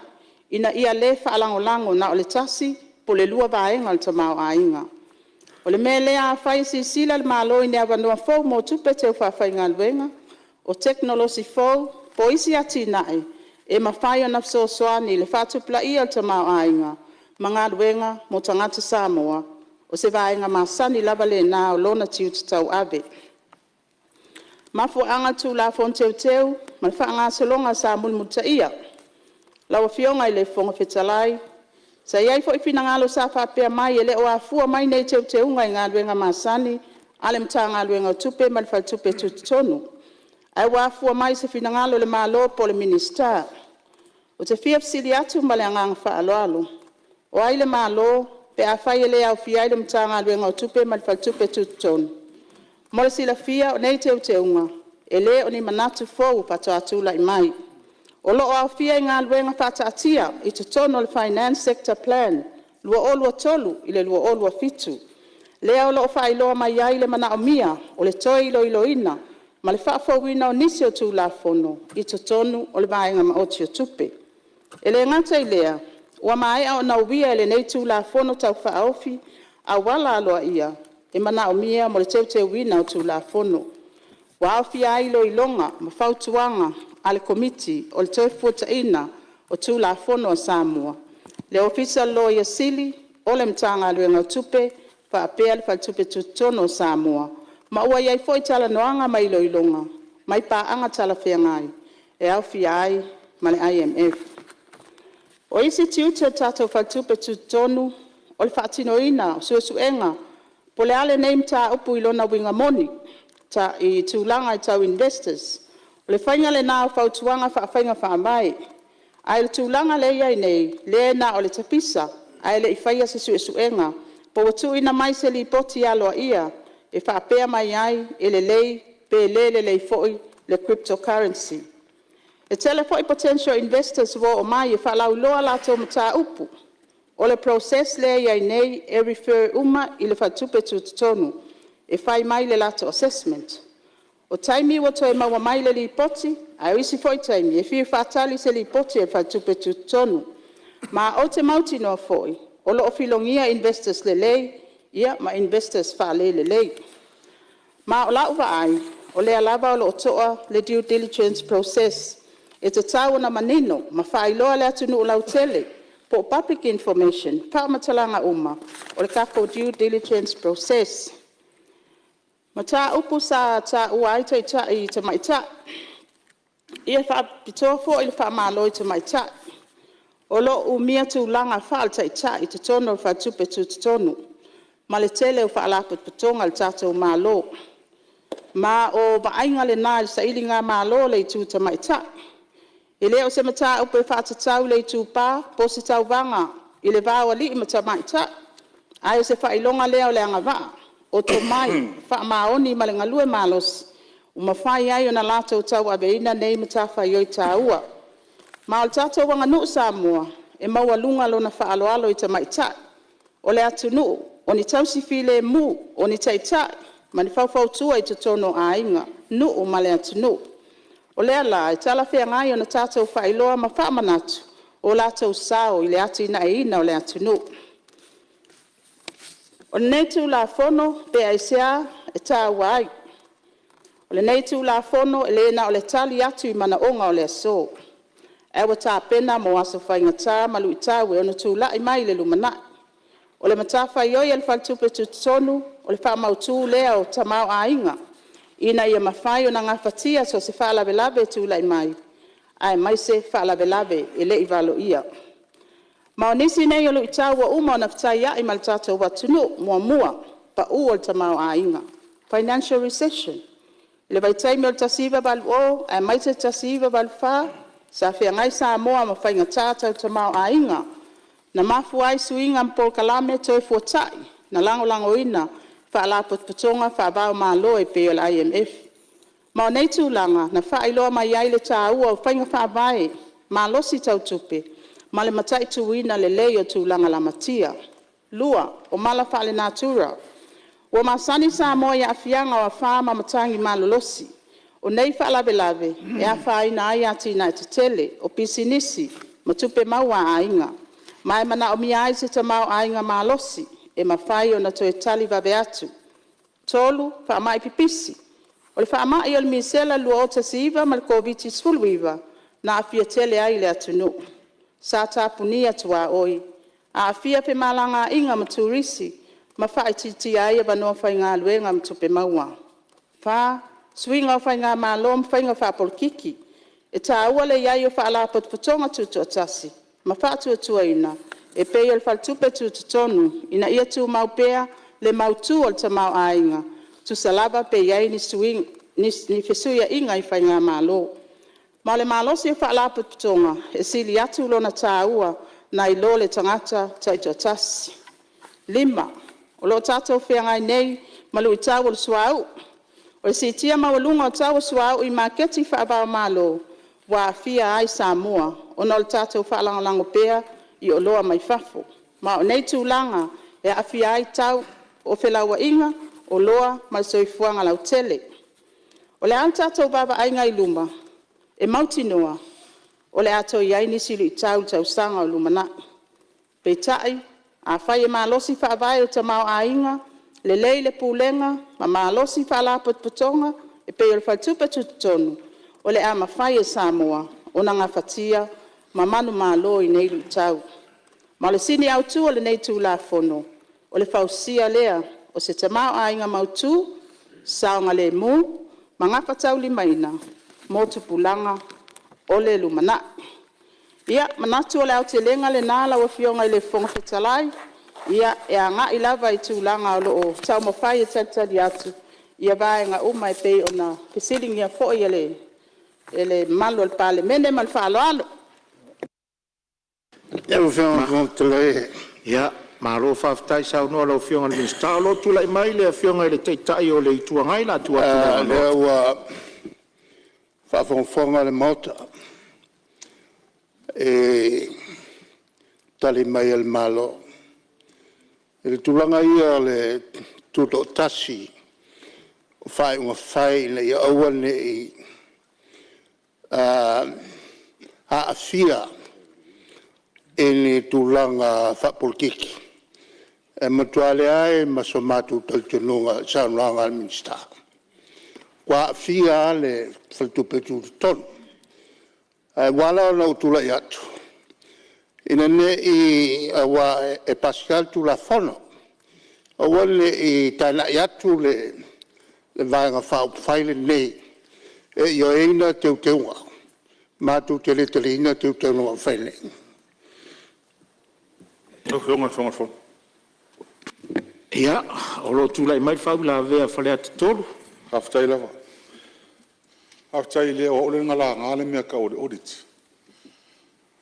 S10: ina ia le whaalangolango na o le tasi po le lua vaenga le tamau ainga. O le melea a whai si sila le malo i nea vanua fau mo tupe te whawhainga luenga, o teknolosi fau po isi ati nai e mawhai o nafso soani le whatupla ia le tamau ainga, mga luenga mo tangata Samoa o se vaenga masani lava le na o lona tiu tau ave. Mafu anga tu la fon teu teu, ma le whaanga selonga sa mulmuta ia. Lawa fionga i le fonga fetalai, sa iai fo i finangalo sa whapea mai e le o afua mai nei teu teunga i ngā luenga masani, ale mta ngā luenga tupe ma le whaltupe tutonu. Ai wafua mai se finangalo le malo po le minister. O te fia fsili atu ma le angang whaaloalo. O ai le malo, pe a whai e le au fiai le mta ngā luenga tupe ma le whaltupe tutonu. Mole sila fia o nei teu teunga, e le o ni manatu fau pato atula i mai. O lo au fia i ngā luenga whata atia i te tono le finance sector plan, lua olua tolu i le lua olua fitu. Lea o lo whai loa mai ai le mana o mia, o le toi ilo ina, ma le whaafauina o nisi o tū la fono, i te tonu o le vaenga ma oti o tupe. E le ngata i lea, ua mai au na uwia e le nei tū la fono tau whaofi, a wala aloa ia, e mana o mia mo le teu wina o tū la fono. Wa au fia ilo ilonga, ma whautuanga, ale komiti o le toi fuata ina o tū la fono o Samoa. Le official lawyer sili, o le mtanga luenga tupe, pa apea le whaltupe tutono o Samoa. Ma ua iai foi tala noanga ma ilo ilonga, mai pa anga tala whea ngai, e au fia ai ma le IMF. O isi tiuta tato whaltupe tutonu, o le whaatino ina, suenga, po le ale neim ta upu ilona winga moni, ta i tūlanga i tau investors. O le whainga le nā o whautuanga whainga whaamai. Ai le tūlanga le iai nei, le na o le tapisa, ai le i whaia se suenga, po watu ina mai se li poti aloa ia, e whaapea mai ai, e le lei, pe le lei foi, le cryptocurrency. E tele foi potential investors wo o mai e whalau loa lato mata upu. O le process le iai nei, e refer uma i le whatupe tutonu, e whai mai le lato assessment. O taimi wa toi maua mai le li poti, ai isi foi taimi, e whiu whatali se li poti e whatupe tutonu. Ma o te mauti noa foi, o lo filongia investors le lei, ia ma investors whale le lei. Ma o lauwa ai, o le alava o lo toa le due diligence process, e te tau na manino, ma whailoa le atunu o lau tele, po public information, pa matalanga uma, o le kako due diligence process. Mata upu sa ta uai i te maita. Ia wha pitoa fo i le wha malo i te maita. O lo umia tu langa wha i te tono wha tupe tu te tonu. Ma le tele o wha alaput putonga le tatou malo. Ma o vainga le nā sa ili ngā malo le i tu te maita. I leo se mata upu e wha tatau le i tu pā, po se tau vanga i le vāua li i mata maita. Ai se wha ilonga leo le anga vaa. O to mai, wha maoni ma le ngalue malos, Umawhai ai o na lātou tau abeina nei matawhai oi tāua. Ma o tātou wanga nuu Samoa, e maua lunga lo na whaaloalo i ta maitai. O le atu nuu, o ni tausi file mu, o ni taitai, ma ni whauwhau tua i te tono a inga, nuu ma le atu nuu. O le ala, e tala whea ngai o na tātou whailoa ma whaamanatu, o lātou sao i le atu ina e ina o le atu nuu. O le neitu la fono, pe aisea, e tā wai. O le neitu la fono, e le na o le tali atu i mana onga o le aso. Ewa tā pena mo aso whainga tā, malu i tā we ono tū lai mai le lumanai. O le matawhai oi el whaltupe tutonu, o le whaamautu lea o tamau a inga. Ina ia mawhai o na ngawhatia so se whaalawe tū lai mai. Ai mai se whaalawe e le i valo ia. Ma o nisi nei o lu i tā ua uma o na whatai ai mal tātou watunu, mua, pa u o le tamau a inga. Financial recession. Le vai taimi o le tasiva valu o, ai mai se tasiva valu wha, sa whea ngai sa moa ma whainga tātou tamau a inga. Na mafu ai suinga mpol kalame toi fuatai, na lango ina, wha putonga wha bao maa loe pe o IMF. Ma o nei tūlanga, na wha iloa mai ai le tā ua o whainga wha vai, maa losi tau tupe, ma le matai tuina le leo tūlanga la matia. Lua, o mala wha le natura. Ua masani sa moa ia afianga o a wha matangi malolosi. O nei wha lawe, e a wha ina ai ati na te tele, o pisinisi, ma tupe maua a inga. Mai mana o mia ai se tamau ainga malosi, e mawhai o na toe tali vawe atu. Tolu, wha mai pipisi. O le wha mai o le misela lua o tasiva ma le koviti sfuluiva, na afia tele ai le atu nu. Sa tāpuni atua oi. A afia pe malanga inga maturisi, ma wha titi ai e vanoa whai ngā luenga mtupe maua. Wha, swinga o whai ngā malom whai ngā wha polkiki, e tā ua le iai o wha ala potpotonga tutu atasi. Ma whātua tua ina, e pei o le whaltupe tu tonu, ina ia tu maupea le mautu o le tamau ainga, tu salaba pe iai ni fesuia inga i whainga malo. Ma le malo si e whaalapa putonga, e sili atu lo na tāua, na i lo le tangata taito atasi. 5. O lo tātou whea ngai nei, malu i tāua le suau. O le sitia mawalunga o tāua suau i maketi whaabao malo, wa fia ai Samoa, o na le tātou whaalangalango pea i o loa mai fafo. Ma o nei tūlanga e a fia ai tau o whelaua inga o loa mai soifuanga lau tele. O le an tātou baba ai ngai luma, e mauti noa, o le ato i ai nisilu i tau sanga o lumana. Pei tai, a whai e malosi whaavai o tamau a inga, le lei le pūlenga, ma malosi whaalapot putonga, e pei o le whaltupa tutonu. O le ama whai e Samoa, o na ngā whatia, ma manu malo i nei lui tau. Ma le sini au tu o le nei tū la fono, o le whausia lea, o se tamau a inga mautu, saonga le mu, ma ngā whatau li maina, mō tupulanga, o le lumana. Ia, manatu o le au te lenga le nāla wa fionga i le fonga whetalai, ia, e a ngā ilava i tūlanga o lo o tau mo whai e tatari atu, ia vaenga uma e pei o na pesilingi a fo i ele malo al Palemene mal whaaloalo.
S3: Ia fionga tele.
S2: Ia, maro whaftai sau noa lau fionga le minsta, lo tula i mai le fionga i le teitai o le itua ngai la tua tula.
S3: Lea ua whafonga le mota. E tali mai al malo. E le tulanga ia le tuto tasi. Whai unga whai le ia awane i haafia e ni tulanga whapolkiki. E matuale ai masomatu taltununga saunanga al minsta. Kwa afia le whaltupetu tonu. Wala na utula i atu. Ina ne i awa e Pascal tu la fono. Awa le i tana i atu le vaenga whaile nei. E io eina teu teunga. Matu tele ina teu teunga whaile.
S2: Ia, o lo tula i mai whau la vea whale atu tolu.
S4: Haftai lava. Haftai le o ole ngala ngale mea ka ole audit.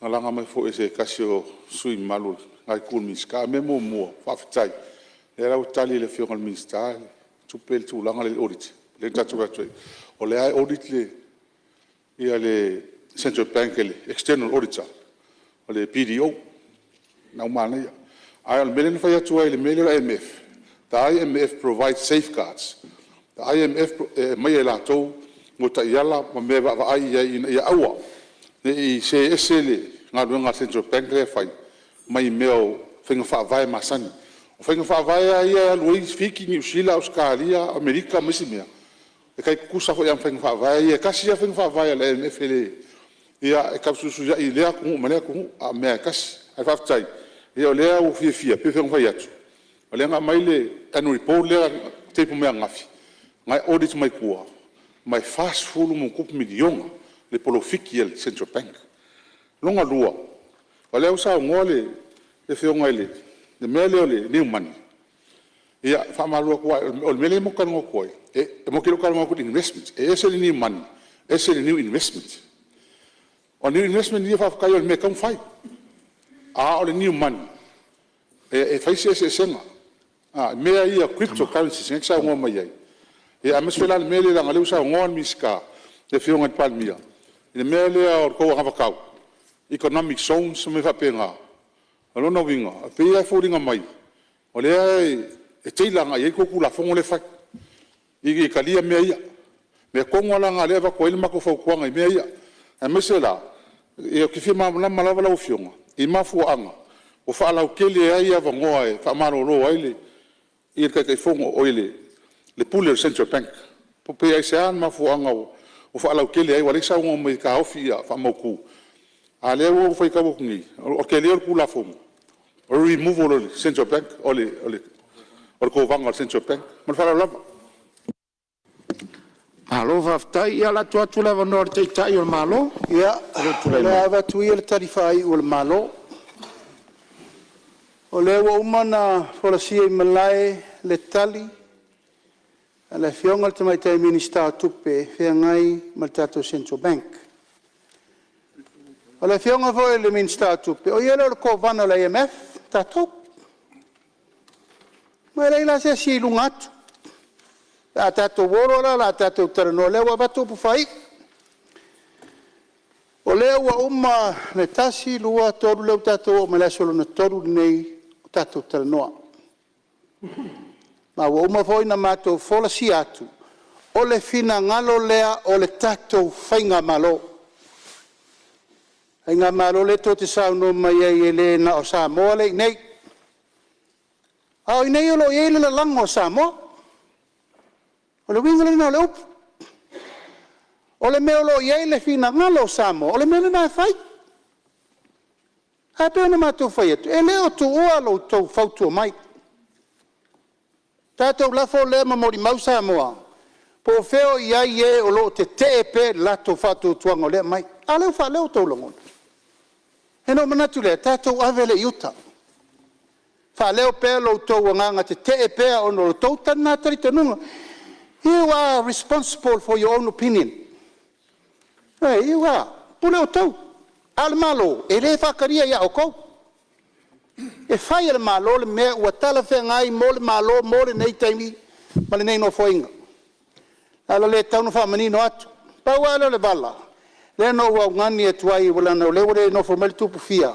S4: Ngala ngama fo ese kasio sui malu ngai kul miska me mo mo haftai. Le rau tali le fionga minsta tupel tu langa le audit. Le tatu ratoi. o le ai audit le ia le Central Bank le external auditor o le PDO na umana ia ai al mele fa ia tua le mele la IMF. The IMF provides safeguards. The IMF mai la to mo ta iala ma me va ai ia aua le I se esele nga Central Bank le fai mai meo fenga fa vai masani o fenga fa vai ia Luis Fiki New Zealand Australia America mesimia e kai kusa ho ia fenga fa vai ia kasi ia fenga fa vai le IMF le ia e kapsusu ia I le ku mane ku a me kasi ai fa tai ia le o fia pe fenga vai atu o le nga mai le annual report le te pu me ngafi ngai audit mai kua mai fast fulu mo kup miliona le polofiki le Central Bank longa lua o le usa ngole le fionga ile le mele le new money ia fa malu ko o mele mo kan ko e mo kilo kan mo ko investment e ese le new money ese le new investment o new investment ia fa ka yo me kan fai o le new money e fa ese senga me ia cryptocurrency senga sa ngo mai e a mesfela le mele la ngale usa ngon miska le fionga palmia le mele o ko ha vakau economic zones me fa penga alona winga pe ia foringa mai o le e teilanga ia ko kula fongo le fa I kalia me ia me kongo la nga le va ko ilma ko fo kwanga me ia a mesela e ki fi ma la malava la fionga I mafu anga o fa la kele ia va ngoa fa maro ro ile I ka ka fongo o ile le puller Central Bank po pe ai sa mafu anga o fa la kele ai wa le sa ngo me ka ofia fa moku ale o foi ka bokungi o ke le ku la fomo o remove o Central Bank o ko vanga Central Bank mo fa la
S2: Malo faftai ia la tua tu leva no te tai o malo.
S3: Ia, le ava tu ia le tarifai o le malo. O le ua umana folasia I malai le tali. Le fionga le tamai tai minista tupe whiangai ma le tato Central Bank. O le fionga foi le minista tupe. O ia le ko vana le IMF tato. Ma le ila se si lungatu. La tato worola, la tato tarano lewa batu pufai. O lewa uma me tasi lua toru leu tato o mele solo na toru nei tato taranoa. Ma wa uma foi na mato fola si atu. O le fina ngalo lea o le tato whainga malo. Whainga malo le to te sauno mai e le na o Samoa le nei. Au nei o lo e le lango Samoa. O le winga le na le upu. O le meo lo iei le fina ngalo Samoa. O le mele na fai. Hape ona mātou fai atu. E leo tu ua lo tau fautua mai. Tātou lafo le mamori mau Samoa. Po feo iai e o lo te tepe lato fatu tuanga le mai. A leo fa leo tau langona. E no manatu le tātou ave le iuta. Fa leo pe lo tau nganga te tepe o no lo tau tana tari tanunga. You are responsible for your own opinion. Hey, you are. Pule o tau. Al malo, e le whakaria ia o kou. E whai al malo le mea ua tala whengai mo le malo mo le nei taimi ma le nei no whoinga. Ala le tau no whamanino atu. Pau ala le bala. Le no wau ngani e tuai wala no le wale no formali tupu fia.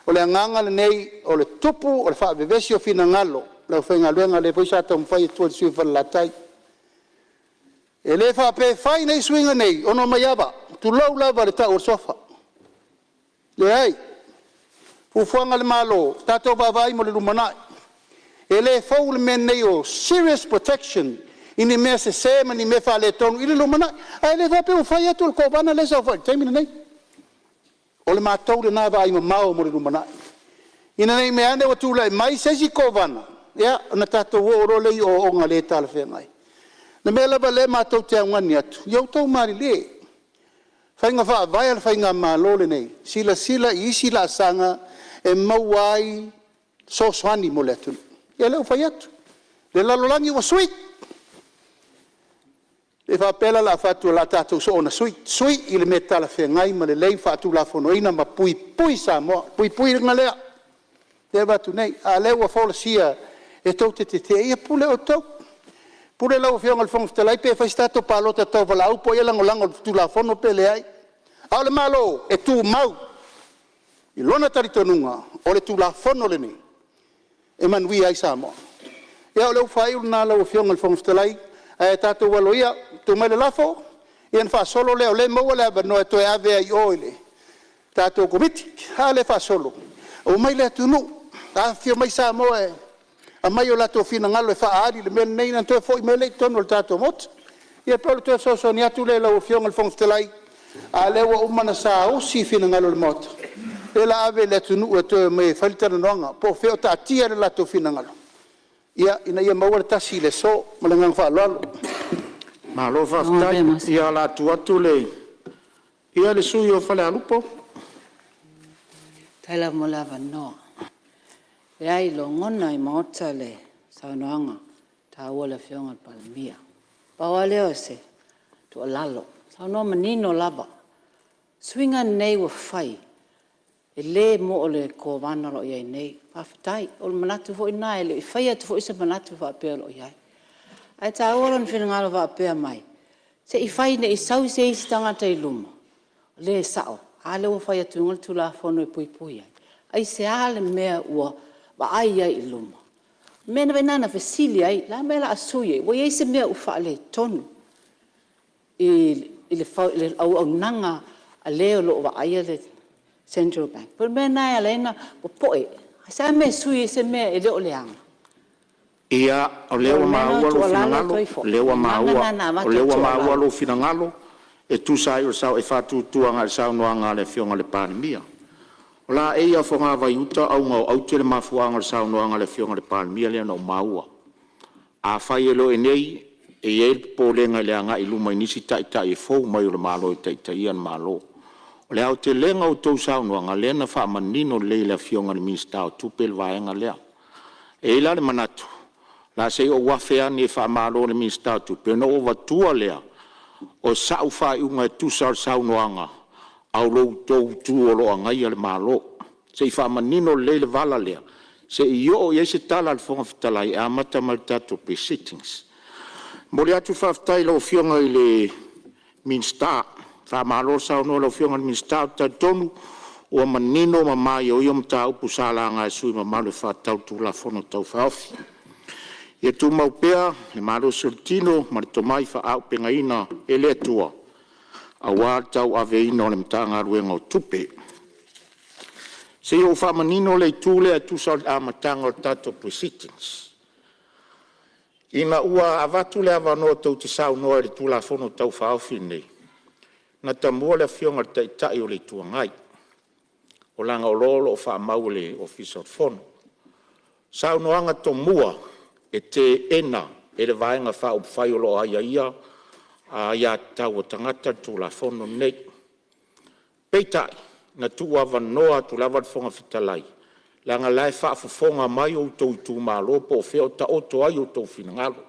S3: O le nganga le nei o le tupu o le whaabevesi o fina ngalo. Le whenga luenga le poisata mwhai e tua le sui wala latai. E le fa pe fai nei swinga nei ono maiaba tu lau lava le ta o sofa le ai fu fuanga le malo tato vai mo le lumana e le fo le men nei o serious protection ini me se mani me fa le tonu ile lumana ai le fa pe fai atu ko bana le so fa temi nei o le matou le na vai mo mo le lumana ina nei me ande o tu le mai se si ko bana ya na tato o ro le o ngale tal fe ngai na mela ba le matou te ngani atu yo tau mari le fainga fa vai al fainga malo le nei sila I sila sanga e mauai so swani mo le tu e le fai atu le lalolangi wa sweet e fa pela la fatu la tatou so na sweet ile metala fe ngai ma le lei fatu la fonoina ma pui sa mo pui ngale te batu nei a le wa fola sia e tau te e pule o tau Pure lau fionga le fonga talai pe fai stato palo te tau valau po ia langolango tu la fono pe le ai. Au le malo e tu mau. I lona taritonunga o le tu la fono le ni. E manui ai Samoa. Ia o leu fai una lau fionga le fonga talai e tato waloia tu mai le lafo. Ian fa solo leo le maua le abano e toe ave ai oile. Tato komiti ha le fa solo. O mai le atunu. A fio mai Samoa e. A mai o lato fina ngalo e whaari le mele nei nantoe fo i mele tono le tato mot. Ia polo tue soso ni atu le lau fionga le fonga a lewa umana sa usi fina ngalo le mot. E la ave le tunu e toe me whalitara noanga po feo ta atia le lato fina ngalo. Ia ina ia maua le tasi le so ma le ngang whaaloalo.
S2: Malo whaftai ia la atu le ia le sui o whale alupo.
S11: Taila mo lava noa. E ai lo ngona I maota le saunoanga ta ua le fionga Palemene. Paua leo se tu alalo. Saunoa manino lava. Swinga nei wa fai. E le mo o le ko wana lo iai nei. Whaftai. O le manatu fo ina e le. I fai atu fo isa manatu fa apea lo iai. Ai ta ua lon whina ngalo fa apea mai. Se I fai ne I sau se isi tangata I luma. Le sao. Ale wa fai atu ngal tu la fono e pui pui ai. Ai se ale mea ua ba ai ai I luma. Mena venana fesili ai, la mela asui, wa ye se mea ufa le tonu. Le au nanga a leo lo wa ai le Central Bank. Por mena ala ina po poe. Sa me sui se mea e leo leanga.
S2: Ia o lewa maua lo finangalo, lewa maua, o lewa maua lo finangalo, e tu sai o sao e fatu tuanga le sao noanga le fionga le Palemene. O la e ia whonga vai uta au ngau au tele mafuanga le sao noanga le fionga le Palemene le no maua. A whai e lo e nei, e e po lenga le anga I luma inisi taita e fau mai o le malo I taita ian malo. O le au te lenga o tau sao noanga le na wha manino le le fionga le minsta o tupel vaenga lea. E la le manatu. La se o wafea ni wha malo le minsta o tupel no o watua lea. O sao whai unga e tusar sao noanga. Au lo tau tu o loa ngai ale malo. Se I wha manino le le vala lea. Se I o ye se tala al fonga fitalai e amata maltato pe sittings. Mori atu whaftai lo fionga I le minsta. Wha malo sao no lo fionga minsta o ta tonu. O manino ma mai o iom ta upu sala ngai sui ma malo wha tau tu la fono tau whaofi. Ia tu maupea, le malo sortino, ma le tomai wha au penga ina e le tua. A wā tau ave ino le mtanga ruenga o tupe. Se o wha manino le tūle a tūsal a matanga o tato proceedings. Ina ua avatu le avanoa tau te sao noa le tūla fono tau whaofi nei. Na tamua le fionga te tai o le tua ngai. O langa o lolo o wha mau le official fono. Sao noanga to mua e te ena e le vaenga wha o whai o lo aia ia. A ia tau o tangata tu la fono nei. Peitai, na tu avanoa tu lava fonga fitalai. Langa lai whaafufonga mai o tau tu malo po feo ta oto ai o tau finangalo.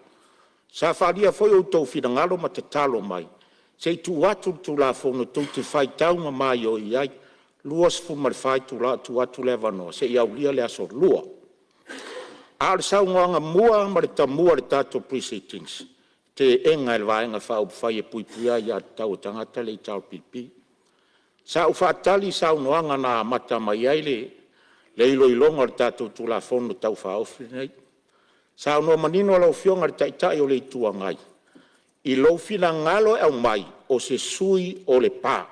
S2: Sa wharia foi o tau finangalo ma te talo mai. Se tu atu tu la fono tu te whai taunga mai o iai. Luas fu mar whai tu la tu atu le avanoa. Se iau lia le aso lua. Aar saunga mua ma le tamua le tato proceedings. Te enga e vaenga wha upwhai e puipuia ia tau tangata le tau pipi. Sa uwhatali sa unoanga na mata mai aile le ilo ilonga le tātou tula fono tau whaofi nei. Sa unoa manino lau fionga le taitai o le tua ngai. I lau fina ngalo e au mai o se sui o le pā.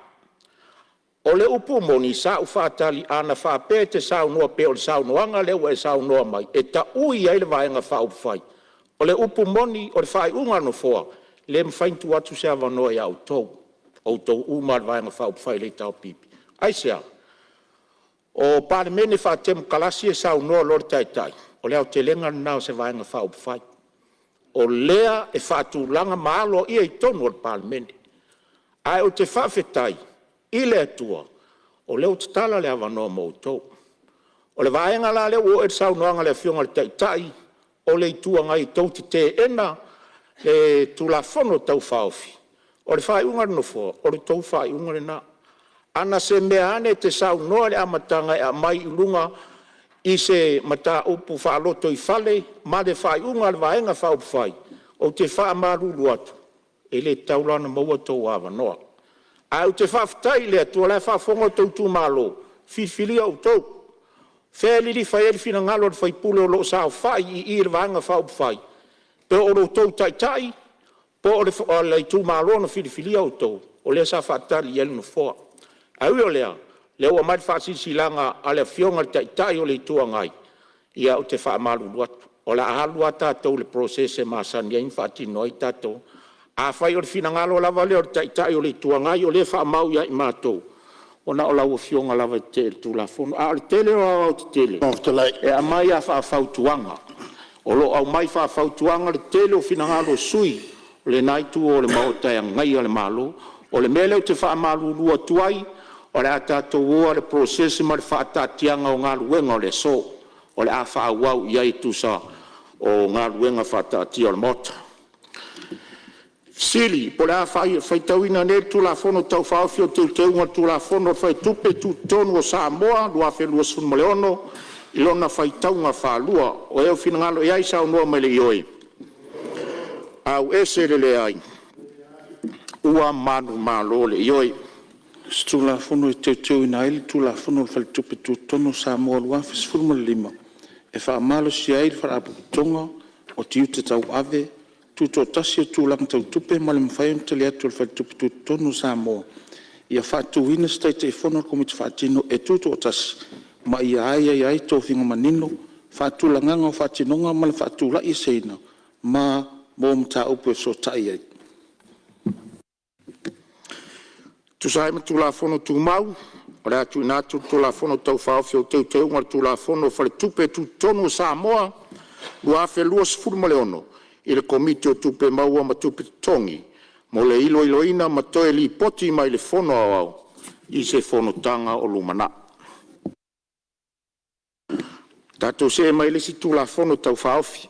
S2: O le upu moni sa uwhatali ana whape te sa unoa pe o le sa unoanga leo e sa unoa mai. E ta ui aile vaenga wha upwhai. O le upu moni o le whai unga no foa, le mwhaintu atu se avanoa e au tau. O tau umar vaenga wha upwhai le tau pipi. Ai sea, o Palemene wha temu kalasi e sau noa lor taitai. O lea o te lenga nao se vaenga wha upwhai. O lea e wha tūlanga maalo ia I tonu o Palemene. Ai o te whawhetai, I le atua, o leo te tala le avanoa mo tau. O le vaenga la leo o e sau noanga le fionga le taitai, o le tua ngai tau te ena le tula fono tau whaofi. O le whai ungar no fua, o le tau whai ungar na. Ana se mea ane te sau noa le amatanga e a mai ilunga I se mata upu whaaloto I whale, ma le whai ungar vaenga whaupu whai. o te whaamaruru atu, e le taulana maua tau awa noa. A o te whaftai le atu, le whafonga tau tu malo, whiwhiria o tau. Whēliri whaieri whina ngalo whai pule o lo sao whai i ira vanga whau whai. Pe o lo tau tai tai, po o le tu malo na whiwhiria o tau, o le sa whaatari elu no whoa. A ui o lea, le ua mai whaasisilanga a le whionga tai tai o le tuangai, ia o te whaamaru atu. O la ahalu a tātou le prosese māsani ai whaatino ai tātou. A whai o le whinangalo lava le o le tai o le tuangai o le whaamau ia i mātou. O na o lau o whionga lava te tu la fono. A le tele o au te tele. E a mai a whaafautuanga. O lo au mai whaafautuanga le tele o whinangalo sui. O le naitu o le maotai ngai o le malo. O le mele o te whaamalu lua tuai. O le a tātou ua le prosese ma le whaatatianga o ngā luenga o le so. O le a whaawau iai tu sa o ngā luenga whaatatia o le mota. Sili, po le a whaitauina ne tu la fono tau whaofi o teu teunga tu la fono whai tupe tu tonu o Samoa, lua whelua sun maleono, ilona whaitaunga whalua, o eo finangalo iai sa unua mai le ioi. Au ese le ai, ua manu malo le ioi.
S6: Tu la fono e teu ina ele, tu la fono whai tupe tu tonu Samoa lua whisfurma lima. E wha amalo si airi wha aputonga o tiu te tau ave, tu to tasi tu lang tau tupe ma le mwhai te lea tu wha tupe tu tonu Samoa. Ia wha tu wina stai te fono komiti wha tino e tu to tasi, ma ia ai tō whinga manino, wha tu langanga o wha tinonga ma le wha tu lai seina, ma mō mta upu e so tai ai.
S2: Tu sai ma tu la fono tu mau, o rea tu inatu tu la fono tau whaofi o teu teunga tu la fono wha tupe tu tonu Samoa, lua whelua sifuru leono, i le komiti o tupe maua ma tupe tongi, mo le iloina ma toe li poti mai le fono au, i se Fonotaga o lumana. Tatou se mai le si tu la fono tau whaofi.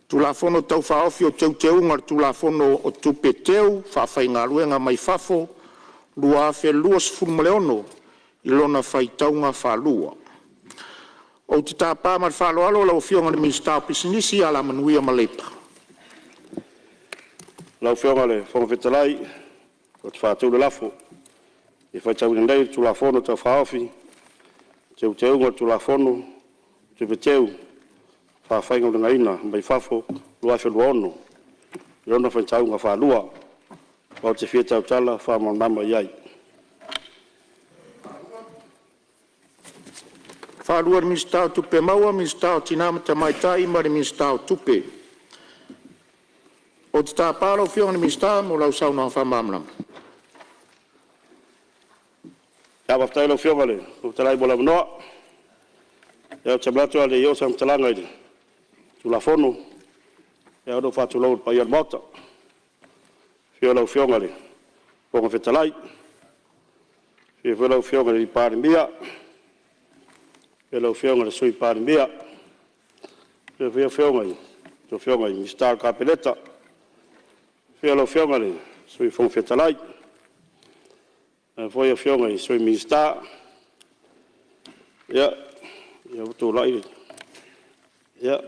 S2: Tu la fono tau whaofi o teu teunga tu la fono o tupe teu, whawhai ngā luenga mai fafo, lua whelua sifuru leono, i lona whaitaunga whalua. O te tāpā mar whaloalo lau whionga le minister o pisinisi a la manuia malepa.
S7: Lau whionga le whangawhetalai, o te whātau le lafo, e whaitau nei tu la fono tau whaofi, teu teunga tu la fono, te peteu, whawhainga o ngaina, mai fafo, lua whelua ono, i rona whaitaunga whalua, o te whietau tala, whamanama iai.
S2: Whalua le minister o tupe maua, minister o tinamata mai tai, ma le minister o tupe. O te tāpālo whionga le minister, mo lau sauna o whamamlam.
S7: Ia waftai lau whionga le, o te lai mo lau noa, ia o te mlatua le io sam talanga i le, tu la fono, ia o whatu lau pa ian mota, whio lau whionga le, ponga whetalai, whio lau whionga le i Palemene, e lau whionga le sui Palemene, e whionga i Mr. Kapeleta, e lau whionga le sui Fonotaga, e whionga i sui Minister, ia utu lai, ia,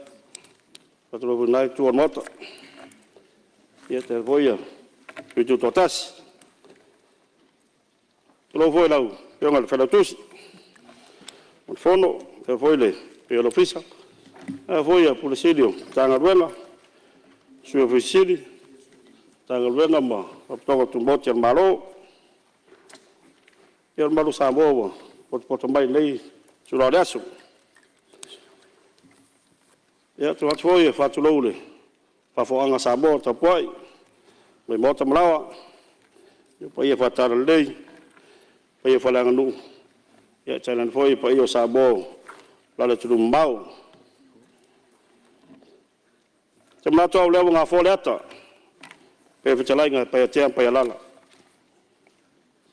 S7: patu lau nai tua mota, ia te voia, i tu totasi, lau voi lau, whionga le whelautusi, o fono, e foi le, pe lo fisa, e foi a polisilio, tanga ruela, sui ofisili, tanga ruela ma, a toga tu moti al malo, e al malo Samoa, poto mai nei, su la adesso. E tu atu foi, fatu loule, fa foanga Samoa, ta poi, me mota malawa, e poi e fatara lei, poi e falanga nu, ia tailan foi pa io Samoa la le tulu mau te mato au lewa ngā fōleata pe whitalai ngā pai atea pai alala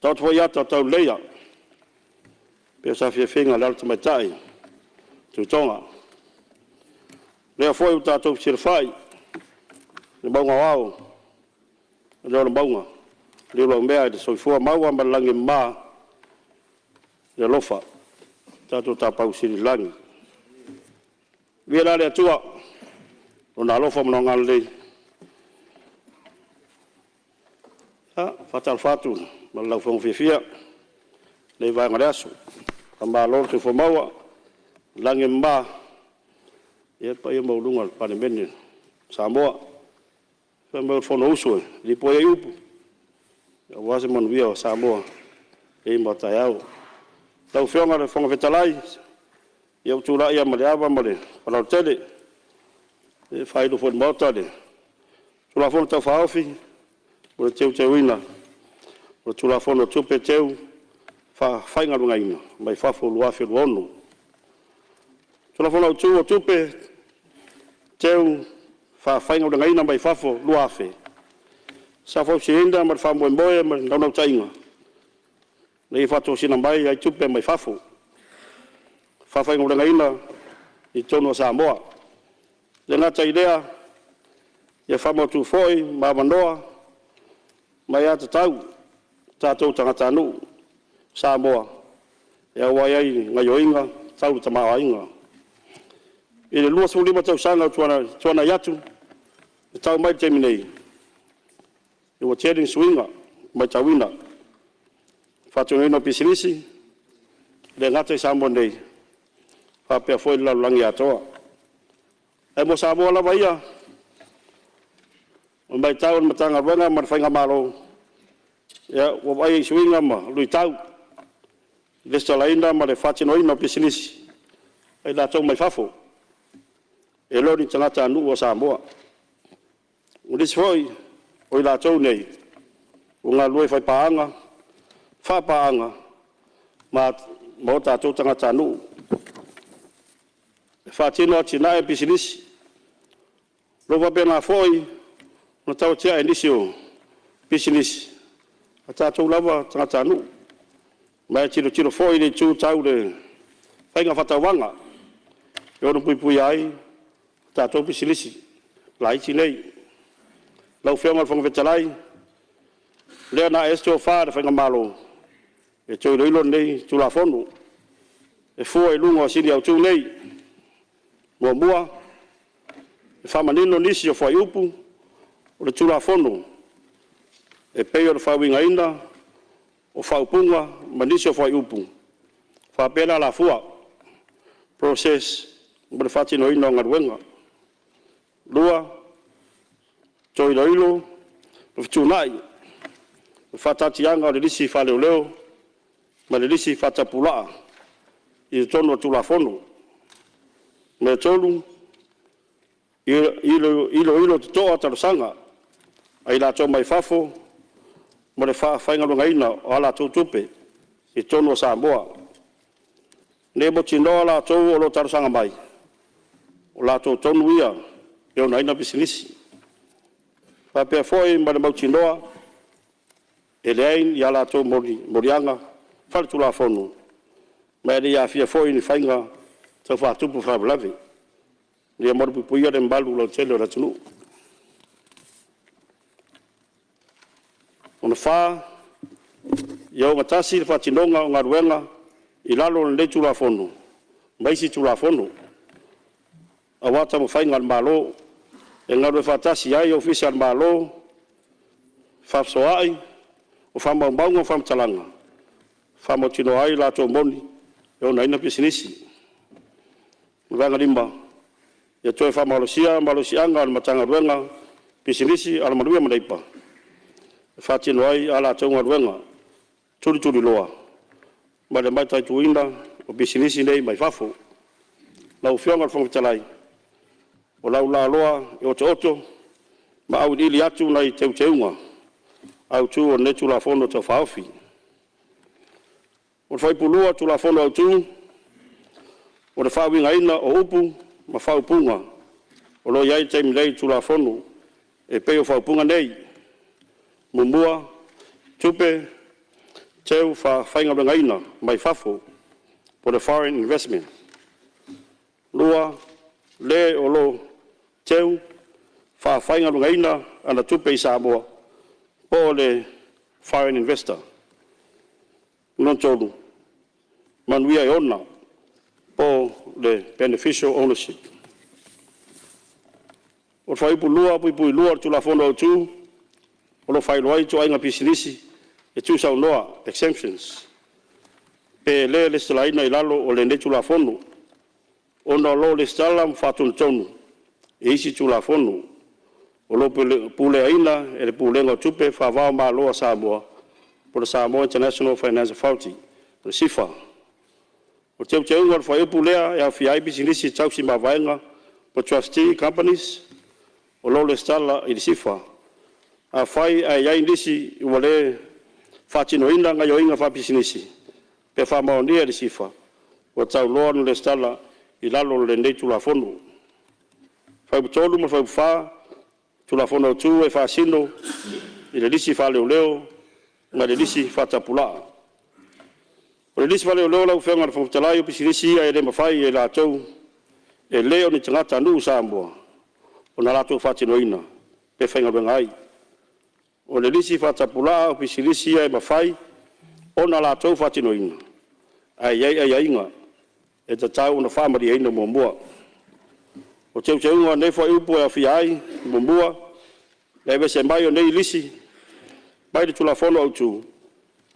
S7: tau foi ata tau leia pe sa fia whinga le alta mai tai tu tonga lea foi u tātou sirwhai le maunga wau leo le maunga leo lau mea i te soifua maua ma langi maa le lofa, tātou tāpau siri langi. Via lale atua, o na alofa mnonga le fatal fatu ma lau fong fifia le vai ngarasu tamba lor te fomawa lange mba ia pa ia maulunga Palemene Samoa fa mo Fonotaga li po ia upu ia wase man via Samoa e mata yao tau fionga le fonga vetalai ia utura ia maleava male para tele e fai do fo mota le tula fo tau faofi o teu teuina o tula fo no tupe teu fa fai nga ina mai fa fo lua fe ono tula fo no tupe teu fa fai nga ina mai fa fo lua fe sa fo sinda mar fa mo mboe mar no tainga nei fa to sina mai ai tupe mai fa fo fa fai nga ina i tono Samoa le ngata idea ia fa mo tu foi ma manoa mai ata tau tatou tangata nu Samoa ia wai nga yoinga tau tama ainga ile lua suli ma tau sanga tuana yatu tau mai terminei e o tering swinga mai tawina fa tu no pisilisi le ngata Samoa nei fa pe foi la langi atoa e mo Samoa la vai mai tau matanga wanga mar fainga malo ya o vai swinga ma lui tau le stalaina ma le fatino ina pisilisi ai la tau mai fafo e lo ni tangata nu o Samoa o dis foi o la tau nei o nga lui fai paanga fa paanga ma mo ta tau tangata nu fatino tina e pisilisi lo va bena foi no tau tia inisio business ata tau lava tangata nu mai tiro foi le tu tau le fainga fatawanga yo no pui ai ta tau business lai tinei lau fianga fong vetalai le na esto fa de fainga malo e tau lo nei tu la fono e foi lungo sini au tu nei mo mua e fa manino nisi o foi upu o le tula fono e peo le fawinga ina o faupunga manisi o fai upu fa pela la fua process mo le fatino ina ngarwenga lua toi loilo o tunai fatati anga o le lisi fa leo ma le lisi fatapula i tono tula fono me tolu ilo to ata sanga ai la to mai fafo mo le fa fainga longa ina o ala tupe i tono Samoa ne mo tino la to o lo tar sanga mai o la to tonu ia e ona ina business pa pe foi ma le mo tino e le ai ya la to morianga fa tu la fono ma le ya fia foi ni fainga to fa tupu fa blavi le mo pu ia de mbalu lo tele la tunu ona fa yo ngatasi fa tinonga ngaruenga ilalo le tula fono mai si tula fono awata mo fainga malo e ngaru fa tasi ai official malo fa soai o fa mbongo fa mtalanga fa mo tino ai la to moni yo na ina pisinisi nganga limba ya to fa malosia anga matanga ruenga pisinisi ala maruia madaipa fati noi ala tonga ruenga turi loa ma le mai tai tuina o pisinisi nei mai fafo lau fionga fong talai o lau la loa e oto ma au dili atu nai teunga au tu o netu la fono te faofi o fai pulua tu la fono au tu o le fawinga ina o upu ma fau punga o lo yai tem lei tu la fono e pe o fau punga nei mumua tupe teu fa fainga ngaina mai fafo por the foreign investment lua le o lo teu fa fainga ngaina ana tupe Samoa po le foreign investor non tolu manuia ona po the beneficial ownership o fai pulua pui lua tula fono tu o lo fai loi to ainga pisinisi e tu sa noa exemptions pe le stalaina ilalo o le ne tula fono o no lo le stala fatun tonu e isi tula fono o lo pule aina e le pule ngo tupe fa va ma lo Samoa por Samoa International Finance Authority o sifa o teu ngor fai pule ya fi pisinisi tau si mavaenga po trustee companies o lo le stala i sifa a fai ai ai ndisi wale fatino inda nga yo inga fa pisinisi pe fa ma ondia di sifa o tau lo le stala i lalo le nei tula fono fai tolu ma fa tula fono tu e fa sino i le disi fa leo ma le disi fa tapula o le disi fa leo la ufenga le fotalaio pisinisi ai le mafai e la tau e leo ni tangata nu Samoa o na lato fatino ina pe fainga bengai o le lisi fatapula o pisilisi ai mafai o na lato fatino ina ai inga e ta tau na family ina mombua o teu nga nei fo upo e fiai mombua le vese mai o nei lisi mai de tula fono tu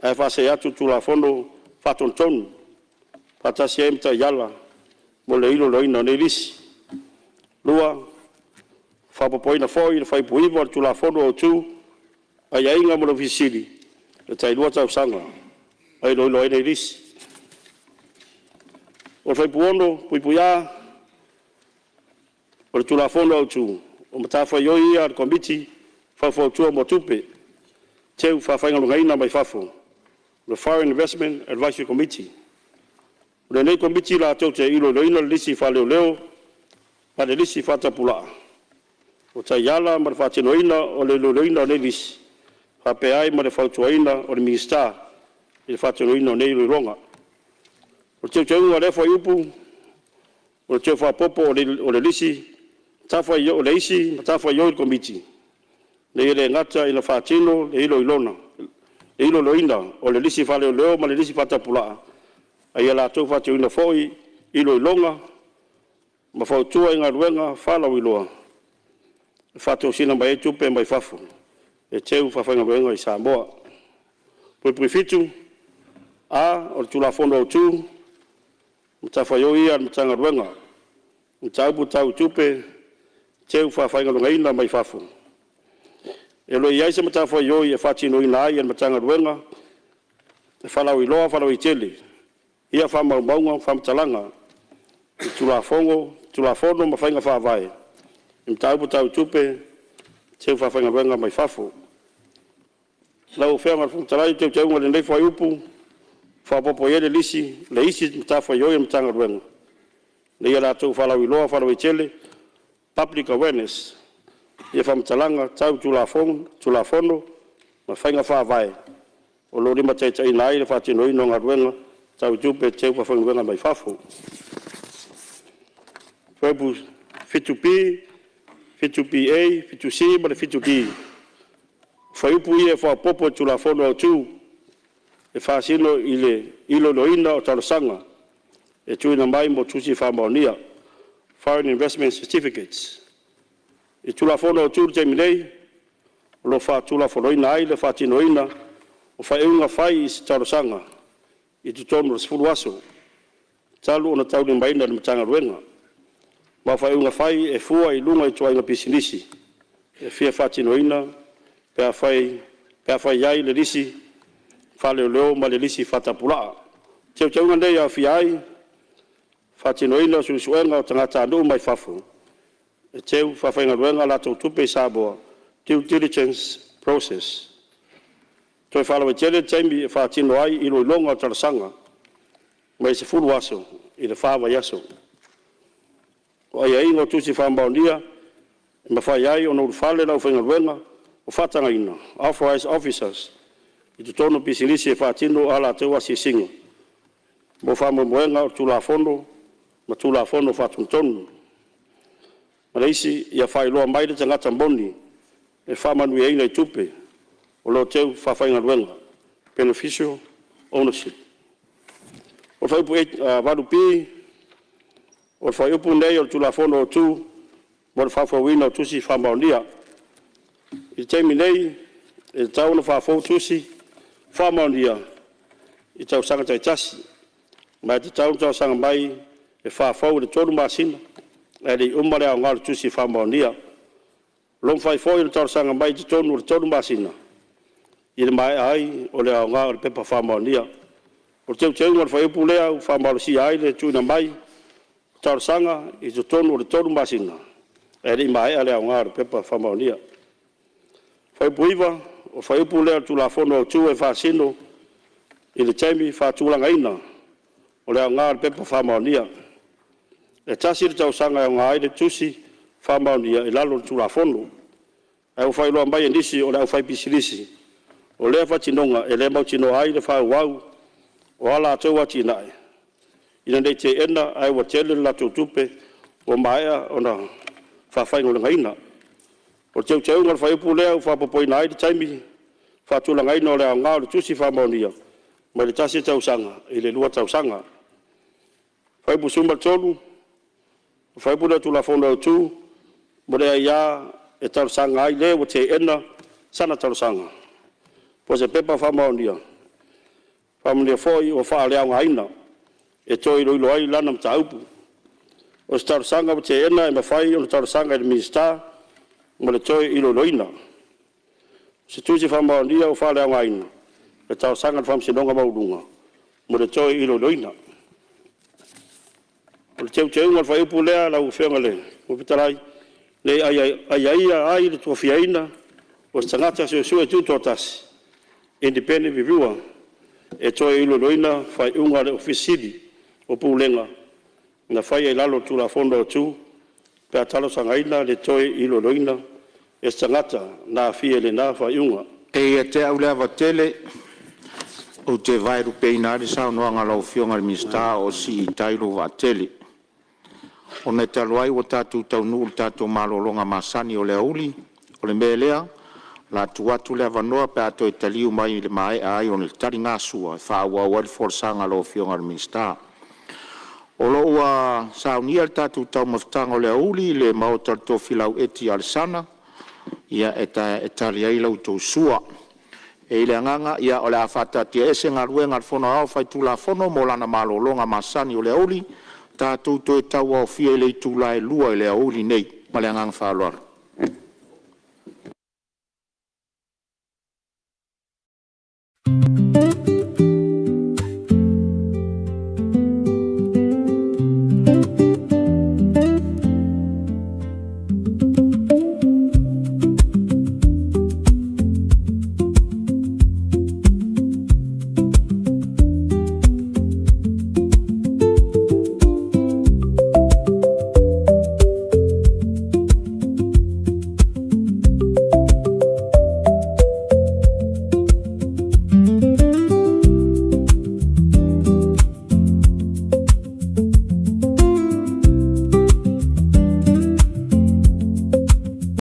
S7: ai fa se atu tula fono fatonton patasi emta yala mo le ilo loina nei lisi lua fa popoina foi fai puivo tula fono tu ai inga mo visili e tai lua tau sanga ai lo nei lisi o fai puono puipuia o tula fono tu o mata fa yo ia committee fa fo tu mo tupe teu fa fa ngaina mai fafo the Foreign Investment Advisory Committee le nei committee la tau te ilo loina lisi fa leo pa le lisi fa tapula o tayala ma fa tinoina o le loina le lisi fa pe ai ma le fa tuaina o le minister il fa tinoina nei longa o teu le fa upu o teu fa popo o le lisi tafa yo le isi tafa yo il committee le ngata ina fa tino le ilo ilona e ilo loina o le lisi fa leo ma le lisi fa tapula ai la tau fa tinoina foi ilo ilonga ma fa tua inga ruenga fa la wiloa fa to sina mai tupe mai fafu e teu fa fanga benga i Samoa pui fitu a o tula fono tu mtafa yo ia mtanga ruenga mtau tau tupe teu fa fanga ngaina mai fafu e lo ia se mtafa yo ia fa tino ina ia mtanga ruenga fa la wiloa fa la witele ia fa maunga fa mtalanga tula fono ma fainga fa vai mtau tupe teu fa fainga benga mai fafu la o fenga fu talai teu ngole nei fa upu fa popo ye lisi le isi mtafa yo mtanga benga le ia la tu fa la wiloa fa la witele public awareness ia fa mtalanga tau tula fono ma fainga fa vai o lo rima tai nai le fa tino ino ngaruenga tau tupe teu fa fainga benga mai fafu Fabu F2P, F2PA, F2C, but F2D. Faiupu ia fa popo tula fono tu e fa sino ilo loina o talusanga e tu ina mai mo tusi fa monia foreign investment certificates e tula fono tu terminei lo fa tula fono ina ai le fa tino ina o fa unga fai talusanga e tu tono sfulu aso talu ona tau ni mai na mtanga ruenga ma fa unga fai e fua i lunga i tuainga pisinisi e fia fatinoina pe fai ai le lisi fa leo ma le lisi fatapula teu ngande ya fia ai fatinoina susuenga o tangata anu mai fafu e teu fa fai ngaruenga la tupe sabo due diligence process toi fa lo tele tembi fatino ai i lo longa o tarsanga mai se fulu aso i le fa yaso o ai ngo tu si fa mbaunia ma fa ai ono fale la fenga wenga o fatanga ina authorized officers i tono pisilisi e fatino ala te wasi singa mo fa mo wenga tula fondo ma tula fondo fatunton Malaisi ia fa ilo mai de tanga tamboni e fa manu e ina tupe o lo teu fa fa wenga beneficial ownership o fa valupi o fa upu nei o tula fono tu mo le whawhawina o tusi whamaunia. I teimi nei, e tau na whawhau tusi whamaunia i tau sanga tai tasi. Mai te tau sanga mai e whawhau le tonu masina e le umare au ngāru tusi whamaunia. Long whai fōi le tau sanga mai te tonu masina. I le mai ai o le au ngāru pepa whamaunia. O teu ngar whaiupu lea u whamausia ai le tuina mai tau sanga i te tonu masina. E le mai ale au ngāru pepa whamaunia. Whaiupu iwa o whaiupu lea tu la fono o tu e whasino i le taimi whatulanga ina o le au ngāru pepa whamaunia. E tasi le tau sanga au ngāi le tusi whamaunia i lalo tu la fono. E o whailoa mai e nisi o le au whaipisilisi. O lea whatinonga e le mautino ai le whauwau o ala atou ati nae. Ina nei te ena ai wa tele la tutupe o maea o na whawhaingo le ngaina. O teu ngar whaiupu lea u whapapoi na ai le taimi whatula ngaina o le au ngāo le tusi whamaunia. Mai le tasi tau sanga, i le lua tau sanga. Whaipu sumba tolu, whaipu lea tu la fono au tu, mo lea ia e tau sanga ai le o te ena sana tau sanga. Po se pepa whamaunia. Whamaunia foi o wha lea ngaina. E toi loilo ai lana mta upu. O se tau sanga o te ena e mawhai o le tau sanga e le minister, mo le toi ilo loina. Se tusi whamaunia o wha lea ngaina. E tau sanga le whamsinonga maurunga. Mo le toi ilo loina. O le teu ngal whaiupu lea lau whianga le. Mo pitarai. Le ai le tuafiaina. O se tangata se sue tutotasi. Independent reviewer. E toi ilo loina whai unga le ofisiri. O pulenga. Na whai e lalo tu la fondo o tu. Pea talo sangaina le toi ilo loina. E tangata na fie le na whai unga.
S2: E te au lea tele o te vairu peina le sao noa ngalo fionga le mista o si i tairo wa tele. O ne te aluai o tatu tau nuu tatu malolonga masani o le auli, o le melea, la tuatu le avanoa pe ato e taliu mai le mai ai o le tari ngasua, wha ua wali forsanga lo fionga le mista. O lo ua saunia le tatu tau maftanga o le auli, le maotar to filau eti al sana, ia e tali ai lau tau sua. E ile nganga ia o le afata tia ese ngaruenga fono au fai tula fono mo lana malolonga masani o le auli, tātou to e tau au fia i le tula e lua i le auli nei, ma le nganga whaaloara.